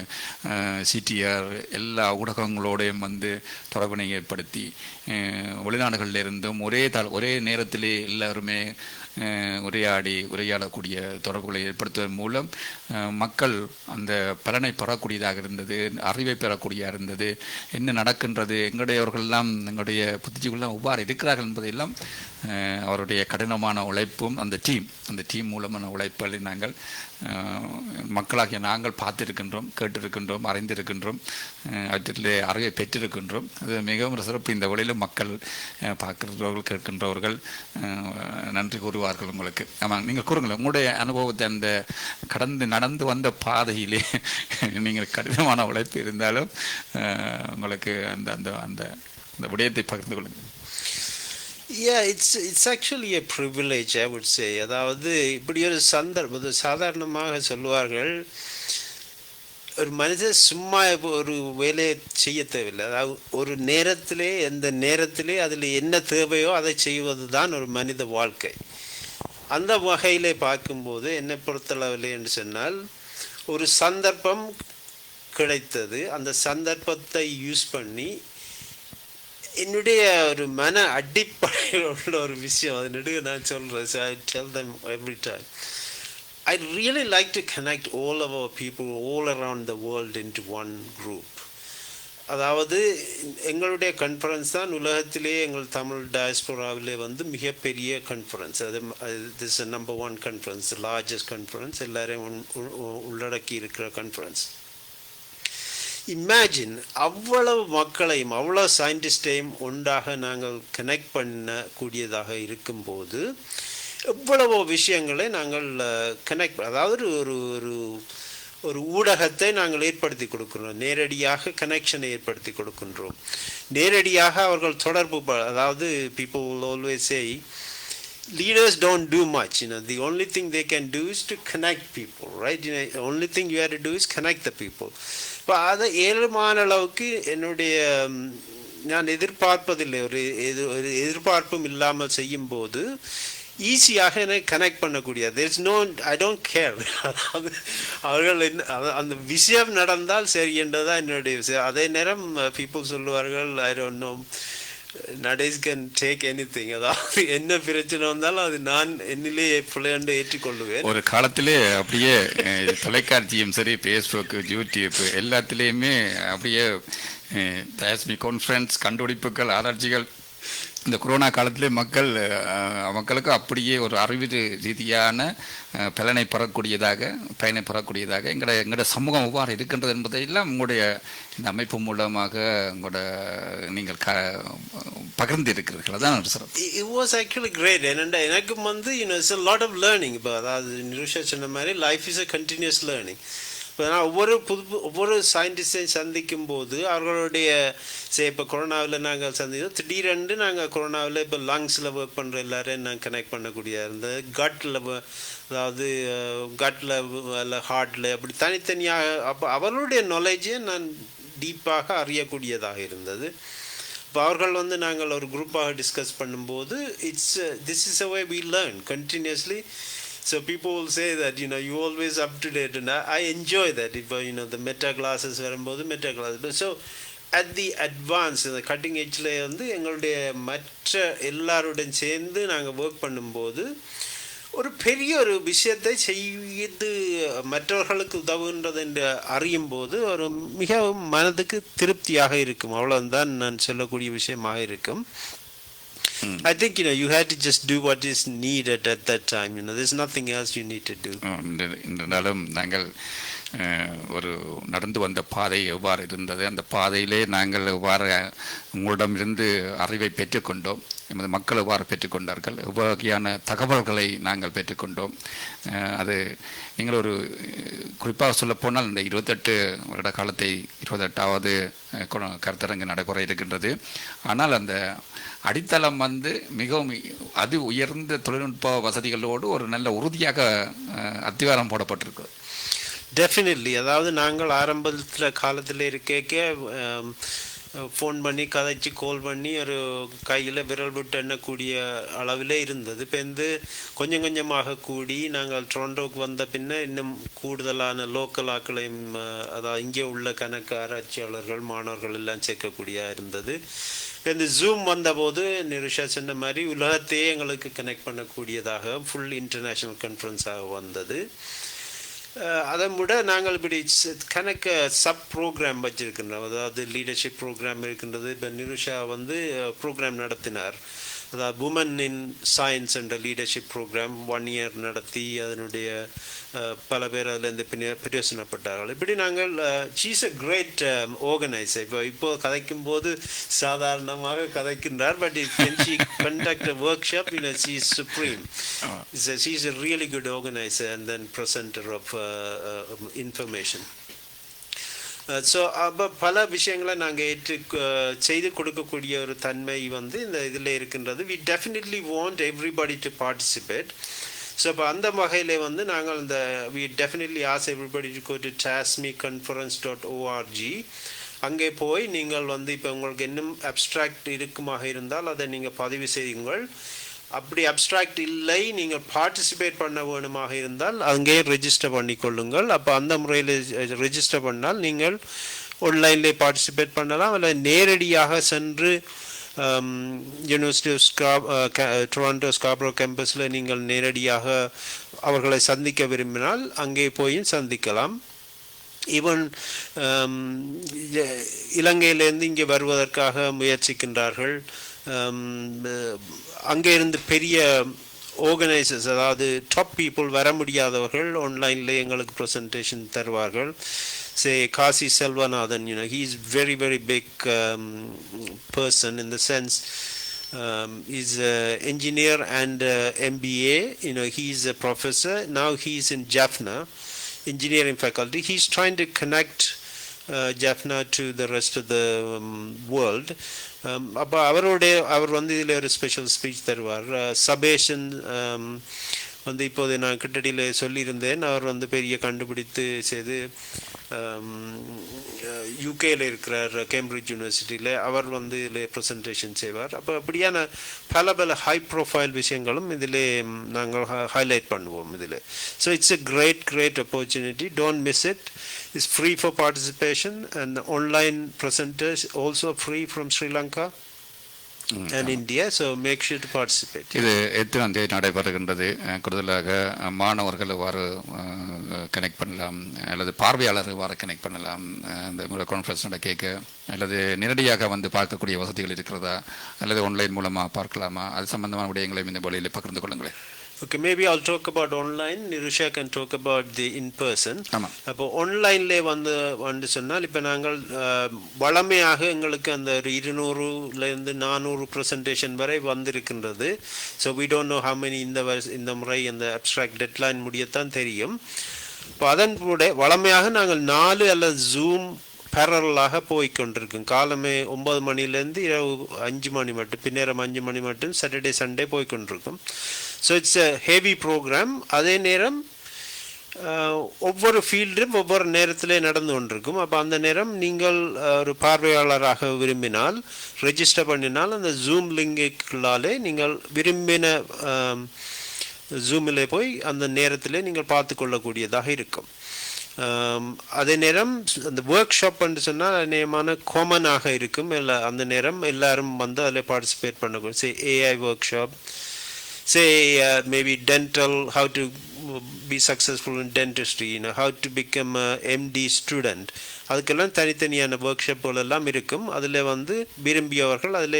சிடிஆர் எல்லா ஊடகங்களோடையும் வந்து தொடர்பினை ஏற்படுத்தி வெளிநாடுகளில் இருந்தும் ஒரே நேரத்திலே எல்லாருமே உரையாடக்கூடிய தொடர்புகளை ஏற்படுத்துவதன் மூலம் மக்கள் அந்த பலனை பெறக்கூடியதாக இருந்தது, அறிவை பெறக்கூடியதாக இருந்தது. என்ன நடக்கின்றது, எங்களுடையவர்கள்லாம் எங்களுடைய புத்திஜீவிகள்லாம் எவ்வாறு இருக்கிறார்கள் என்பதையெல்லாம் அவருடைய கடினமான உழைப்பும் அந்த டீம் மூலமான உழைப்பை நாங்கள் மக்களாகிய நாங்கள் பார்த்திருக்கின்றோம், கேட்டிருக்கின்றோம், அறிந்திருக்கின்றோம், அவற்றிலே அறிவை பெற்றிருக்கின்றோம். அது மிகவும் சிறப்பு. இந்த வழியில் மக்கள் பார்க்கின்றவர்கள், கேட்கின்றவர்கள் நன்றி கூறுவார்கள் உங்களுக்கு. ஆமாம், நீங்கள் கூறுங்கள் உங்களுடைய அனுபவத்தை. அந்த நடந்து வந்த பாதையிலே நீங்கள் கடினமான உழைப்பு இருந்தாலும் உங்களுக்கு அந்த விடயத்தை பகிர்ந்து கொள்ளுங்கள். Yeah, it's actually a privilege, I would say. அதாவது இப்படி ஒரு சந்தர்ப்பம், சாதாரணமாக சொல்லுவார்கள், ஒரு மனிதர் சும்மா ஒரு வேலையை செய்ய தேவையில்லை. அதாவது ஒரு நேரத்திலே, எந்த நேரத்திலே அதில் என்ன தேவையோ அதை செய்வது தான் ஒரு மனித வாழ்க்கை. அந்த வகையிலே பார்க்கும்போது என்னை பொறுத்தளவில் என்று சொன்னால், ஒரு சந்தர்ப்பம் கிடைத்தது, அந்த சந்தர்ப்பத்தை யூஸ் பண்ணி என்னுடைய ஒரு மன அடிப்படையில் உள்ள ஒரு விஷயம், அதனுடைய நான் சொல்கிறேன், I tell them every time, I'd really like to connect all of our people all around the world into one group. அதாவது எங்களுடைய கான்ஃபரன்ஸ் தான் உலகத்திலே எங்கள் தமிழ் டயஸ்போராவிலே வந்து மிகப்பெரிய கான்ஃபரன்ஸ். அது this number 1 conference, largest conference, எல்லாரையும் உள்ளடக்கி இருக்கிற கான்ஃபரன்ஸ். இமேஜின் அவ்வளவு மக்களையும் அவ்வளோ சயின்டிஸ்டையும் ஒன்றாக நாங்கள் கனெக்ட் பண்ணக்கூடியதாக இருக்கும்போது எவ்வளவோ விஷயங்களை நாங்கள் கனெக்ட், அதாவது ஒரு ஒரு ஒரு ஊடகத்தை நாங்கள் ஏற்படுத்தி கொடுக்கின்றோம், நேரடியாக கனெக்ஷனை ஏற்படுத்தி கொடுக்கின்றோம், நேரடியாக அவர்கள் தொடர்பு. அதாவது people will always say leaders don't do much, the only thing they can do is to connect people, right? The only thing you have to do is connect the people. இப்போ அதை ஏழுமான அளவுக்கு என்னுடைய நான் எதிர்பார்ப்பதில்லை, ஒரு எதிர்பார்ப்பும் இல்லாமல் செய்யும்போது ஈஸியாக எனக்கு கனெக்ட் பண்ணக்கூடிய, there's no I don't care. அவர்கள் அந்த விஷயம் நடந்தால் சரி என்றதான் என்னுடைய விஷயம். அதே நேரம் பீப்புள் சொல்லுவார்கள், I don't know, Natesh can take anything, அதாவது என்ன பிரச்சனை வந்தாலும் அது நான் என்னிலே பிள்ளையாண்டு ஏற்றுக்கொள்ளுவேன். ஒரு காலத்திலே அப்படியே தொலைக்காட்சியும் சரி, ஃபேஸ்புக், யூடியூப் எல்லாத்திலேயுமே அப்படியே தாஸ்மி கான்ஃபரன்ஸ், கண்டுபிடிப்புகள், ஆராய்ச்சிகள். இந்த கொரோனா காலத்திலே மக்களுக்கு அப்படியே ஒரு அறிவு ரீதியான பயனை பெறக்கூடியதாக எங்களோட சமூகம் எவ்வாறு இருக்கின்றது என்பதையெல்லாம் உங்களுடைய இந்த அமைப்பு மூலமாக நீங்கள் பகிர்ந்து இருக்கிறீர்கள். அதான் sir. It was actually great. எனக்கு வந்து it's a lot of learning. இப்போ அதாவது நிருஷா சொன்ன மாதிரி life is a continuous learning. இப்போ நான் ஒவ்வொரு சயின்டிஸ்டையும் சந்திக்கும் போது அவர்களுடைய இப்போ கொரோனாவில் நாங்கள் சந்தித்தோம், திடீரென்று நாங்கள் கொரோனாவில் இப்போ லங்ஸில் ஒர்க் பண்ணுற எல்லாரையும் நாங்கள் கனெக்ட் பண்ணக்கூடியதாக இருந்தது, அதாவது கட்டில் இல்லை ஹார்ட்டில், அப்படி தனித்தனியாக. அப்போ அவர்களுடைய நாலேஜை நான் டீப்பாக அறியக்கூடியதாக இருந்தது. இப்போ அவர்கள் வந்து நாங்கள் ஒரு குரூப்பாக டிஸ்கஸ் பண்ணும்போது this is a way we learn continuously. So people will say that you always up to date, and I enjoy that. If the meta classes வரும்போது meta classes. So at the advance, the cutting edgeல வந்து எங்களுடைய மற்ற எல்லாருடன் சேர்ந்து நாங்கள் work பண்ணும்போது ஒரு பெரிய ஒரு விஷயத்தை செய்து மற்றவர்களுக்கு உதவுகின்றது என்று அறியும் போது ஒரு மிகவும் மனதுக்கு திருப்தியாக இருக்கும். அவ்வளவுதான் நான் சொல்லக்கூடிய விஷயமாக இருக்கும். I think you had to just do what is needed at that time. There's nothing else you need to do. இருந்தாலும் நாங்கள் ஒரு நடந்து வந்த பாதை எவ்வாறு இருந்தது, அந்த பாதையிலே நாங்கள் எவ்வாறு உங்களிடமிருந்து அறிவை பெற்றுக்கொண்டோம், எமது மக்கள் எவ்வாறு பெற்றுக்கொண்டார்கள், எவ்வகையான தகவல்களை நாங்கள் பெற்றுக்கொண்டோம். அது நீங்கள் ஒரு குறிப்பாக சொல்லப்போனால் இந்த 28 வருட காலத்தை 28வது கருத்தரங்கு நடைபெற இருக்கின்றது. ஆனால் அந்த அடித்தளம் வந்து மிகவும் அது உயர்ந்த தொழில்நுட்ப வசதிகளோடு ஒரு நல்ல உறுதியாக அத்திவாரம் போடப்பட்டிருக்கு. டெஃபினெட்லி. அதாவது நாங்கள் ஆரம்பத்தில் காலத்தில் இருக்க ஃபோன் பண்ணி கதைச்சி கால் பண்ணி ஒரு கையில் விரல் விட்டு எண்ணக்கூடிய அளவில் இருந்தது. இப்போ கொஞ்சம் கொஞ்சமாக கூடி நாங்கள் டொரண்டோக்கு வந்த பின்ன இன்னும் கூடுதலான லோக்கல் ஆக்களையும், அதாவது இங்கே உள்ள கணக்கு ஆராய்ச்சியாளர்கள், மாணவர்கள் எல்லாம் சேர்க்கக்கூடிய இருந்தது. இந்த ஜூம் வந்தபோது நிருஷா சொன்ன மாதிரி உலகத்தையே எங்களுக்கு கனெக்ட் பண்ணக்கூடியதாக ஃபுல் இன்டர்நேஷ்னல் கான்ஃபரன்ஸாக வந்தது. அதை விட நாங்கள் இப்படி கணக்கு சப் ப்ரோக்ராம் வச்சுருக்கின்றோம். அதாவது லீடர்ஷிப் ப்ரோக்ராம் இருக்கின்றது. இப்போ நிருஷா வந்து ப்ரோக்ராம் நடத்தினார், அதாவது உமன் இன் சயின்ஸ் என்ற லீடர்ஷிப் ப்ரோக்ராம் 1 year நடத்தி அதனுடைய பல பேர் அதில் பிரயோசனப்பட்டார்கள். இப்படி நாங்கள் ஷீஸ் அ கிரேட் ஆர்கனைசர். இப்போ கதைக்கும் போது சாதாரணமாக கதைக்கின்றார், but she conduct a workshop she is supreme. She is a really good organizer and then presenter of information. So அப்போ பல விஷயங்களை நாங்கள் செய்து கொடுக்கக்கூடிய ஒரு தன்மை வந்து இந்த இதில் இருக்கின்றது. We definitely want everybody to participate. So இப்போ அந்த வகையில் வந்து நாங்கள் இந்த we definitely ask everybody to go to tasmeconference.org. அங்கே போய் நீங்கள் வந்து இப்போ உங்களுக்கு இன்னும் அப்ஸ்ட்ராக்ட் இருக்குமாக இருந்தால் அதை நீங்கள் பதிவு செய்யுங்கள். அப்படி அப்ஸ்ட்ராக்ட் இல்லை, நீங்கள் பார்ட்டிசிபேட் பண்ண வேணுமாக இருந்தால் அங்கே ரெஜிஸ்டர் பண்ணிக்கொள்ளுங்கள். அப்போ அந்த முறையில் ரெஜிஸ்டர் பண்ணால் நீங்கள் ஆன்லைன்லேயே பார்ட்டிசிபேட் பண்ணலாம், அல்லது நேரடியாக சென்று யூனிவர்சிட்டி ஆஃப் டொராண்டோ ஸ்காப்ரோ கேம்பஸில் நீங்கள் நேரடியாக அவர்களை சந்திக்க விரும்பினால் அங்கே போய் சந்திக்கலாம். ஈவன் இலங்கையிலேருந்து இங்கே வருவதற்காக முயற்சிக்கின்றார்கள். அங்கே இருந்து பெரிய ஆர்கனைசர்ஸ், அதாவது டாப் பீப்புள் வர முடியாதவர்கள் ஆன்லைனில் எங்களுக்கு ப்ரெசன்டேஷன் தருவார்கள். Say Kasi Selvanathan, he is very big person in the sense he's an engineer and MBA. He is a professor. Now he is in Jaffna engineering faculty. He's trying to connect Jaffna to the rest of the world. அப்போ அவர் வந்து இதில் ஒரு special speech தருவார். சபேஷன் வந்து இப்போது நான் கிட்டடியில் சொல்லியிருந்தேன். அவர் வந்து பெரிய கண்டுபிடித்து செய்து யூகேயில் இருக்கிறார், கேம்பிரிட்ஜ் யூனிவர்சிட்டியில். அவர் வந்து இதில் ப்ரெசன்டேஷன் செய்வார். அப்போ அப்படியான பல ஹை ப்ரொஃபைல் விஷயங்களும் இதில் நாங்கள் ஹைலைட் பண்ணுவோம் இதில். So it's a great opportunity. Don't miss it. It's free for participation, and the online presenters also free from Sri Lanka and India, so make sure to participate. இது எத்தனாம் தேதி நடைபெறுகின்றது? கூடுதலாக மாணவர்கள் எவ்வாறு கனெக்ட் பண்ணலாம், அல்லது பார்வையாளர் எவ்வாறு கனெக்ட் பண்ணலாம் இந்த கான்ஃபரன்ஸ் கேட்க, அல்லது நேரடியாக வந்து பார்க்கக்கூடிய வசதிகள் இருக்கிறதா, அல்லது ஆன்லைன் மூலமாக பார்க்கலாமா? அது சம்பந்தமான விடயங்களையும் இந்த வழியில் பகிர்ந்து கொள்ளுங்களேன். Okay, maybe I'll talk about online. Nirusha can talk about the in-person. அப்போ ஆன்லைன்லே வந்து சொன்னால், இப்போ நாங்கள் வளமையாக எங்களுக்கு அந்த 200லேருந்து 400 ப்ரெசன்டேஷன் வரை வந்திருக்கின்றது. So we don't know how many இந்த முறை அந்த அப்ஸ்ட்ராக்ட் டெட்லைன் முடியத்தான் தெரியும். இப்போ அதன் கூட வளமையாக நாங்கள் 4 அல்லது ஜூம் பேரலாக போய்கொண்டிருக்கும். காலமே 9 மணிலேருந்து இரவு 5 மணி மட்டும், பின்னேரம் 5 மணி மட்டும், சாட்டர்டே சண்டே போய்கொண்டிருக்கும். So it's a heavy program. அதே நேரம் ஒவ்வொரு ஃபீல்டும் ஒவ்வொரு நேரத்திலே நடந்து கொண்டிருக்கும். அப்போ அந்த நேரம் நீங்கள் ஒரு பார்வையாளராக விரும்பினால் ரெஜிஸ்டர் பண்ணினால் அந்த ஜூம் லிங்குகளாலே நீங்கள் விரும்பின ஜூமில் போய் அந்த நேரத்திலே நீங்கள் பார்த்து கொள்ளக்கூடியதாக இருக்கும். அதே நேரம் அந்த ஒர்க் ஷாப் என்று சொன்னால் அநேகமான காமனாக இருக்கும். அந்த நேரம் எல்லாரும் வந்து அதில் பார்ட்டிசிபேட் பண்ணக்கூடும். Say AI workshop, say maybe dental, how to be successful in dentistry, how to become a MD student, அதுக்கெல்லாம் தனித்தனியான ஒர்க் ஷாப்புகள் எல்லாம் இருக்கும். அதில் வந்து விரும்பியவர்கள் அதில்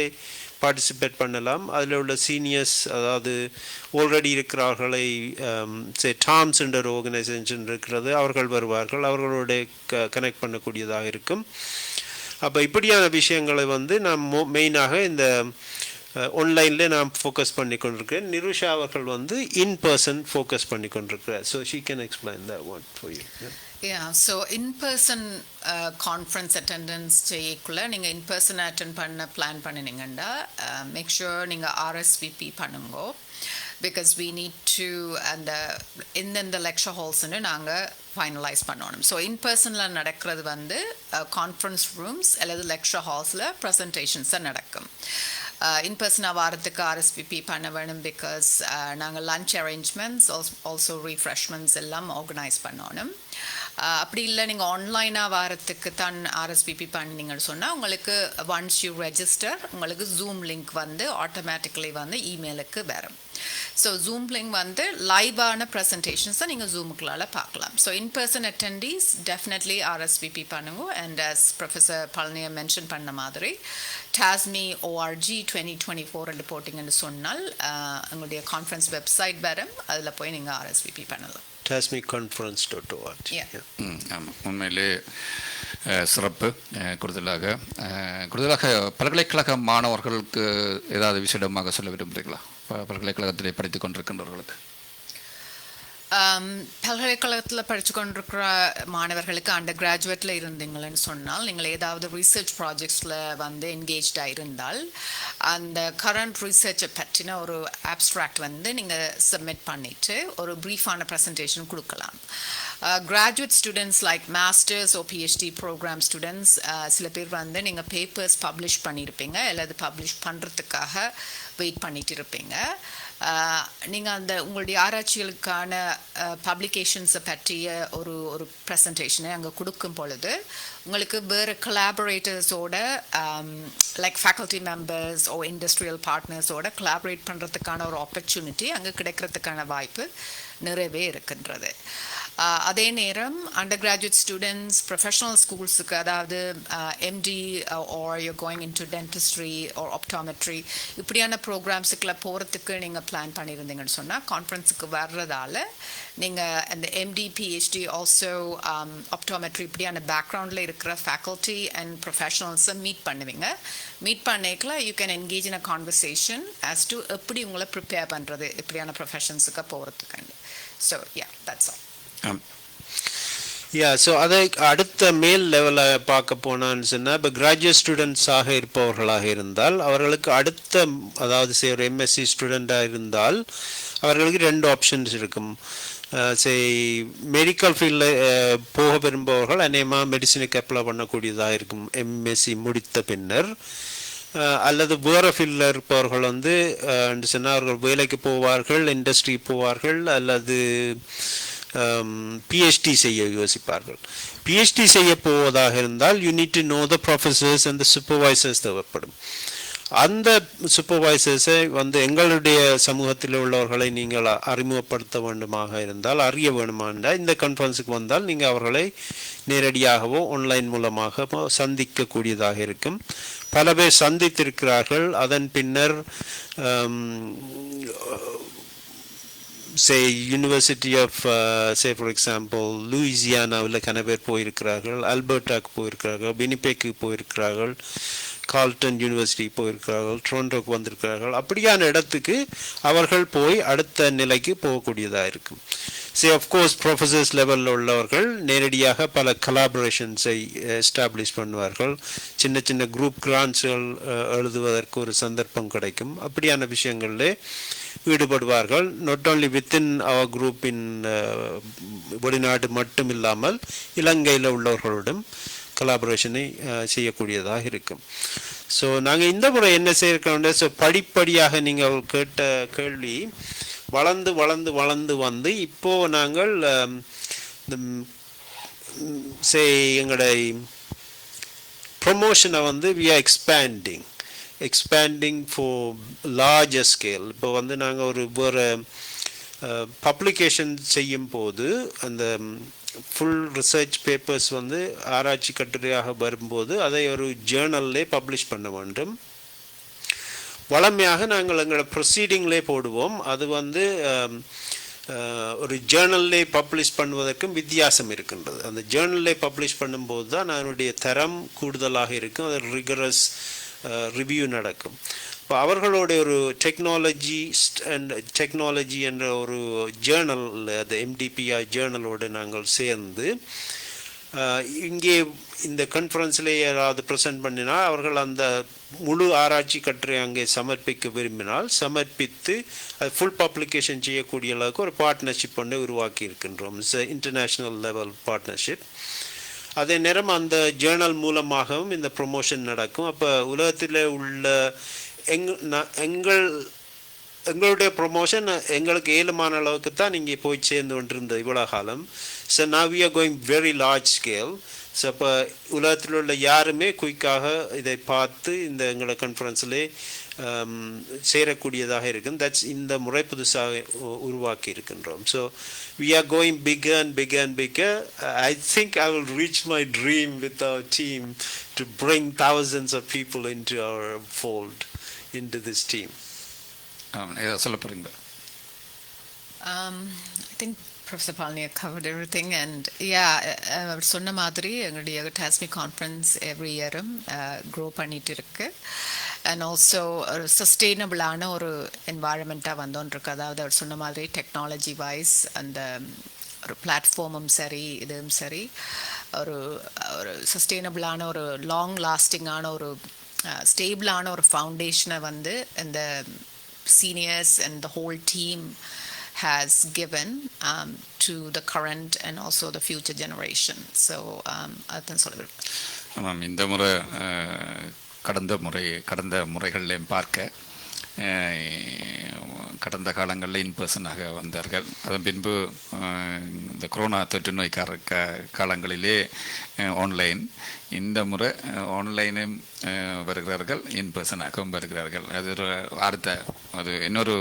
பார்ட்டிசிபேட் பண்ணலாம். அதில் உள்ள சீனியர்ஸ், அதாவது ஆல்ரெடி இருக்கிறவர்களை டாம்ஸ் என்ற ஒரு ஆர்கனைசேஷன் இருக்கிறது, அவர்கள் வருவார்கள், அவர்களோட கனெக்ட் பண்ணக்கூடியதாக இருக்கும். அப்போ இப்படியான விஷயங்களை வந்து நாம் மெயினாக இந்த ஆன்லைனில் நான் ஃபோக்கஸ் பண்ணி கொண்டிருக்கிறேன். நிருஷா அவர்கள் வந்து இன் பர்சன் ஃபோக்கஸ் பண்ணி கொண்டிருக்கிறார். So she can explain that one for you. Yeah, so in-person conference attendance செய்யக்குள்ள நீங்கள் in-person attend பண்ண பிளான் பண்ணினீங்கன்னா make sure நீங்கள் RSVP பண்ணுங்க, because we need to அந்த இந்த லெக்சர் ஹால்ஸ்ன்னு நாங்கள் ஃபைனலைஸ் பண்ணணும். ஸோ இன்பர்சனில் நடக்கிறது வந்து கான்ஃபரன்ஸ் ரூம்ஸ் அல்லது லெக்சர் ஹால்ஸில் ப்ரெசன்டேஷன்ஸாக நடக்கும். இன்பர்சனாக வாரத்துக்கு RSVP பண்ண வேணும், பிகாஸ் நாங்கள் லன்ச் அரேஞ்ச்மெண்ட்ஸ் ஆல்சோ ரீஃப்ரெஷ்மெண்ட்ஸ் எல்லாம் ஆர்கனைஸ் பண்ணணும். அப்படி இல்லை நீங்கள் ஆன்லைனாக வாரத்துக்கு தான் RSVP பண்ணினீங்கன்னு சொன்னால் உங்களுக்கு ஒன்ஸ் யூ ரெஜிஸ்டர் உங்களுக்கு ஜூம் லிங்க் வந்து ஆட்டோமேட்டிக்கலி வந்து இமெயிலுக்கு வரும். ஸோ ஜூம் லிங்க் வந்து லைவான ப்ரெசன்டேஷன்ஸ் தான் நீங்கள் ஜூமுக்குள்ளால் பார்க்கலாம். ஸோ இன்பர்சன் அட்டெண்டீஸ் டெஃபினெட்லி RSVP பண்ணுங்க. அண்ட் as ப்ரொஃபஸர் பழனியை மென்ஷன் பண்ண மாதிரி TASME.org 2024 போட்டிங்கன்னு சொன்னால் உங்களுடைய கான்ஃபரன்ஸ் வெப்சைட் வரும், அதில் போய் நீங்கள் RSVP பண்ணலாம். TASMEconference.org. ஆமாம், உண்மையிலே சிறப்பு. கூடுதலாக பல்கலைக்கழக மாணவர்களுக்கு ஏதாவது விசேடமாக சொல்ல விரும்புகிறீங்களா? பல்கலைக்கழகத்திலே படித்து கொண்டிருக்கின்றவர்களுக்கு. பல்கலைக்கழகத்தில் படித்து கொண்டிருக்கிற மாணவர்களுக்கு அண்டர் கிராஜுவேட்டில் இருந்தீங்கன்னு சொன்னால் நீங்கள் ஏதாவது ரிசர்ச் ப்ராஜெக்ட்ஸில் வந்து என்கேஜ்டாக இருந்தால் அந்த கரண்ட் ரிசர்ச்சை பற்றின ஒரு ஆப்ஸ்ட்ராக்ட் வந்து நீங்கள் சப்மிட் பண்ணிவிட்டு ஒரு ப்ரீஃபான ப்ரெசன்டேஷன் கொடுக்கலாம். கிராஜுவேட் ஸ்டூடெண்ட்ஸ் லைக் மாஸ்டர்ஸ் ஓ PhD ப்ரோக்ராம் ஸ்டூடெண்ட்ஸ் சில பேர் வந்து நீங்கள் பேப்பர்ஸ் பப்ளிஷ் பண்ணியிருப்பீங்க அல்லது பப்ளிஷ் பண்ணுறதுக்காக வெயிட் பண்ணிட்டு இருப்பீங்க. நீங்கள் அந்த உங்களுடைய ஆராய்ச்சிகளுக்கான பப்ளிகேஷன்ஸை பற்றிய ஒரு ஒரு ப்ரெசன்டேஷனை அங்கே கொடுக்கும் பொழுது உங்களுக்கு வேறு கொலாபரேட்டர்ஸோட லைக் ஃபேக்கல்ட்டி மெம்பர்ஸ் ஓ இண்டஸ்ட்ரியல் பார்ட்னர்ஸோட கொலாபரேட் பண்ணுறதுக்கான ஒரு ஆப்பர்ச்சுனிட்டி அங்கே கிடைக்கிறதுக்கான வாய்ப்பு நிறையவே இருக்கின்றது. அதே நேரம் அண்டர் கிராஜுவேட் ஸ்டூடெண்ட்ஸ் ப்ரொஃபஷனல் ஸ்கூல்ஸுக்கு, அதாவது MD or you going into dentistry or optometry இப்படியான ப்ரோக்ராம்ஸுக்குள்ள போகிறதுக்கு நீங்கள் பிளான் பண்ணியிருந்தீங்கன்னு சொன்னால் கான்ஃபரன்ஸுக்கு வர்றதால நீங்கள் அந்த எம்டி பிஹெச்டி ஆல்சோ ஆப்டாமெட்ரி இப்படியான பேக்ரவுண்டில் இருக்கிற ஃபேக்கல்ட்டி அண்ட் ப்ரொஃபஷனல்ஸை மீட் பண்ணுவீங்க. மீட் பண்ணிக்கல you can engage in a conversation as to எப்படி உங்களை ப்ரிப்பேர் பண்ணுறது இப்படியான ப்ரொஃபஷன்ஸுக்கு போகிறதுக்காண்டி. So yeah that's all. So அதை அடுத்த மேல் லெவலில் பார்க்க போனான்னு சொன்னால், இப்போ கிராஜுவேட் ஸ்டூடெண்ட்ஸாக இருப்பவர்களாக இருந்தால் அவர்களுக்கு அடுத்த, அதாவது ஒரு எம்எஸ்சி ஸ்டூடெண்ட்டாக இருந்தால் அவர்களுக்கு 2 ஆப்ஷன்ஸ் இருக்கும். மெடிக்கல் ஃபீல்டில் போக விரும்புபவர்கள் அநேகமாக மெடிசினுக்கு அப்ளை பண்ணக்கூடியதாக இருக்கும் எம்எஸ்சி முடித்த பின்னர். அல்லது வேறு ஃபீல்டில் இருப்பவர்கள் சொன்னால் அவர்கள் வேலைக்கு போவார்கள், இண்டஸ்ட்ரி போவார்கள், அல்லது பிஹெச்டி செய்ய யோசிப்பார்கள். பிஹெச்டி செய்ய போவதாக இருந்தால் you need to know the professors and the supervisors தேவைப்படும். அந்த சூப்பர்வைசர்ஸை எங்களுடைய சமூகத்தில் உள்ளவர்களை நீங்கள் அறிமுகப்படுத்த வேண்டுமாக இருந்தால், அறிய வேண்டுமானால் இந்த கான்ஃபரன்ஸுக்கு வந்தால் நீங்கள் அவர்களை நேரடியாகவோ ஆன்லைன் மூலமாக சந்திக்கக்கூடியதாக இருக்கும். பல பேர் சந்தித்திருக்கிறார்கள். அதன் பின்னர் யூனிவர்சிட்டி ஆஃப் for example லூயிசியானாவில் பேர் போயிருக்கிறார்கள், அல்பர்டாக்கு போயிருக்கிறார்கள், வினிபெக்கு போயிருக்கிறார்கள், கால்டன் யூனிவர்சிட்டி போயிருக்கிறார்கள், டொரண்டோக்கு வந்திருக்கிறார்கள். அப்படியான இடத்துக்கு அவர்கள் போய் அடுத்த நிலைக்கு போகக்கூடியதாக இருக்கும். ஆஃப்கோர்ஸ் ப்ரொஃபஸர்ஸ் லெவலில் உள்ளவர்கள் நேரடியாக பல கொலாபரேஷன்ஸை எஸ்டாப்ளிஷ் பண்ணுவார்கள். சின்ன சின்ன குரூப் கிராண்ட்ஸ்கள் எழுதுவதற்கு ஒரு சந்தர்ப்பம் கிடைக்கும். அப்படியான விஷயங்களில் ஈடுபடுவார்கள். நாட் ஓன்லி வித்தின் அவர் குரூப்பின் வெளிநாடு மட்டும் இல்லாமல் இலங்கையில் உள்ளவர்களுடன் கொலாபரேஷனை செய்யக்கூடியதாக இருக்கும். ஸோ நாங்கள் இந்த முறை என்ன செய்யறோம், ஸோ படிப்படியாக நீங்கள் கேட்ட கேள்வி வளர்ந்து வளர்ந்து வளர்ந்து வந்து இப்போது நாங்கள் எங்களுடைய ப்ரொமோஷனை we are expanding for larger scale. இப்போ நாங்கள் ஒரு வேறு பப்ளிகேஷன் செய்யும் போது அந்த ஃபுல் ரிசர்ச் பேப்பர்ஸ் ஆராய்ச்சி கட்டுரையாக வரும்போது அதை ஒரு ஜேர்னல்லே பப்ளிஷ் பண்ண வேண்டும். வழமையாக நாங்கள் எங்களோட ப்ரொசீடிங்லே போடுவோம். அது ஒரு ஜேர்னல்லே பப்ளிஷ் பண்ணுவதற்கும் வித்தியாசம் இருக்கின்றது. அந்த ஜேர்னல்லே பப்ளிஷ் பண்ணும்போது தான் அதனுடைய தரம் கூடுதலாக இருக்கும். அது ரிகரஸ் ரிவ்யூ நடக்கும். இப்போ அவர்களுடைய ஒரு டெக்னாலஜி என்ற ஒரு ஜேர்னல், அது எம்டிபிஆர் ஜேர்னலோடு நாங்கள் சேர்ந்து இங்கே இந்த கான்ஃபரன்ஸில் யாராவது ப்ரெசென்ட் பண்ணினால் அவர்கள் அந்த முழு ஆராய்ச்சி கட்டுரை அங்கே சமர்ப்பிக்க விரும்பினால் சமர்ப்பித்து அது ஃபுல் பப்ளிகேஷன் செய்யக்கூடிய அளவுக்கு ஒரு பார்ட்னர்ஷிப் உருவாக்கி இருக்கின்றோம். It's international level partnership. அதே நேரம் அந்த ஜேர்னல் மூலமாகவும் இந்த ப்ரொமோஷன் நடக்கும். அப்போ உலகத்தில் உள்ள எங்களுடைய ப்ரொமோஷன் எங்களுக்கு ஏழுமான அளவுக்கு தான் இங்கே போய் சேர்ந்து கொண்டிருந்தது இவ்வளோ காலம். So now we are going very large scale. So அப்போ உலகத்தில் உள்ள யாருமே குயிக்காக இதை பார்த்து இந்த எங்களோட கான்ஃபரன்ஸில் சேரக்கூடியதாக இருக்கும். தட்ஸ் இந்த முறை புதுசாக உருவாக்கி இருக்கின்றோம். So we are going bigger and bigger and bigger. I think I will reach my dream with our team to bring thousands of people into our fold, into this team. சொல்ல போறீங்க? I think Professor Palaniya covered everything, and yeah, சொன்ன மாதிரி எங்களுடைய TASME conference every year grow பண்ணிட்டு இருக்கு. And also ஒரு சஸ்டெயினபிளான ஒரு என்வாயர்மெண்ட்டாக வந்தோன்றிருக்கு. அதாவது அவர் சொன்ன மாதிரி டெக்னாலஜி வைஸ் அந்த ஒரு பிளாட்ஃபார்மும் சரி, இதுவும் சரி, ஒரு ஒரு சஸ்டெயினபிளான ஒரு லாங் லாஸ்டிங்கான ஒரு ஸ்டேபிளான ஒரு ஃபவுண்டேஷனை இந்த seniors and the whole team has given to the current and also the future generation. So அதான் சொல்லுவேன். ஆமாம், இந்த முறை கடந்த முறைகளில் பார்க்க கடந்த காலங்களில் இன்பர்சனாக வந்தார்கள். அதன் பின்பு இந்த கொரோனா தொற்று நோய் காலங்களிலே ஆன்லைன், இந்த முறை ஆன்லைனும் வருகிறார்கள், இன்பர்சனாகவும் வருகிறார்கள். அது ஒரு அடுத்த அது இன்னொரு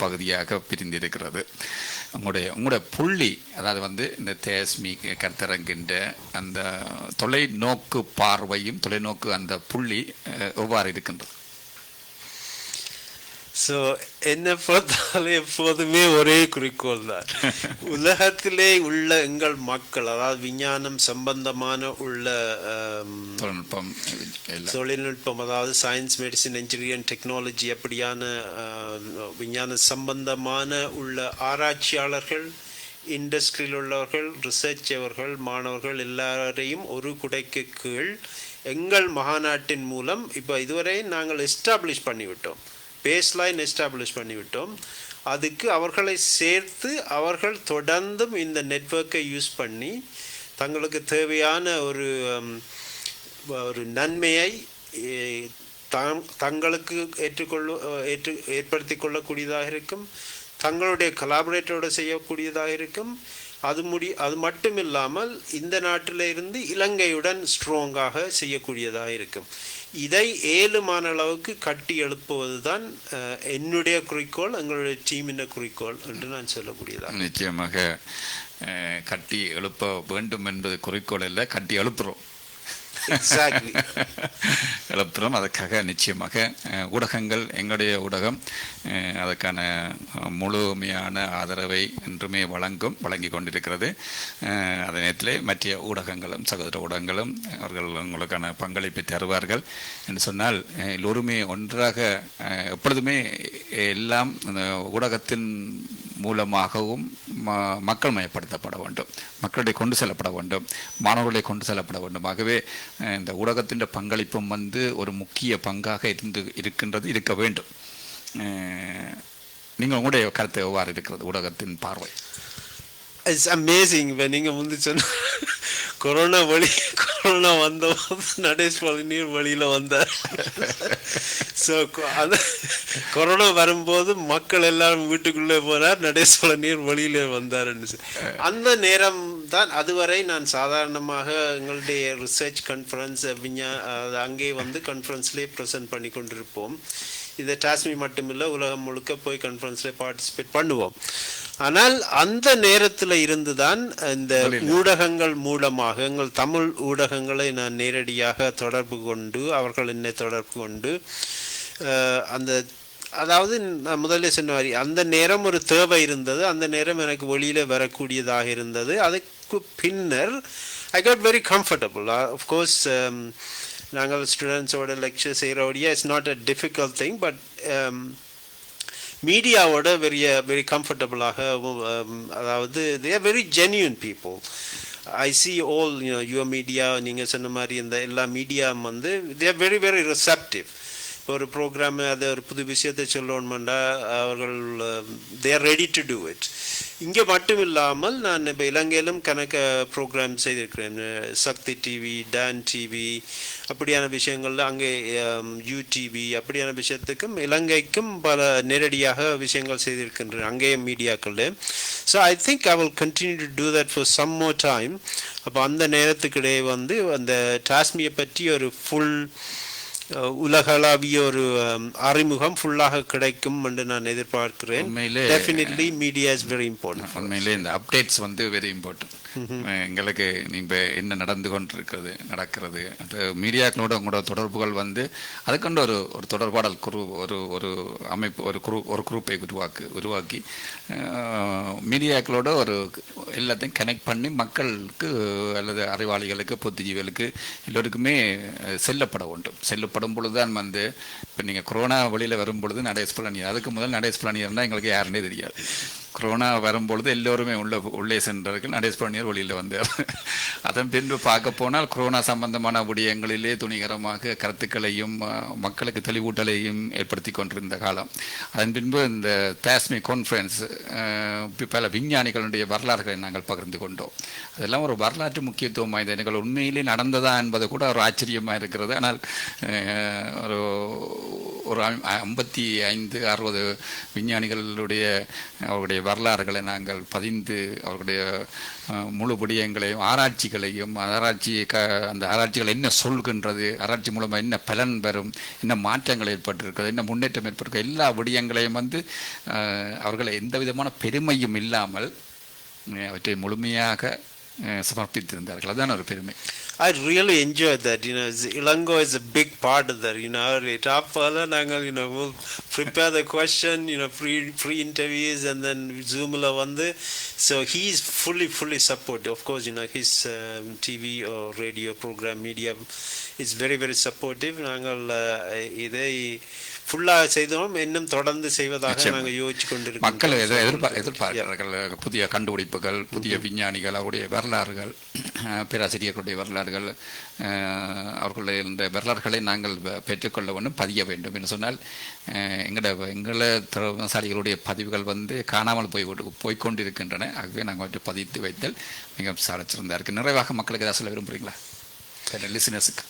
பகுதியாக பிரிந்திருக்கிறது. உங்களுடைய புள்ளி, அதாவது இந்த தேஸ்மி கருத்தரங்கின்ற அந்த தொலைநோக்கு பார்வையும் தொலைநோக்கு அந்த புள்ளி எவ்வாறு இருக்கின்றது? ஸோ என்னை பொறுத்தாலே எப்போதுமே ஒரே குறிக்கோள் தான். உலகத்திலே உள்ள எங்கள் மக்கள், அதாவது விஞ்ஞானம் சம்பந்தமான உள்ள தொழில்நுட்பம், அதாவது சயின்ஸ், மெடிசின், என்ஜினியரிங், டெக்னாலஜி, அப்படியான விஞ்ஞான சம்பந்தமான உள்ள ஆராய்ச்சியாளர்கள், இண்டஸ்ட்ரியில் உள்ளவர்கள், ரிசர்ச்சவர்கள், மாணவர்கள் எல்லாரையும் ஒரு குடைக்கு கீழ் எங்கள் மகாநாட்டின் மூலம் இப்போ இதுவரை நாங்கள் எஸ்டாப்ளிஷ் பண்ணிவிட்டோம், பேஸ்லைன் எஸ்டாப்ளிஷ் பண்ணிவிட்டோம். அதுக்கு அவர்களை சேர்த்து அவர்கள் தொடர்ந்தும் இந்த நெட்வொர்க்கை யூஸ் பண்ணி தங்களுக்கு தேவையான ஒரு நன்மையை தங்களுக்கு ஏற்படுத்தி கொள்ளக்கூடியதாக இருக்கும், தங்களுடைய கொலாபரேட்டரோடு செய்யக்கூடியதாக இருக்கும். அது மட்டும் இல்லாமல் இந்த நாட்டில் இருந்து இலங்கையுடன் ஸ்ட்ராங்காக செய்யக்கூடியதாக இருக்கும். இதை ஏழுமான அளவுக்கு கட்டி எழுப்புவது தான் என்னுடைய குறிக்கோள், எங்களுடைய டீமின் குறிக்கோள் என்று நான் சொல்லக்கூடியதாக. நிச்சயமாக கட்டி எழுப்ப வேண்டும் என்பது குறிக்கோள் இல்லை, கட்டி எழுப்புறோம். எழுப்புறோம். அதுக்காக நிச்சயமாக ஊடகங்கள், எங்களுடைய ஊடகம் அதற்கான முழுமையான ஆதரவை என்றுமே வழங்கி கொண்டிருக்கிறது. அதே நேரத்தில் மற்ற ஊடகங்களும் சகோதர ஊடகங்களும் அவர்கள் உங்களுக்கான பங்களிப்பை தருவார்கள் என்று சொன்னால், எல்லோருமே ஒன்றாக எப்பொழுதுமே எல்லாம் ஊடகத்தின் மூலமாகவும் மக்கள் மயப்படுத்தப்பட வேண்டும், மக்களுடைய கொண்டு செல்லப்பட வேண்டும், மாணவர்களை கொண்டு செல்லப்பட வேண்டும். ஆகவே இந்த ஊடகத்தின் பங்களிப்பும் ஒரு முக்கிய பங்காக இருக்க வேண்டும். நீங்கள் உங்களுடைய கருத்து எவ்வாறு இருக்கிறது, ஊடகத்தின் பார்வை? It's amazing. இப்போ நீங்கள் முந்தி சொன்ன கொரோனா வந்தபோது நடேஷ் பழனியர் வழியில் வந்தார். ஸோ அந்த கொரோனா வரும்போது மக்கள் எல்லாரும் வீட்டுக்குள்ளே போனார், நடேஷ் பழனியர் வழியில் வந்தார்ன்னு. அந்த நேரம் தான் அதுவரை நான் சாதாரணமாக எங்களுடைய ரிசர்ச் கான்ஃபரன்ஸ் அங்கே கான்ஃபரன்ஸ்லேயே ப்ரெசென்ட் பண்ணி கொண்டிருப்போம். இதை டாஸ்மி மட்டுமில்லை, உலகம் முழுக்க போய் கான்ஃபரன்ஸில் பார்ட்டிசிபேட் பண்ணுவோம். ஆனால் அந்த நேரத்தில் இருந்து தான் இந்த ஊடகங்கள் மூலமாக எங்கள் தமிழ் ஊடகங்களை நான் நேரடியாக தொடர்பு கொண்டு, அவர்கள் என்னை தொடர்பு கொண்டு, அதாவது நான் முதல்ல சொன்ன மாதிரி அந்த நேரம் ஒரு தேவை இருந்தது, அந்த நேரம் எனக்கு வெளியில் வரக்கூடியதாக இருந்தது. அதுக்கு பின்னர் I got very comfortable. Of course நாங்கள் ஸ்டூடெண்ட்ஸோட லெக்சர் செய்கிறோடைய it's not a difficult thing, but மீடியாவோட வெரி கம்ஃபர்டபுளாக, அதாவது they are very genuine people. I see all your media, நீங்கள் சொன்ன மாதிரி இந்த எல்லா media they are very very receptive. இப்போ ஒரு ப்ரோக்ராமு, அது ஒரு புது விஷயத்தை சொல்லணுமெண்டா அவர்கள் they are ready to do it. இங்கே மட்டும் இல்லாமல் நான் இப்போ இலங்கையிலும் கணக்க ப்ரோக்ராம் செய்திருக்கிறேன். சக்தி டிவி, டான் டிவி, அப்படியான விஷயங்கள்ல அங்கே யூடிவி, அப்படியான விஷயத்துக்கும் இலங்கைக்கும் பல நேரடியாக விஷயங்கள் செய்திருக்கின்றன அங்கேயே மீடியாக்கள். So I think I will continue to do that for some more time. அப்போ அந்த நேரத்துக்கிடையே அந்த டாஸ்மியை பற்றி ஒரு ஃபுல் உலகளாவிய ஒரு அறிமுகம் ஃபுல்லாக கிடைக்கும் என்று நான் எதிர்பார்க்கிறேன். Definitely media is very important. உண்மையிலே இந்த அப்டேட்ஸ் வெரி இம்பார்ட்டன்ட். எங்களுக்கு நீங்கள் என்ன நடக்கிறது அந்த மீடியாக்களோட உங்களோட தொடர்புகள் அதுக்கொண்டு ஒரு தொடர்பாடல் ஒரு அமைப்பு, ஒரு குரூப்பை உருவாக்கி மீடியாக்களோட எல்லாத்தையும் கனெக்ட் பண்ணி மக்களுக்கு அல்லது அறிவாளிகளுக்கு, புத்திஜீவிகளுக்கு எல்லோருக்குமே செல்லப்படும் பொழுதுதான் இப்போ நீங்கள் கொரோனா வெளியில் வரும் பொழுது நடேஷ் பழனியர், அதுக்கு முதல் நடேஷ் பழனியர்னா எங்களுக்கு யாருன்னே தெரியாது. கொரோனா வரும்பொழுது எல்லோருமே உள்ளே சென்றார்கள், நடேஷ் பழனியர் வெளியில் வந்தார். அதன் பின்பு பார்க்க போனால் கொரோனா சம்பந்தமான விடயங்களிலே துணிகரமாக கருத்துக்களையும் மக்களுக்கு தெளிவூட்டலையும் ஏற்படுத்தி கொண்டிருந்த காலம். அதன் பின்பு இந்த தாஸ்மி கான்ஃபரன்ஸ் பல விஞ்ஞானிகளுடைய வரலாறுகளை நாங்கள் பகிர்ந்து கொண்டோம். அதெல்லாம் ஒரு வரலாற்று முக்கியத்துவம் வாய்ந்த, எங்கள் உண்மையிலே நடந்ததா என்பது கூட ஒரு ஆச்சரியமாக இருக்கிறது. ஆனால் ஒரு 55-60 விஞ்ஞானிகளுடைய அவருடைய வரலாறுகளை நாங்கள் பதிந்து அவருடைய முழு விடயங்களையும் ஆராய்ச்சிகளையும் அந்த ஆராய்ச்சிகள் என்ன சொல்கின்றது, ஆராய்ச்சி மூலமாக என்ன பலன் பெறும், என்ன மாற்றங்கள் ஏற்பட்டிருக்கிறது, என்ன முன்னேற்றம் ஏற்பட்டிருக்க எல்லா விடயங்களையும் அவர்களை எந்த விதமான பெருமையும் இல்லாமல் அவற்றை முழுமையாக சமர்ப்பித்திருந்தார்கள். அதுதான் ஒரு பெருமை. I really enjoyed that. Ilango is a big part of that. Top further, we'll prepare the question, free interviews, and then Zoom la vande. So he's fully supportive. Of course, his TV or radio program media is very, very supportive. நாங்கள் இதை ஃபுல்லாக செய்தோம், இன்னும் தொடர்ந்து செய்வதாக நாங்கள் யோசிச்சு கொண்டிருக்கோம். மக்கள் எதிர்பார்க்கிறார்கள் புதிய கண்டுபிடிப்புகள், புதிய விஞ்ஞானிகள், அவருடைய வரலாறுகள், பேராசிரியர்களுடைய வரலாறுகள், அவர்களுடைய இந்த வரலாறுகளை நாங்கள் பெற்றுக்கொள்ள வேண்டும், பதிய வேண்டும் என்று சொன்னால் எங்களை திறமைசாலிகளுடைய பதிவுகள் காணாமல் போய்கொண்டிருக்கின்றன. ஆகவே நாங்கள் அவற்றை பதித்து வைத்தல் மிக சாலச்சிறந்தா இருக்கு. நிறைவாக மக்களுக்கு ஏதாவது சொல்ல விரும்புகிறீங்களா லிசனர்ஸுக்கு?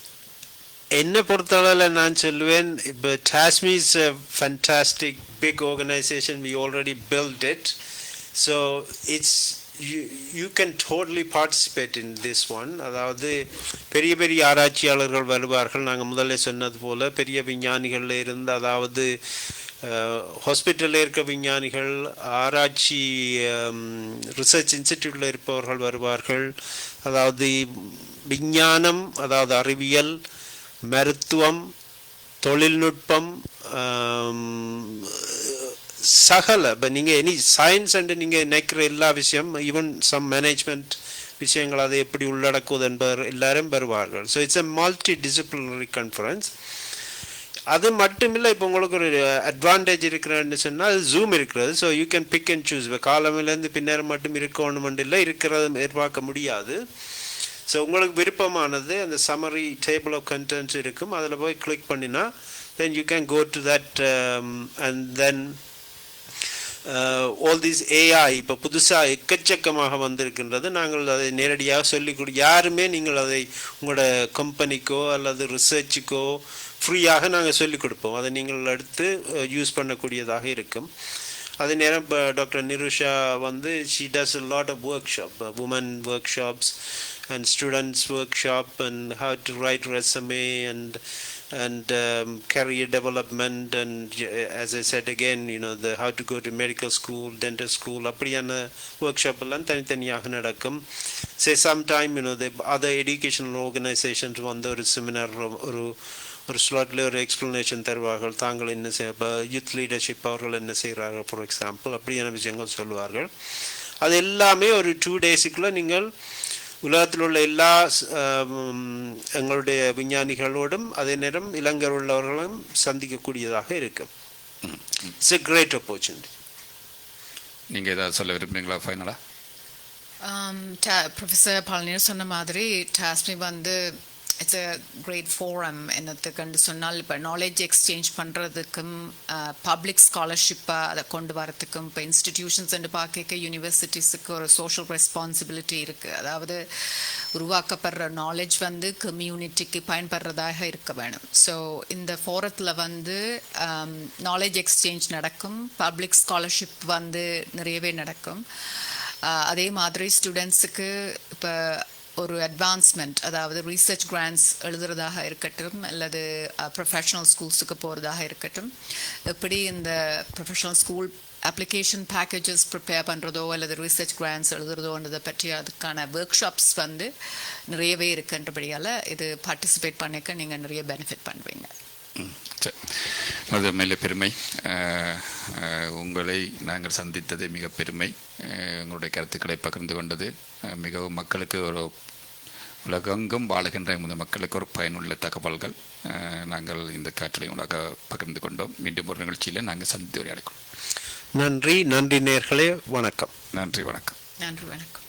என்னை பொறுத்தளவில் நான் சொல்லுவேன், இப்போ TASME is a fantastic big organization. We already built it, so you can totally participate in this one. அதாவது பெரிய பெரிய ஆராய்ச்சியாளர்கள் வருவார்கள். நாங்கள் முதல்ல சொன்னது போல பெரிய விஞ்ஞானிகளில் இருந்து, அதாவது ஹாஸ்பிட்டலில் இருக்க விஞ்ஞானிகள், ஆராய்ச்சி ரிசர்ச் இன்ஸ்டிடியூட்டில் இருப்பவர்கள் வருவார்கள். அதாவது விஞ்ஞானம், அதாவது அறிவியல், மருத்துவம், தொழில்நுட்பம், சகல இப்போ நீங்கள் எனி சயின்ஸ் அண்டு நீங்கள் நினைக்கிற எல்லா விஷயம், ஈவன் சம் மேனேஜ்மெண்ட் விஷயங்கள் அதை எப்படி உள்ளடக்குவது என்பவர் எல்லாரும் வருவார்கள். So it's a multi disciplinary conference. அது மட்டும் இல்லை, இப்போ உங்களுக்கு ஒரு அட்வான்டேஜ் இருக்கிறன்னு சொன்னால் ஜூம் இருக்கிறது. So you can big and choose. இப்போ காலமிலேருந்து பின்னேரம் மட்டும் இருக்கணும் இல்லை, இருக்கிறத எதிர்பார்க்க முடியாது. ஸோ உங்களுக்கு விருப்பமானது அந்த சம்மரி டேபிள் ஆஃப் கண்டென்ட்ஸ் இருக்கும், அதில் போய் கிளிக் பண்ணினா then you can go to that and then all these AI இப்போ புதுசாக எக்கச்சக்கமாக வந்திருக்கின்றது. நாங்கள் அதை நேரடியாக சொல்லிக் யாருமே நீங்கள் அதை உங்களோட கம்பெனிக்கோ அல்லது ரிசர்ச்சுக்கோ ஃப்ரீயாக நாங்கள் சொல்லிக் கொடுப்போம். அதை நீங்கள் எடுத்து யூஸ் பண்ணக்கூடியதாக இருக்கும். அதே நேரம் doctor நிருஷா she does a lot of workshop, women workshops and students workshop, and how to write resume and career development, and as I said again, the how to go to medical school, dental school, அப்படியான workshop எல்லாம் தனித்தனியாக நடக்கும். Say sometime the other educational organizations ஒரு seminar ஒரு ஸ்லாட்ல ஒரு explanation தருவார்கள். தாங்கள் என்ன இப்போ யூத் லீடர்ஷிப் அவர்கள் என்ன செய்கிறார்கள் ஃபார் எக்ஸாம்பிள், அப்படியான விஷயங்கள் சொல்லுவார்கள். அது எல்லாமே ஒரு 2 டேஸுக்குள்ளே நீங்கள் உலகத்தில் உள்ள எல்லா எங்களுடைய விஞ்ஞானிகளோடும் அதே நேரம் இளைஞர் உள்ளவர்களும் சந்திக்கக்கூடியதாக இருக்கும். It's a great opportunity. நீங்கள் ஏதாவது சொல்ல விரும்புறீங்களா ஃபைனலாக? ப்ரொஃபஸர் பழனியர் சொன்ன மாதிரி TASME it's a great forum. என்னத்துக்குன்னு சொன்னால் இப்போ நாலேஜ் எக்ஸ்சேஞ்ச் பண்ணுறதுக்கும் பப்ளிக் ஸ்காலர்ஷிப்பாக அதை கொண்டு வரத்துக்கும் இப்போ இன்ஸ்டிடியூஷன்ஸ் பார்க்க யூனிவர்சிட்டிஸுக்கு ஒரு சோஷியல் ரெஸ்பான்சிபிலிட்டி இருக்குது. அதாவது உருவாக்கப்படுற நாலேஜ் கம்யூனிட்டிக்கு பயன்படுறதாக இருக்க வேணும். ஸோ இந்த ஃபோரத்தில் நாலேஜ் எக்ஸ்சேஞ்ச் நடக்கும், பப்ளிக் ஸ்காலர்ஷிப் நிறையவே நடக்கும். அதே மாதிரி ஸ்டூடெண்ட்ஸுக்கு இப்போ ஒரு அட்வான்ஸ்மெண்ட், அதாவது ரீசர்ச் கிராண்ட்ஸ் எழுதுறதாக இருக்கட்டும் அல்லது ப்ரொஃபஷனல் ஸ்கூல்ஸுக்கு போகிறதாக இருக்கட்டும், எப்படி இந்த professional school application packages prepare பண்ணுறதோ அல்லது ரீசர்ச் கிராண்ட்ஸ் எழுதுறதோன்றதை பற்றி அதுக்கான ஒர்க் ஷாப்ஸ் நிறையவே இருக்குன்றபடியால் இது பார்ட்டிசிபேட் பண்ணிக்க நீங்கள் நிறைய பெனிஃபிட் பண்ணுவீங்க. அது மேலே பெருமை. உங்களை நாங்கள் சந்தித்தது மிக பெருமை. உங்களுடைய கருத்துக்களை பகிர்ந்து கொண்டது மிகவும் மக்களுக்கு ஒரு உலகெங்கும் வாழுகின்ற மக்களுக்கு ஒரு பயனுள்ள தகவல்கள் நாங்கள் இந்த காற்றிலை உலக பகிர்ந்து கொண்டோம். மீண்டும் ஒரு நிகழ்ச்சியில் நாங்கள் சந்தித்து உரையாடிக்கொள்வோம். நன்றி நேயர்களே, வணக்கம். நன்றி, வணக்கம். நன்றி, வணக்கம்.